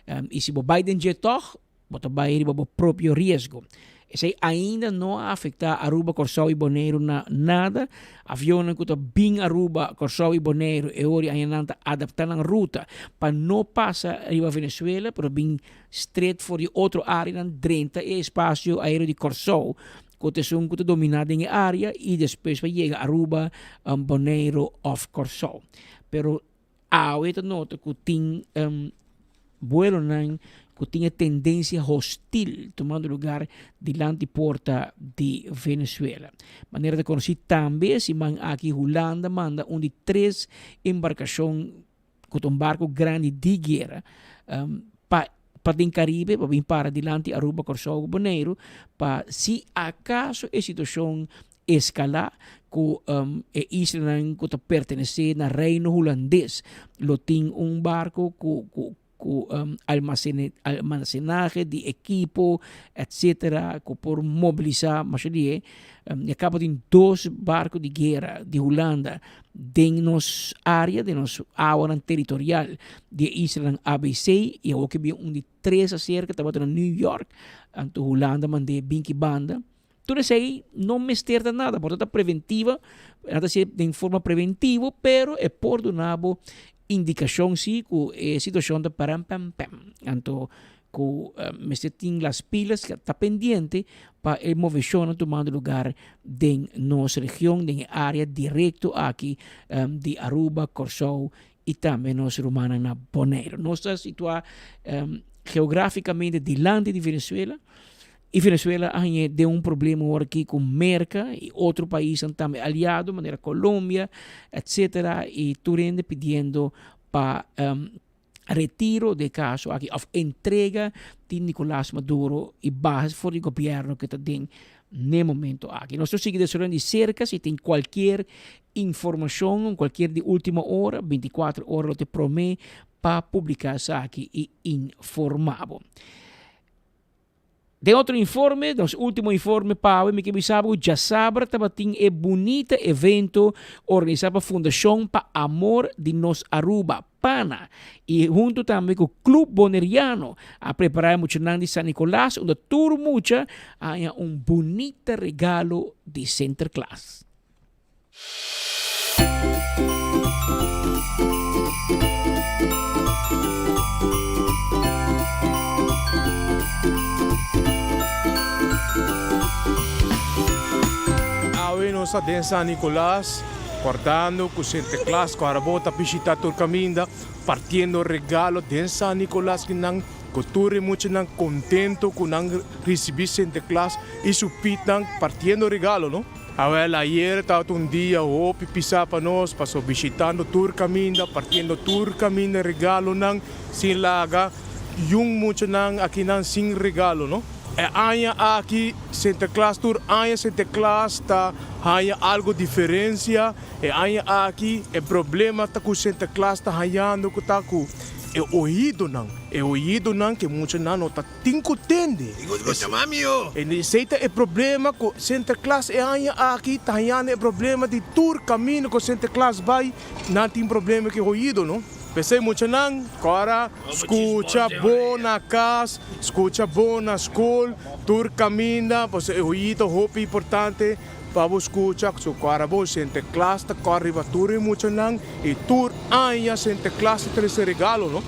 E se Biden jet toch, vai per proprio riesgo. Esse ainda não afeta Aruba, Corsau e Bonaire nada. Aviões que estão bem Aruba, Corsau e Bonaire e hoje ainda adaptando a ruta para não passar arriba a Venezuela, para bem straight for de outra área dentro do espaço aéreo de Corsau, que são que dominado em área e depois vai chegar a Aruba, Bonaire ou Corsau. Pero há outra nota que tem vuelo que tinha tendência hostil tomando lugar diante porta de Venezuela. Maneira de conhecer também se man aqui Holanda manda de 3 embarcações com barco grande de guerra para o Caribe, para vir para diante Aruba, Corsau e Bonaire, para se acaso a situação escalar que Israel que pertence ao reino holandês, lo tem barco que almacenaje de equipo, etc., por mobilizar, mas e acaba de 2 barcos de guerra de Holanda de nos área, de nos área territorial de Israel ABC, e o que vi de 3 acerca, estava em New York, anto Holanda mandei 20 banda. Tudo isso aí não me esterta nada, portanto, preventiva, nada ser de forma preventiva, pero é por do nabo indicação sim que a situação da pam. Então, que me tem as pilas que está pendiente para a movição tomando lugar em nossa região, em área direto aqui de Aruba, Corsau e também nossa romana na Bonaire. Nós estamos situados geograficamente diante de Venezuela. E Venezuela tem problema aqui com merca e outro país também aliado, maneira Colômbia, etc. E Turende pedindo para retiro de caso aqui, of entrega de Nicolás Maduro e base for o governo que está no momento aqui. Nós seguimos de cerca, se tem qualquer informação, qualquer de última hora, 24 horas, eu te prometo para publicar isso aqui e informar. De outro informe, nosso último informe, Pau, me que bisabo, já sabe, tabating é bonito evento organizado pela Fundação para Amor de Nos Aruba, PANA, e junto também com o Clube Boneriano, a preparar muito de San Nicolás, onde tudo mucha, há bonito regalo de Center Class. nossa de San Nicolás, guardando com Santa Claus, com a bota visita tur caminda, partindo regalo de San Nicolás que não cultura muito não contento com não receber Santa Claus e supit não partindo regalo, não? Ayer estava um dia hopi pisar para nós, passou visitando tur caminda, partindo tur caminda regalo não, sin laga, yung muito não aqui não sin regalo, não? É aia aqui Santa Claus tur aia Santa Claus tá aia algo diferença, é aia aqui é problema tá com Santa Claus tá haiando com tá com é ouído não que muito não tá tincutende. E seita é problema com Santa Claus é aia aqui tá haiando é problema de tur caminho com Santa Claus vai não tem problema que ouído, não? Pensei muito não, agora escuta bom na casa, escuta bom na escola, tur caminha, você é ouído, roupa importante, para você escutar, so agora bom, Santa Claus, tá correndo tur muito não, e tur aia Santa Claus tem esse regalo, não?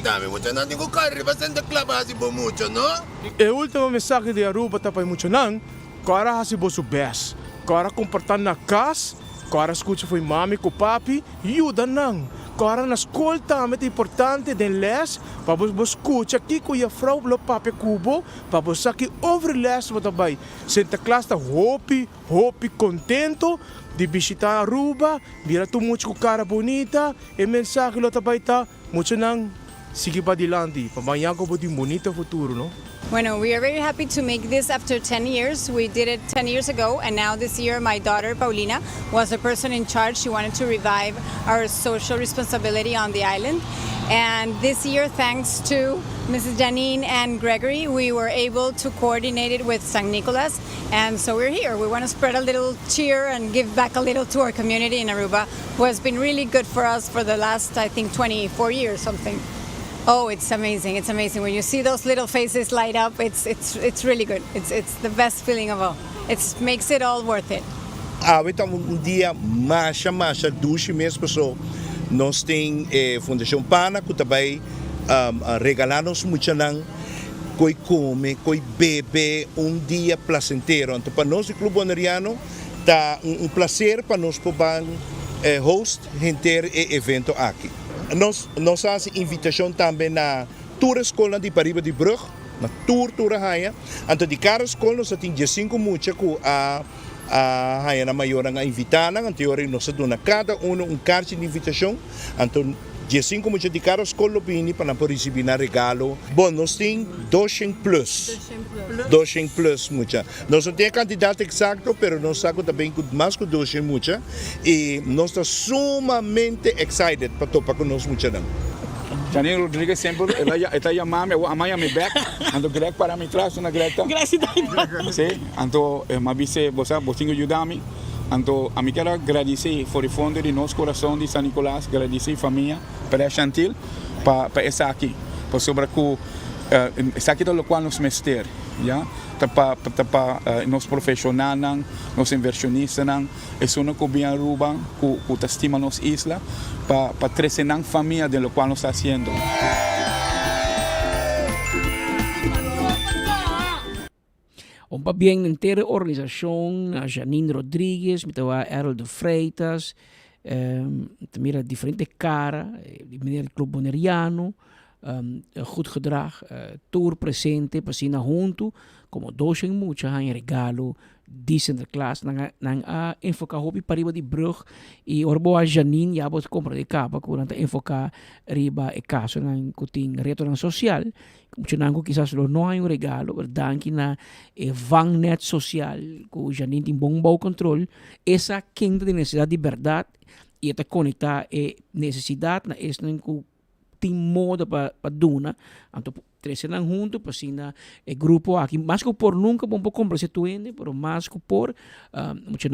Dami, muito não, ninguém corre para Santa Claus, assim bom muito, não? E a última mensagem de Aruba tá para muito não, agora assim bom o best, agora comportando na casa, agora escuta foi mami com papi, ajuda não. Agora na escola também é importante de les, para você escutar aqui com a frau lo papi cubo, para você aqui over les também. Santa Claus está hopi contento de visitar Aruba, mira tu muito com cara bonita, e mensagem lo também tá muito não sige pa dilante, pamanyan ko po din bonito futuro, no? Bueno, we are very happy to make this after 10 years. We did it 10 years ago, and now this year my daughter Paulina was the person in charge. She wanted to revive our social responsibility on the island. And this year, thanks to Mrs. Janine and Gregory, we were able to coordinate it with St. Nicholas. And so we're here. We want to spread a little cheer and give back a little to our community in Aruba, who has been really good for us for the last, I think, 24 years, something. Oh, it's amazing. It's amazing. When you see those little faces light up, it's really good. It's the best feeling of all. It makes it all worth it. Então, dia mais duas meses passou. Nós temos Fundação Pana, que também regalar-nos muito não, que come, que bebe dia placentero. Então, para nós, o Clube Bonariano, está prazer para nós poder host enter evento aqui. Nós fazemos invitação também na tour escola de Pariba de Brug, na tour Haia. Então, de cada escola, nós temos 5 muitas que a Haia na maior a invitar, na teoria, nós damos cada um cartão de invitação. Então, 5 muitas de cada escola para receber um regalo. Bom, nós temos 200 plus muitas. Nós não temos candidato exato, mas nós sabemos também que mais que 200 muitas. E nós estamos sumamente excited para topar com nós muitas. Janine Rodrigues sempre, ela chamava-me, amanhã me back, ando Greg para me traz uma Greta. Graças a Deus. Sim, então, me disse, você pode ajudar-me. Então, a mim quero agradecer por o fundo de nosso coração de San Nicolás, agradecer a família, para a Chantil, para estar aqui. Por sobre que está aqui do qual nos mestre, já? Para nos profissionais, nos inversionistas, é uma coisa Aruba, que estima nossa isla, para trazer a família de lo qual nos está fazendo. Para bien entera organización, a Janine Rodrigues, a Errol de Freitas, mira diferentes caras, meneer Club Bonariano, goed gedrag, tour presente, pasina junto, como dos en muchas, en regalo, decente class, nang enfocar hobby pariba di brug, e orbo a Janine, ya bot compra de capa, kuranta enfocar riba e caso ng kuting reto ng social, Mucho quizás no hay un regalo, ¿verdad? Que na vangnet social, que ya ni tiene buen control, esa quinta de necesidad de verdad y esta conecta necesidad na es no tem modo para duna, anto tres eran juntos, pues sin el grupo aquí, más que por nunca un poco comprar tu ende, pero más que por mucho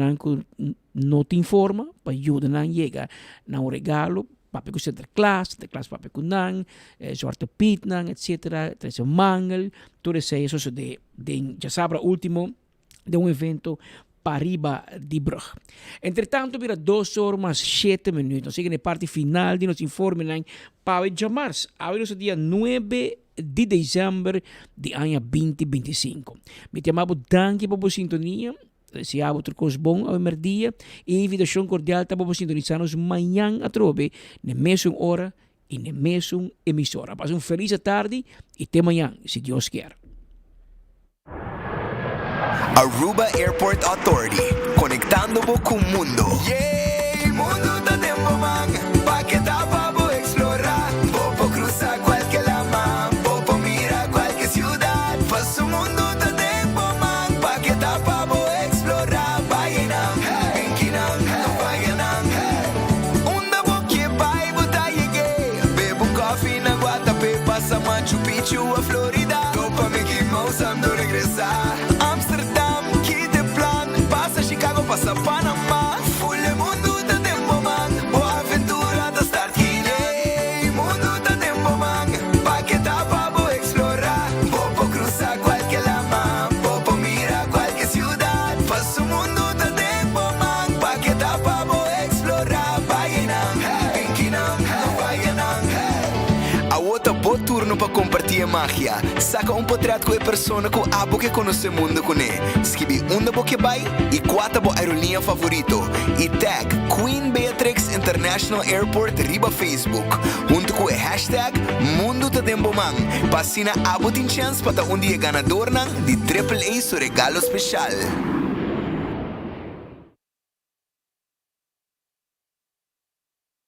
no te informa, para ayudar a llegar a un regalo. Papi ku Santa Claus papi ku nang, Zwarte Piet nang, etc. Tres mangel, todo eso de ya sabrá último de un evento Pariba di Brug. Entretanto, mira 2 horas más 7 minutos. Sigue en la parte final de nos informen para llamar. Ahora es el día 9 de diciembre de año 2025. Me llamamos danke por su sintonía. Deseamos outro coisa bom ao dia e invitação cordial para você sintonizar-nos amanhã a trobe, na mesma hora e na mesma emissora. Passe feliz tarde e até amanhã, se Deus quer. Aruba Airport Authority, conectando com o mundo. Yeah, mundo tá tempo man, pa que dá pra vou explorar, vou cruzar qualquer lama, vou mirar qualquer cidade. Faço o mundo tá tempo man, pa que dá pra vou explorar. Baianam, Benkinam, Baianam, onda boque vai botar yegue, bebo coffee na Guatapé, passa Machu Picchu a Florida, tô pa Mickey Mouse ando regressar. Chicago passa Panamá, full mundo tá tempo man, boa aventura da start guinea. Mundo tá tempo man, pa que dá pra vou explorar, vou cruzar qualquer lama, vou mirar qualquer cidade. Faço o mundo tá tempo man, pa que dá pra vou explorar. Baianam, Benkinam, Baianam. A outra boa turno para compartilhar magia. Saca portrait com a persona com a boca que conhece o mundo com ele. Escreve da boca vai e 4 bo aerolinha favorito. E tag Queen Beatrix International Airport riba Facebook. Junto com o hashtag Mundo Tá Tempo Man. Passina a botin chance para um dia ganador de AAA su regalo especial.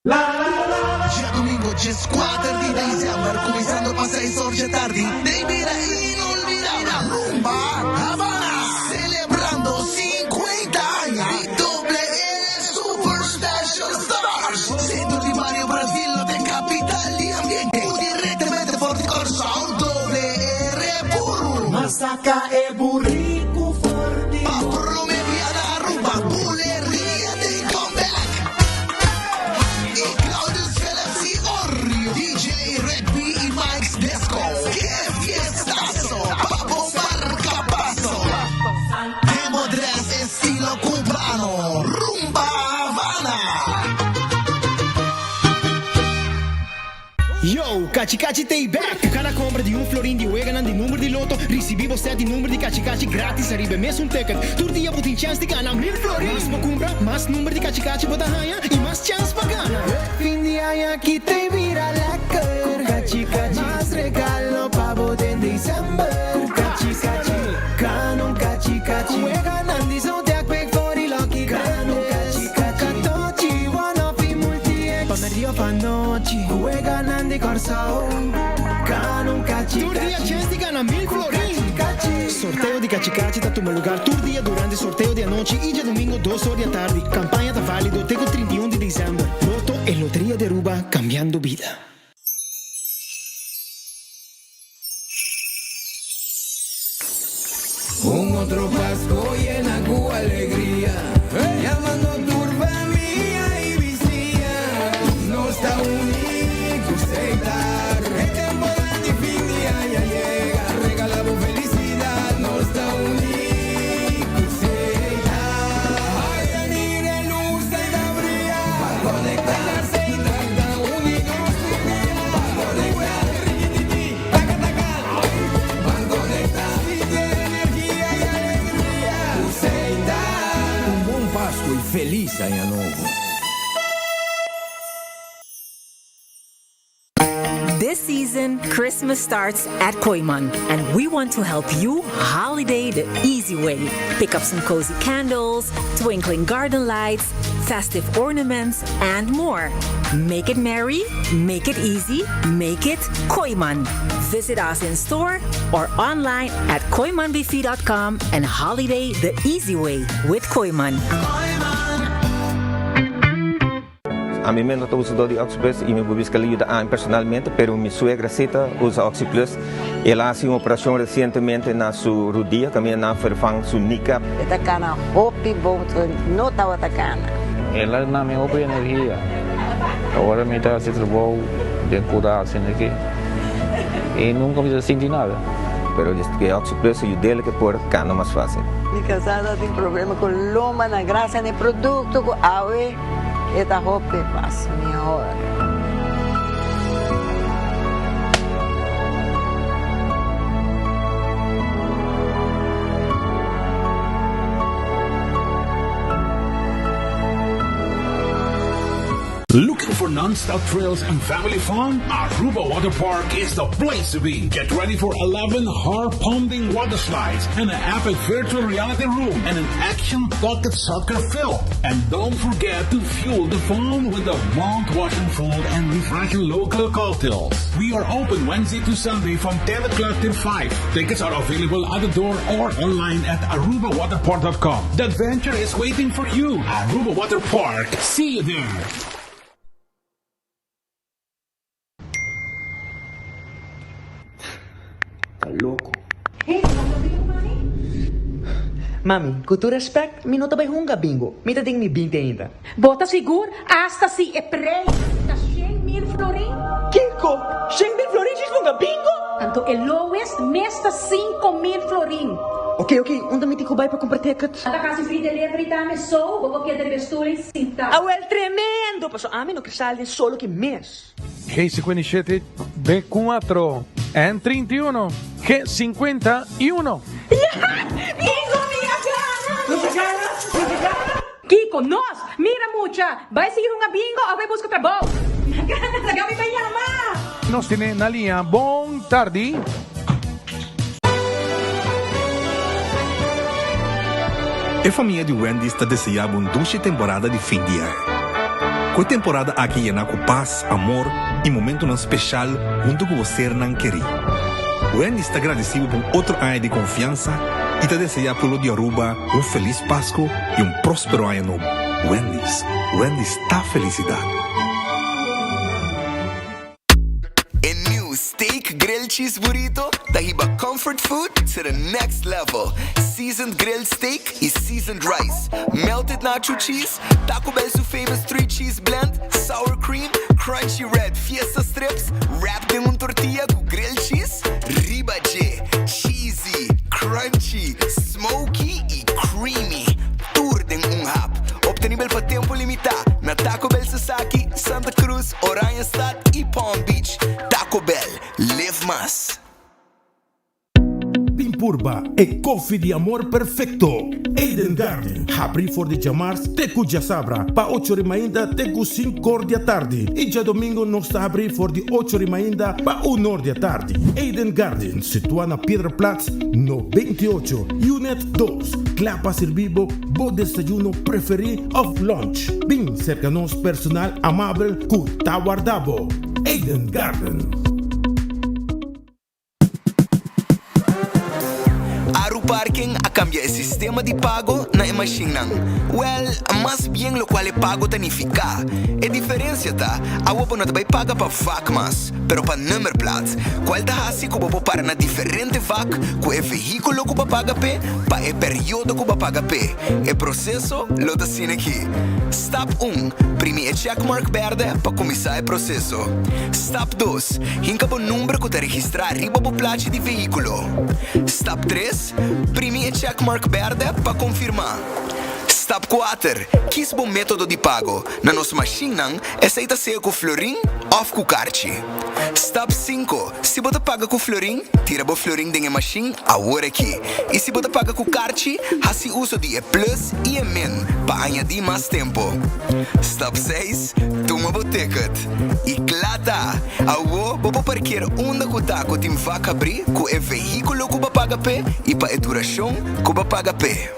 Ya domingo, just 4 de diciembre, começando para 6 horas da tarde. De vida inolvidable, Rumba Havana, celebrando 50 años. Doble L Super Special Stars. Centro de Mario Brasil, de capital y ambiente. Directamente por el corazón, doble R puro. Masaca e burrico forte. Pa promediar a rumba, bulería de comeback. DJ Red B y Mike's Disco. ¡Qué fiestazo! Papo marca paso. Demo dress estilo cubano. Rumba Havana. Yo, Cachi Cachi Tay back. Cada compra de florin de Weganan de número de loto, recebemos 7 número de Cachi Cachi grátis, arriba mesmo ticket. Tur dia botin chance de ganhar 1000 florin. Mas compra, mais número de Cachi Cachi bota ganha e mais chance para ganhar. Fim de ano aqui tem vira lecker. Cachi Cachi, mais regalo para botar em dezembro. Cachi Cachi, canon Cachi Cachi. Weganan de são tech big for the lucky. Canon Cachi Cachi, catochi one of the multi-ex. Pamerio panochi, Weganan de Corsao. Canon Cachi Cachi. Tur dia chance de ganhar 1000 florin. Sorteio de Cachi Cachi tá tomando lugar tur dia durante sorteio de noite e de domingo 2 horas da tarde. Campanha tá válido até o 31 de dezembro. Loto e Loteria de Aruba, cambiando vida. Otro Pascua llena con alegría, llamando turba mía y vicía. No está único estar, el tiempo de fin de año llega, regalamos felicidad. No está único estar, ay, venir en luz y la brilla, para conectarse y dar único día, para conectar, taca taca, para conectar. Páscoa e feliz Ano Novo. This season, Christmas starts at Koiman, and we want to help you holiday the easy way. Pick up some cozy candles, twinkling garden lights, festive ornaments, and more. Make it merry, make it easy, make it Koiman. Visit us in store or online at koimanbf.com and holiday the easy way with Koiman. A mim não estou usando Oxyplus e me busca ajuda personalmente, pero minha suegra Cita usa Oxyplus. Ela fez uma operação recentemente na sua rodilha, também na vervang sua kneecap. Esta cana hopi bom, não estava atacando. Ela na minha hopi energia. Agora me está se trabalhou de cuidar assim aqui. E nunca me senti nada. Pero desde que Oxyplus ajuda que por cana mais fácil. Minha casada tem problema com loma na graça de produto com ave. Esta roupa passa minha hora. Looking for non-stop thrills and family fun? Aruba Water Park is the place to be. Get ready for 11 heart-pounding water slides and an epic virtual reality room and an action bucket soccer field. And don't forget to fuel the fun with the mouth-washing food and refreshing local cocktails. We are open Wednesday to Sunday from 10 o'clock till 5. Tickets are available at the door or online at arubawaterpark.com. The adventure is waiting for you. Aruba Water Park. See you there. Loco. Hey, mami, com todo respeito, mi não tá bem hunga bingo. Mi tá tem mi bingo ainda. Bota seguro, hasta si é prei. Tá 100,000 florin. Kiko, 100,000 florin diz hunga bingo? Tanto é lowest, mesta 5,000 florin. Ok, onde me tico vai para comprar tickets? Anda casa free delivery também só, vou que ter vestura e cinta. Ah, well, tremendo. Passo a mim no cristal solo que mês. G57, B4, N31, G51. Bingo, minha cara! Kiko, nós, mira mucha. Vai seguir uma bingo ou vai buscar trabalho? Sagami pa llama. Nos tiene na linha. Bom tarde. A família de Wendy está desejando uma dulce temporada de fim de ano. Com a temporada aqui é com paz, amor e momento não especial junto com você não querer. Wendy está agradecido por outro ano de confiança e te deseja pelo de Aruba feliz Páscoa e próspero ano novo. Wendy está felicidade. Steak grilled cheese burrito, dahiba comfort food to the next level. Seasoned grilled steak is seasoned rice. Melted nacho cheese, Taco Bell's famous 3-cheese blend, sour cream, crunchy red fiesta strips, wrapped in tortilla with grilled cheese, ribache, cheesy, crunchy, smoky e creamy. Tour den hap, obtenível para tempo limitado na Taco Bell Sasaki, Santa Cruz, Oranjestad e Palm Beach. Taco Bell, live más. Pimpurba e coffee de amor perfecto. Eden Garden, abri for de jamars teku jasabra, pa 8h ainda teku 5h da tarde. E já domingo nós está abri for de 8h ainda pa 1h da tarde. Eden Garden, situado na Piedraplatz, no 28, Unit 2. Clapa servibo, bo desayuno preferi of lunch. Bem cerca nos personal amável ku tawardabo. Eden Garden. Parking a cambiar el sistema de pago na imaginan. Well, más bien lo cual pago tanifica. A diferencia ta, a wopo not vai paga pa vac mas, pero pa nummerplaat. Qual ta hasi ko bopo para na diferente vac, ko e veículo ko paga pe, pa e periodo ko paga pe. E processo lo da sin aqui. Step 1, primi e checkmark verde pa começar o processo. Step 2, hinka po número ko ta registrar riba po placa de veículo. Step 3, primi e checkmark verde para confirmar. Step 4. Quis bom método de pago. Na nossa máquina, aceita ser com florin ou com cartão. Step 5. Se você paga com florin, tira o florin da máquina agora aqui. E se você paga com cartão, faz uso de E plus e E min para añadir mais tempo. Step 6. Toma o ticket. E clata, agora você parquear onde você tem vaca abrir com o veículo que você paga pé e para a duração que você paga pé.